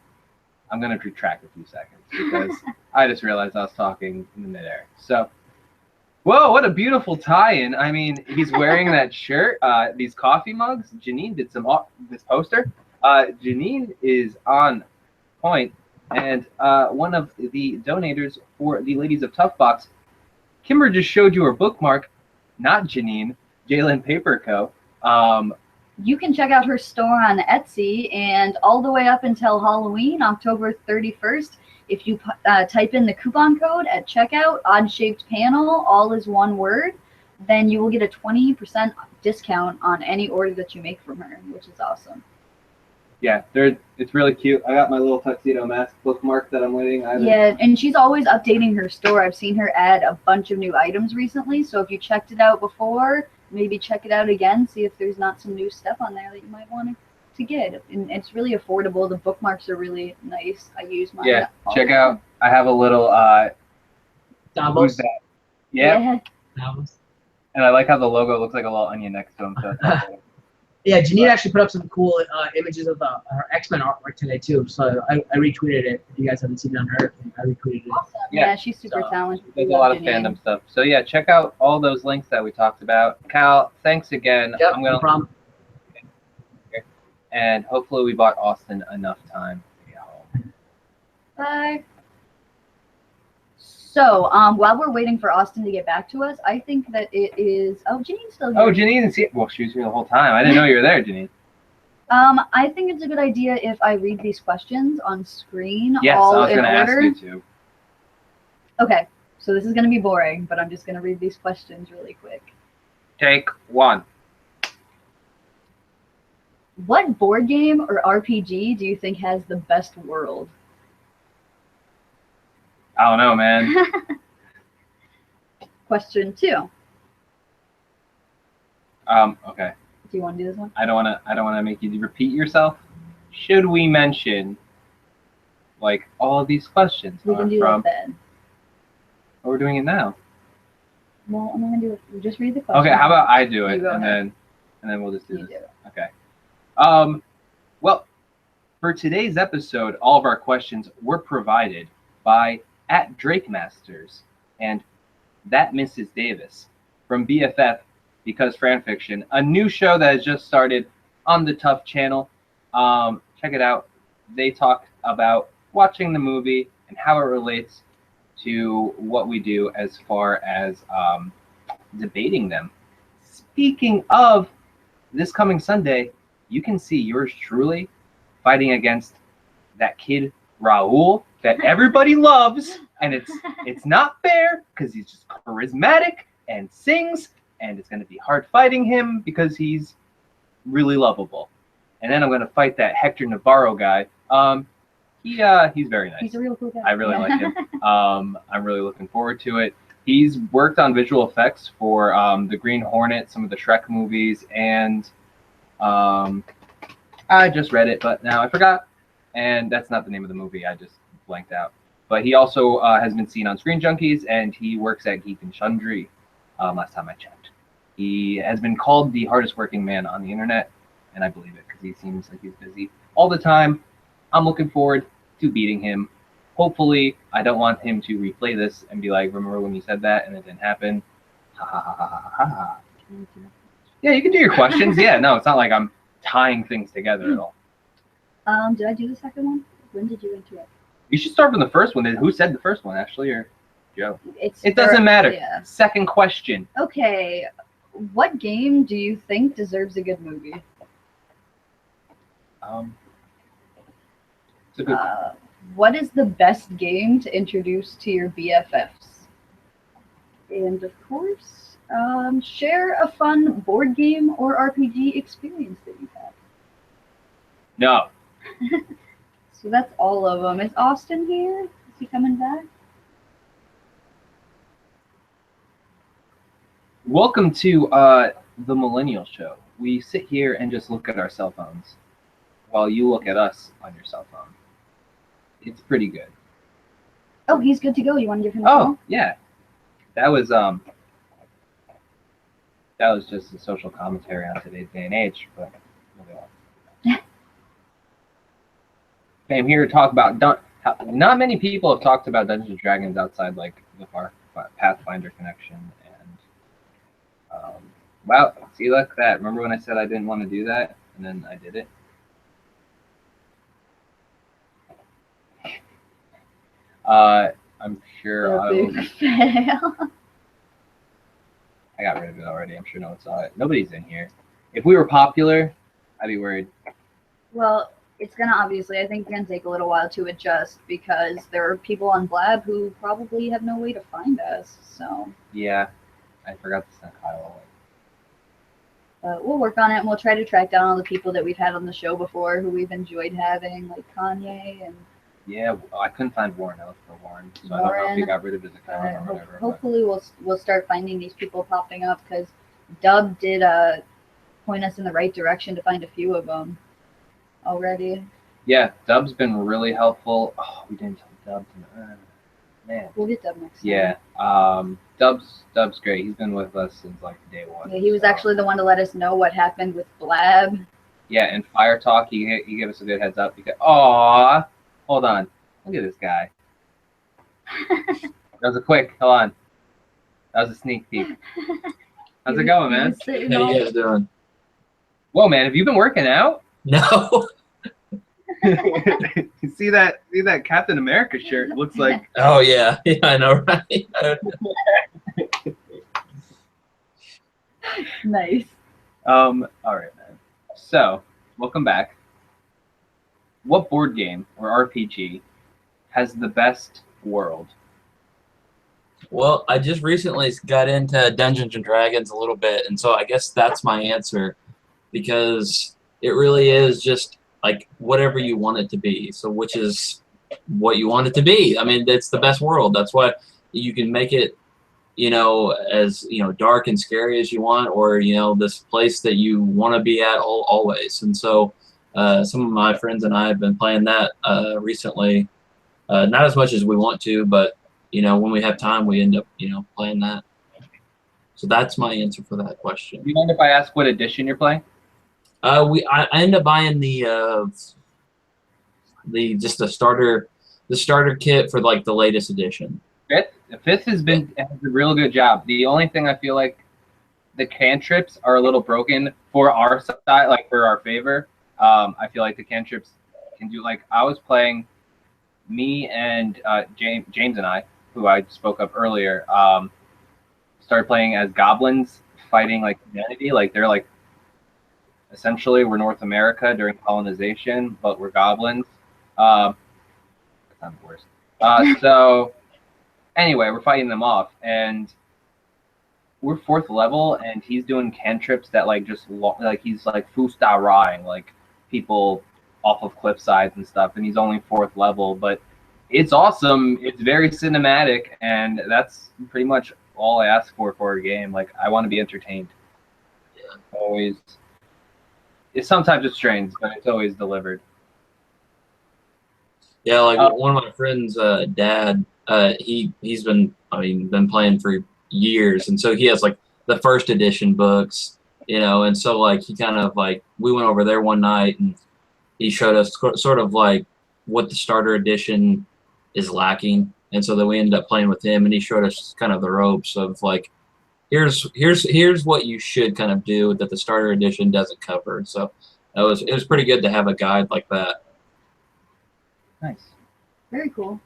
I'm going to retract a few seconds because I just realized I was talking in midair. So, whoa, what a beautiful tie-in. I mean, he's wearing that shirt, these coffee mugs. Janine did this poster. Janine is on point. And one of the donators for the Ladies of Tuff Box, Kimber just showed you her bookmark, not Janine, Jalen Paper Co. You can check out her store on Etsy, and all the way up until Halloween, October 31st, if you type in the coupon code at checkout, Odd Shaped Panel, all is one word, then you will get a 20% discount on any order that you make from her, which is awesome. Yeah, it's really cute. I got my little tuxedo mask bookmark that I'm waiting. Yeah, and she's always updating her store. I've seen her add a bunch of new items recently, so if you checked it out before, maybe check it out again, see if there's not some new stuff on there that you might want to get. And it's really affordable. The bookmarks are really nice. I use mine. Yeah, check out. I have a little Davos. Yeah. Davos. And I like how the logo looks like a little onion next to him. So yeah, Janine actually put up some cool images of her X-Men artwork today too. So I retweeted it. If you guys haven't seen it on her, I retweeted it. Awesome. Yeah, she's super talented. There's a lot of fandom stuff. So yeah, check out all those links that we talked about. Cal, thanks again. Yep, no problem. And hopefully we bought Austin enough time to get home. Bye. So, while we're waiting for Austin to get back to us, I think that it is. Oh, Janine's still here. Oh, Janine is here. Well, she was here the whole time. I didn't know you were there, Janine. I think it's a good idea if I read these questions on screen. Yes, all I was in going to ask order. you to. Okay, so this is going to be boring, but I'm just going to read these questions really quick. Take one. What board game or RPG do you think has the best world? I don't know, man. Question 2. Okay. Do you want to do this one? I don't want to make you repeat yourself. Should we mention like all of these questions We are can do from? like that. Oh, we're doing it now. No, I'm gonna do it. Just read the question. Okay, how about I do it You go and ahead. then we'll just do You this. do it. Okay. Well, for today's episode, all of our questions were provided by @DrakeMasters and that Mrs. Davis from BFF Because Fanfiction, a new show that has just started on the Tuff channel. Check it out. They talk about watching the movie and how it relates to what we do as far as debating them. Speaking of, this coming Sunday, you can see yours truly fighting against that kid Raul that everybody loves, and it's not fair because he's just charismatic and sings, and it's going to be hard fighting him because he's really lovable. And then I'm going to fight that Hector Navarro guy. He's very nice. He's a real cool guy. I really like him. I'm really looking forward to it. He's worked on visual effects for the Green Hornet, some of the Shrek movies, and I just read it, but now I forgot. And that's not the name of the movie. I just blanked out. But he also has been seen on Screen Junkies, and he works at Geek and Sundry. Last time I checked, he has been called the hardest working man on the internet, and I believe it because he seems like he's busy all the time. I'm looking forward to beating him. Hopefully, I don't want him to replay this and be like, remember when you said that and it didn't happen? Ha ha ha ha ha ha. Yeah, you can do your questions. Yeah, no, it's not like I'm tying things together at all. Did I do the second one? When did you enter it? You should start from the first one. Who said the first one, Ashley or Joe? It for- doesn't matter. Yeah. Second question. Okay. What game do you think deserves a good movie? It's a good. What is the best game to introduce to your BFFs? And of course, share a fun board game or RPG experience that you've had. No. So that's all of them. Is Austin here? Is he coming back? Welcome to the Millennial Show. We sit here and just look at our cell phones while you look at us on your cell phone. It's pretty good. Oh, he's good to go. You want to give him a Oh, call? yeah. That was just a social commentary on today's day and age, but moving on. Okay, I'm here to talk about not many people have talked about Dungeons and Dragons outside like the Pathfinder connection, and wow, see, look at that. Remember when I said I didn't want to do that, and then I did it? I'm sure I got rid of it already. I'm sure no one saw it. Nobody's in here. If we were popular, I'd be worried. Well, it's gonna obviously, I think it's gonna take a little while to adjust because there are people on Blab who probably have no way to find us. So Yeah, I forgot to send Kyle away. we'll work on it and we'll try to track down all the people that we've had on the show before who we've enjoyed having, like Kanye and. Yeah, I couldn't find Warren. I looked for Warren, so I don't know if he got rid of his account or whatever. Hopefully we'll start finding these people popping up because Dub did point us in the right direction to find a few of them already. Yeah, Dub's been really helpful. Oh, we didn't tell Dub. Man. We'll get Dub next time. Yeah, Dub's great. He's been with us since like day one. Yeah, he was actually the one to let us know what happened with Blab. Yeah, and Fire Talk, he gave us a good heads up because. Aww. Hold on. Look at this guy. That was a quick. Hold on. That was a sneak peek. How's it going, man? How you guys doing? Whoa, man! Have you been working out? No. You see that Captain America shirt? It looks like. Oh yeah, yeah, I know, right? Nice. All right, man. So, welcome back. What board game or RPG has the best world? Well, I just recently got into Dungeons and Dragons a little bit, and so I guess that's my answer, because it really is just like whatever you want it to be. So, which is what you want it to be. I mean, it's the best world. That's why you can make it, as dark and scary as you want, or this place that you want to be at always. And so, some of my friends and I have been playing that recently. Not as much as we want to, but when we have time, we end up playing that. So that's my answer for that question. Do you mind if I ask what edition you're playing? I end up buying the starter kit for like the latest edition. Fifth has a real good job. The only thing I feel like the cantrips are a little broken for our side, like for our favor. I feel like the cantrips can do, like, I was playing, me and James and I, who I spoke of earlier, started playing as goblins fighting like humanity. Like, they're like, essentially we're North America during colonization, but we're goblins. That's not the worst. So anyway, we're fighting them off, and we're 4th level, and he's doing cantrips that like he's like Fusta-Raing, like people off of cliff sides and stuff, and he's only 4th level, but it's awesome. It's very cinematic, and that's pretty much all I ask for a game. Like, I want to be entertained. Yeah. Always. Sometimes it strains, but it's always delivered. Yeah, like one of my friends' dad, he's been playing for years, and so he has like the 1st edition books, and so like he kind of like, we went over there one night and he showed us sort of like what the starter edition is lacking, and so then we ended up playing with him, and he showed us kind of the ropes of like, here's what you should kind of do that the starter edition doesn't cover. So it was pretty good to have a guide like that. Nice. Very cool.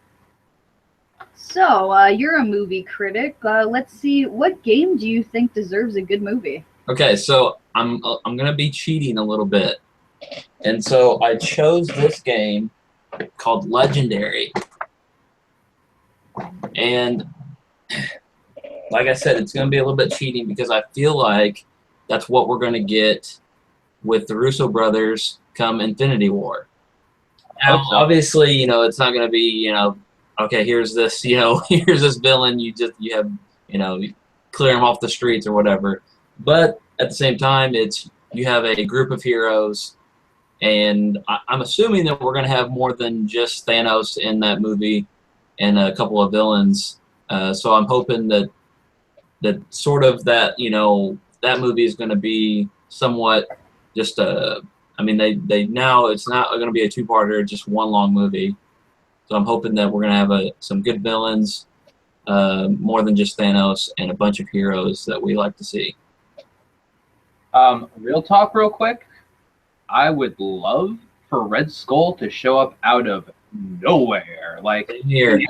So, you're a movie critic. Let's see, what game do you think deserves a good movie? Okay, so I'm gonna be cheating a little bit, and so I chose this game called Legendary, and like I said, it's gonna be a little bit cheating because I feel like that's what we're gonna get with the Russo brothers come Infinity War. Now, obviously, it's not going to be, okay, here's this, here's this villain, you have, you clear him off the streets or whatever. But at the same time, you have a group of heroes, and I'm assuming that we're going to have more than just Thanos in that movie and a couple of villains. So I'm hoping that sort of that, that movie is going to be somewhat just they now it's not going to be a 2-parter, just one long movie. So I'm hoping that we're going to have some good villains, more than just Thanos, and a bunch of heroes that we like to see. Real talk, real quick. I would love for Red Skull to show up out of nowhere, like here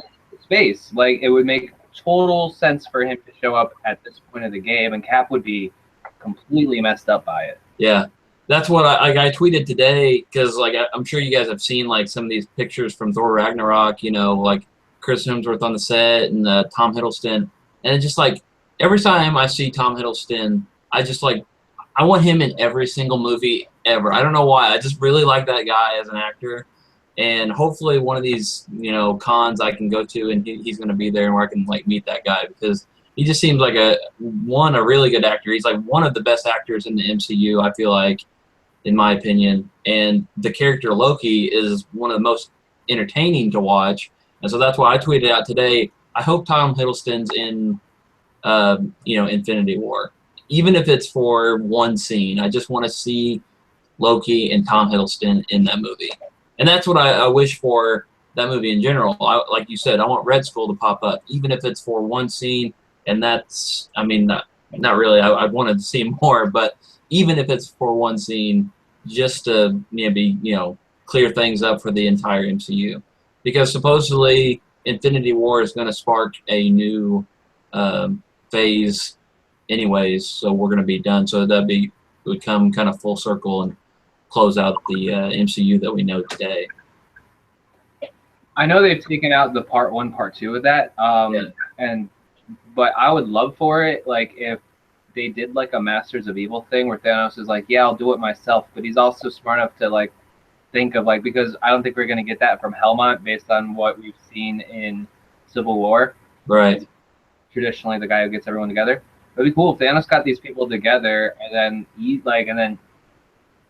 space. Like, it would make total sense for him to show up at this point of the game, and Cap would be completely messed up by it. Yeah. That's what I tweeted today, because like I'm sure you guys have seen like some of these pictures from Thor Ragnarok, like Chris Hemsworth on the set and Tom Hiddleston, and it's just like every time I see Tom Hiddleston, I want him in every single movie ever. I don't know why. I just really like that guy as an actor, and hopefully one of these cons I can go to and he's going to be there and where I can like meet that guy, because he just seems like a really good actor. He's like one of the best actors in the MCU, I feel like, in my opinion. And the character Loki is one of the most entertaining to watch. And so that's why I tweeted out today, I hope Tom Hiddleston's in, Infinity War. Even if it's for one scene, I just want to see Loki and Tom Hiddleston in that movie. And that's what I wish for that movie in general. Like you said, I want Red Skull to pop up, even if it's for one scene. And that's, not really, I wanted to see more, but even if it's for one scene, just to clear things up for the entire MCU, because supposedly Infinity War is going to spark a new phase, anyways. So we're going to be done. So it would come kind of full circle and close out the MCU that we know today. I know they've taken out the part 1, part 2 of that, but I would love for it, like, if they did like a Masters of Evil thing where Thanos is like, yeah, I'll do it myself, but he's also smart enough to like think of like, because I don't think we're gonna get that from Helmont based on what we've seen in Civil War. Right. Traditionally, the guy who gets everyone together. It'd be cool if Thanos got these people together and then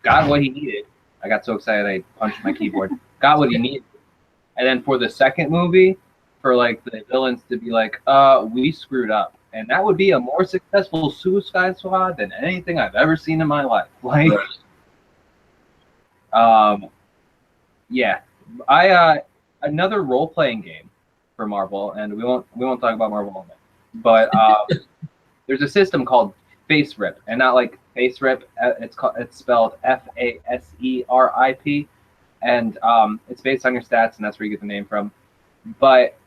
got what he needed. I got so excited I punched my keyboard. Got what he needed. And then for the second movie, for like the villains to be like, we screwed up. And that would be a more successful Suicide Squad than anything I've ever seen in my life. Like, yeah. Another role-playing game for Marvel, and we won't talk about Marvel all night. But there's a system called Face Rip, and not like Face Rip. It's spelled FASERIP, and it's based on your stats, and that's where you get the name from. But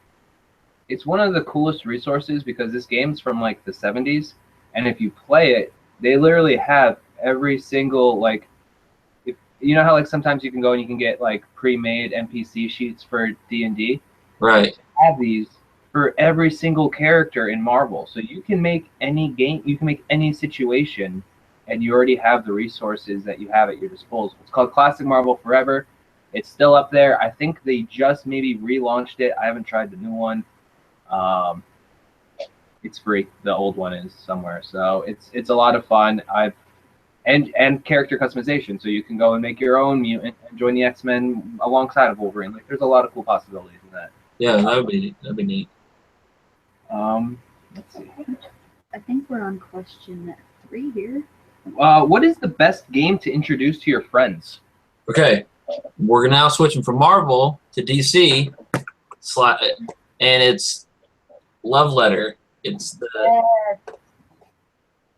it's one of the coolest resources because this game's from like the 70s, and if you play it, they literally have every single like. You know how like sometimes you can go and you can get like pre-made NPC sheets for D&D? Right. They have these for every single character in Marvel. So you can make any game, you can make any situation, and you already have the resources that you have at your disposal. It's called Classic Marvel Forever. It's still up there. I think they just maybe relaunched it. I haven't tried the new one. It's free. The old one is somewhere. So it's a lot of fun. And character customization, so you can go and make your own mutant and join the X-Men alongside of Wolverine. Like, there's a lot of cool possibilities in that. Yeah, that'd be neat. Let's see. I think we're on question 3 here. What is the best game to introduce to your friends? Okay, we're now switching from Marvel to DC, and it's Love Letter. It's the.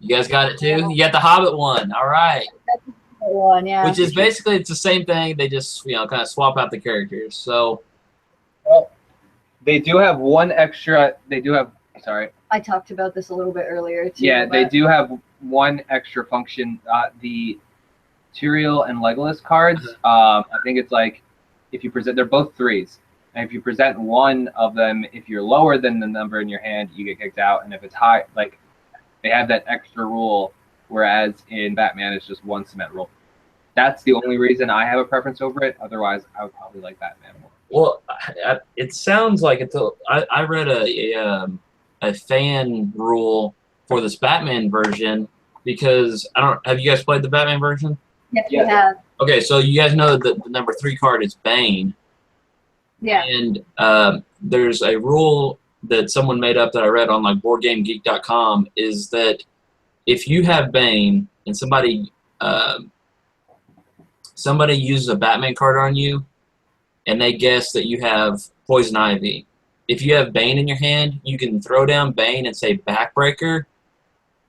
You guys got it too? You got the Hobbit one. All right. That's the one, yeah. Which is basically it's the same thing. They just kind of swap out the characters. So. They do have one extra. Sorry. I talked about this a little bit earlier too. Yeah, they do have one extra function. The Tyrael and Legolas cards. I think it's like if you present, they're both 3s, and if you present one of them, if you're lower than the number in your hand, you get kicked out, and if it's high, like. They have that extra rule, whereas in Batman it's just one cement rule. That's the only reason I have a preference over it. Otherwise, I would probably like Batman more. Well, it sounds like it's. I read a fan rule for this Batman version because I don't. Have you guys played the Batman version? Yes, we have. Okay, so you guys know that the number 3 card is Bane. Yeah. And there's a rule that someone made up that I read on like BoardGameGeek.com is that if you have Bane and somebody uses a Batman card on you and they guess that you have Poison Ivy, if you have Bane in your hand, you can throw down Bane and say Backbreaker,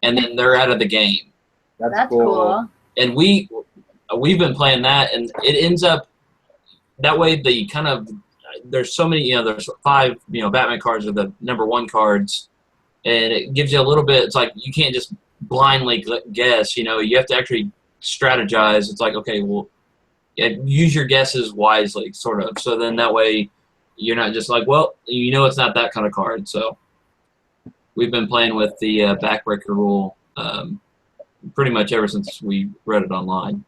and then they're out of the game. That's cool. And we've been playing that, and it ends up that way. The kind of there's so many, there's 5, Batman cards are the number 1 cards, and it gives you a little bit. It's like you can't just blindly guess. You have to actually strategize. It's like, okay, well, use your guesses wisely, sort of. So then that way, you're not just like, well, it's not that kind of card. So we've been playing with the Backbreaker rule pretty much ever since we read it online.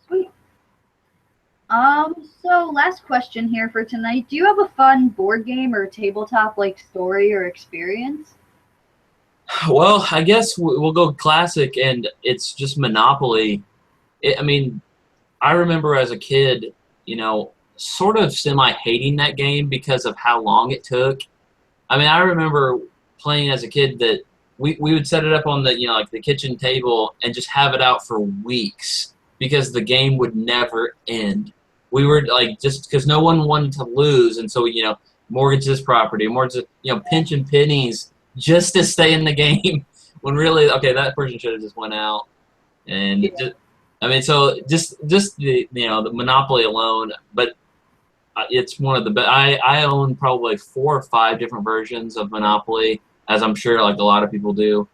Sweet. So last question here for tonight. Do you have a fun board game or tabletop like story or experience? Well, I guess we'll go classic, and it's just Monopoly. I remember as a kid, sort of semi-hating that game because of how long it took. I remember playing as a kid that we would set it up on the, like the kitchen table and just have it out for weeks because the game would never end. We were like, just because no one wanted to lose, and so mortgage this property, pinching pennies just to stay in the game. When really, okay, that person should have just went out, and just the the Monopoly alone. But it's one of the best. I own probably 4 or 5 different versions of Monopoly, as I'm sure like a lot of people do.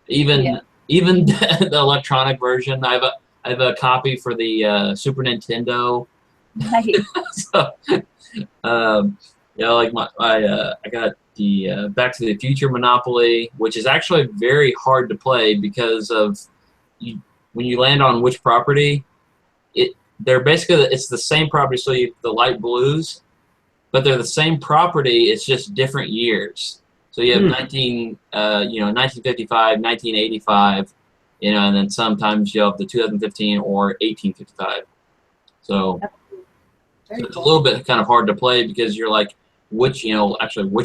Even the electronic version. I have a copy for the Super Nintendo. Nice. So, like I got the Back to the Future Monopoly, which is actually very hard to play because of when you land on which property, it's the same property. So the light blues, but they're the same property. It's just different years. So you have 1955, 1985, and then sometimes you have the 2015 or 1855. So it's a little bit kind of hard to play because you're like, which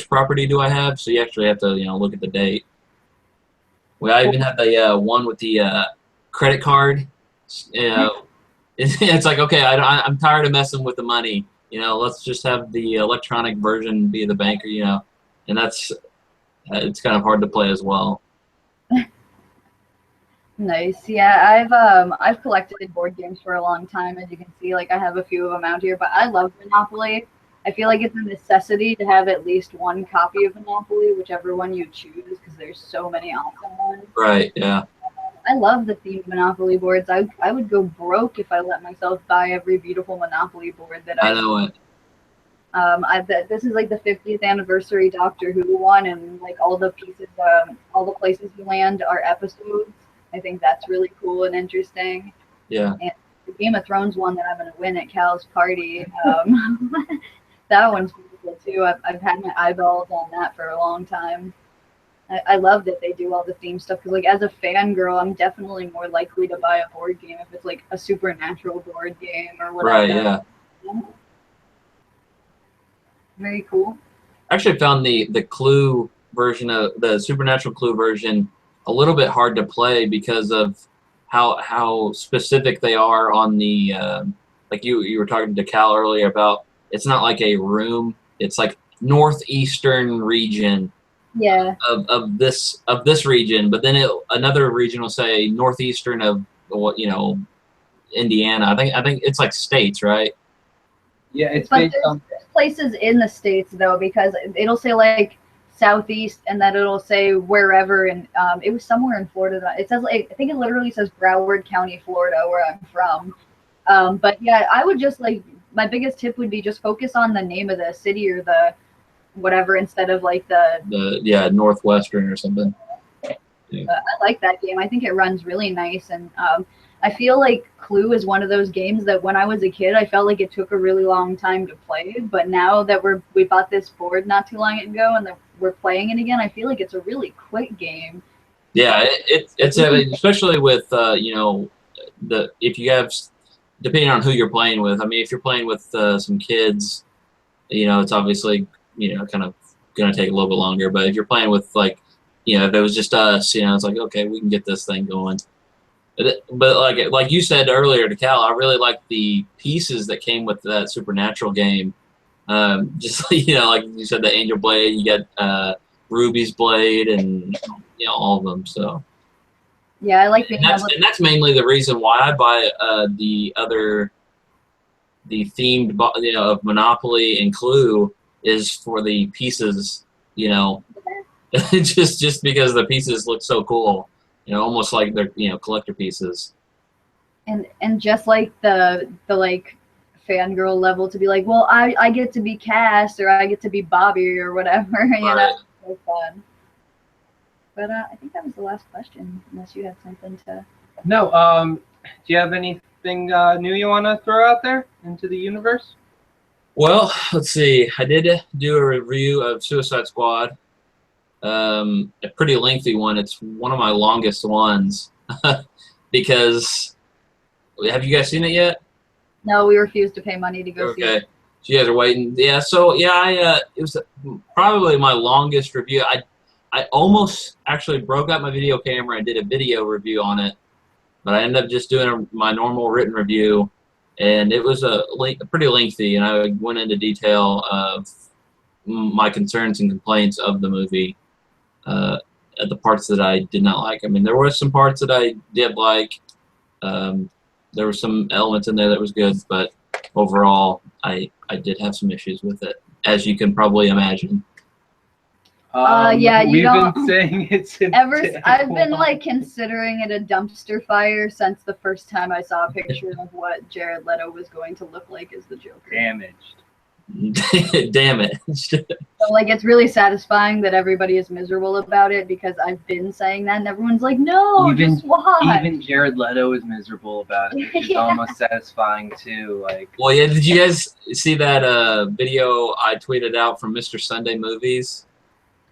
property do I have? So you actually have to, look at the date. I even have the one with the credit card. It's like, okay, I'm tired of messing with the money. Let's just have the electronic version be the bank, and it's kind of hard to play as well. Nice. Yeah, I've collected board games for a long time, as you can see. Like, I have a few of them out here, but I love Monopoly. I feel like it's a necessity to have at least one copy of Monopoly, whichever one you choose, because there's so many awesome ones. Right. Yeah. I love the themed Monopoly boards. I would go broke if I let myself buy every beautiful Monopoly board that I know it. This is like the 50th anniversary Doctor Who one, and like all the pieces, all the places you land are episodes. I think that's really cool and interesting. Yeah. And the Game of Thrones one that I'm going to win at Cal's party, that one's beautiful too. I've had my eyeballs on that for a long time. I love that they do all the theme stuff because, like, as a fangirl, I'm definitely more likely to buy a board game if it's like a supernatural board game or whatever. Right. Yeah. Very cool. I actually found the Clue version of the Supernatural Clue version a little bit hard to play because of how specific they are on the like you were talking to Cal earlier about, it's not like a room, it's like northeastern region of this region, but then another region will say northeastern of Indiana. I think it's like states, right? Yeah, it's but based on places in the states though, because it'll say like southeast and then it'll say wherever, and it was somewhere in Florida. It says, like, I think it literally says Broward County, Florida, where I'm from. But yeah, I would just, like, my biggest tip would be just focus on the name of the city or the whatever instead of like the northwestern or something. Yeah. I like that game. I think it runs really nice, and I feel like Clue is one of those games that when I was a kid, I felt like it took a really long time to play. But now that we bought this board not too long ago and that we're playing it again, I feel like it's a really quick game. Yeah, it's especially with if you have, depending on who you're playing with. I mean, if you're playing with some kids, it's obviously kind of gonna take a little bit longer. But if you're playing with, like, if it was just us, it's like, okay, we can get this thing going. But like you said earlier to Cal, I really like the pieces that came with that Supernatural game. Just like you said, the Angel Blade, you got Ruby's Blade, and all of them. So yeah, I like and that's mainly the reason why I buy the themed of Monopoly and Clue is for the pieces. Just because the pieces look so cool. Almost like they're collector pieces. And just like the like fangirl level to be like, well, I get to be Cass or I get to be Bobby or whatever. Right. So fun. But I think that was the last question, unless you had something to. No. Do you have anything new you want to throw out there into the universe? Well, let's see. I did do a review of Suicide Squad. A pretty lengthy one. It's one of my longest ones because have you guys seen it yet? No, we refuse to pay money to go see it. Okay, so you guys are waiting. Yeah, so yeah, it was probably my longest review. I almost actually broke out my video camera and did a video review on it, but I ended up just doing my normal written review, and it was pretty lengthy, and I went into detail of my concerns and complaints of the movie. The parts that I did not like. I mean, there were some parts that I did like. There were some elements in there that was good, but overall, I did have some issues with it, as you can probably imagine. Yeah, we've been saying it's I've been like considering it a dumpster fire since the first time I saw a picture of what Jared Leto was going to look like as the Joker. Damaged. Damn it. So, like, it's really satisfying that everybody is miserable about it because I've been saying that, and everyone's like, no, just watch. Even Jared Leto is miserable about it, which is Yeah. almost satisfying too. Like, Well, yeah, did you guys see that video I tweeted out from Mr. Sunday Movies?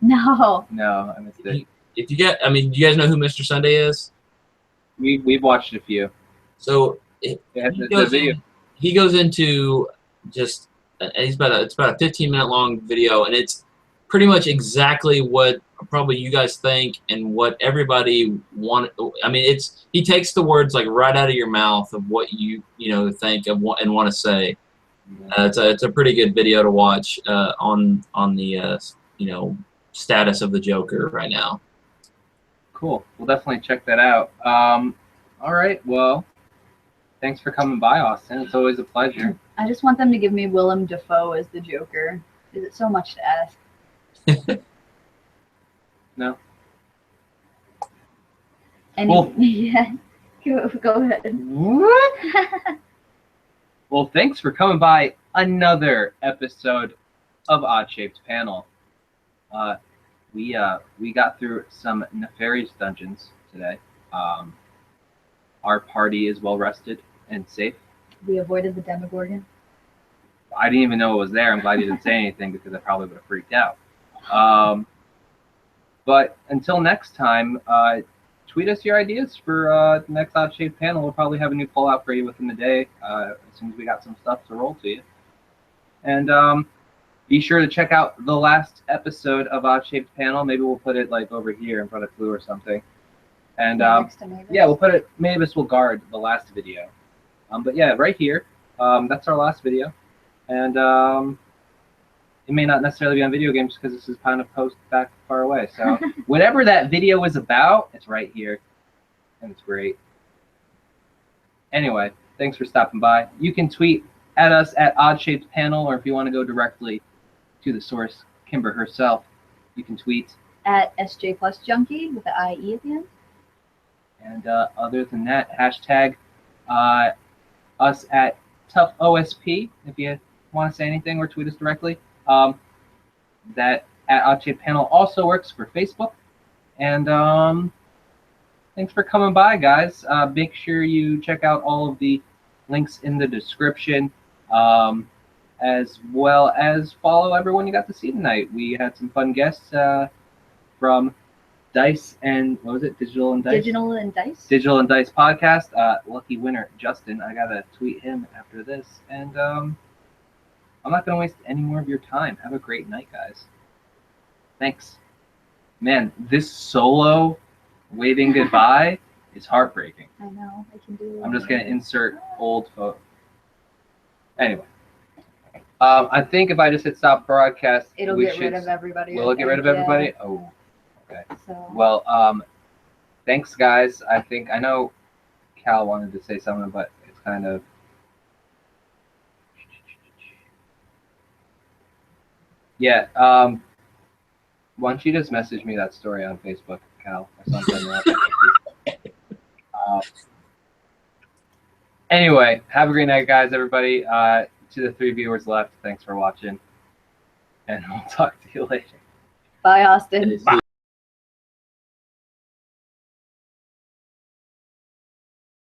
No. no, I missed it. If you get, I mean, do you guys know who Mr. Sunday is? We've watched a few. So Yeah, he goes into just it's about a 15-minute long video, and it's pretty much exactly what probably you guys think and what everybody want. I mean, he takes the words like right out of your mouth of what you think of what and want to say. It's a pretty good video to watch on the status of the Joker right now. Cool. We'll definitely check that out. All right. Well, thanks for coming by, Austin. It's always a pleasure. I just want them to give me Willem Dafoe as the Joker. Is it so much to ask? No. Well, yeah. Go ahead. What? Well, thanks for coming by another episode of Odd Shaped Panel. We got through some nefarious dungeons today. Our party is well rested and safe. We avoided the Demogorgon. I didn't even know it was there. I'm glad you didn't say anything because I probably would have freaked out. But until next time, tweet us your ideas for the next Odd Shaped Panel. We'll probably have a new poll out for you within the day as soon as we got some stuff to roll to you. And be sure to check out the last episode of Odd Shaped Panel. Maybe we'll put it like over here in front of Clue or something. And Next to Mavis. yeah, we'll put it. Mavis will guard the last video. But yeah, right here. That's our last video. And it may not necessarily be on video games because this is kind of post back far away. So whatever that video is about, it's right here. And it's great. Anyway, thanks for stopping by. You can tweet at us at Odd Shaped Panel, or if you want to go directly to the source, Kimber herself, you can tweet at SJ Plus Junkie with the IE at the end. And other than that, hashtag us at Tuff OSP if you want to say anything or tweet us directly. That at Odd Shaped Panel also works for Facebook. And thanks for coming by, guys. Make sure you check out all of the links in the description, as well as follow everyone you got to see tonight. We had some fun guests from Dice and what was it? Digital and Dice. Digital and Dice. Digital and Dice podcast. Lucky winner Justin. I gotta tweet him after this, and I'm not gonna waste any more of your time. Have a great night, guys. Thanks. Man, this solo waving goodbye is heartbreaking. I know. I can do it. I'm just gonna insert old photo. Anyway, I think if I just hit stop broadcast, It'll get rid of everybody. Will it get rid of everybody? Oh. Okay. So. Well, thanks, guys. I know Cal wanted to say something, but it's kind of. Yeah. Why don't you just message me that story on Facebook, Cal, or something? Anyway, have a great night, guys, everybody. To the 3 viewers left, thanks for watching, and we'll talk to you later. Bye, Austin. Bye.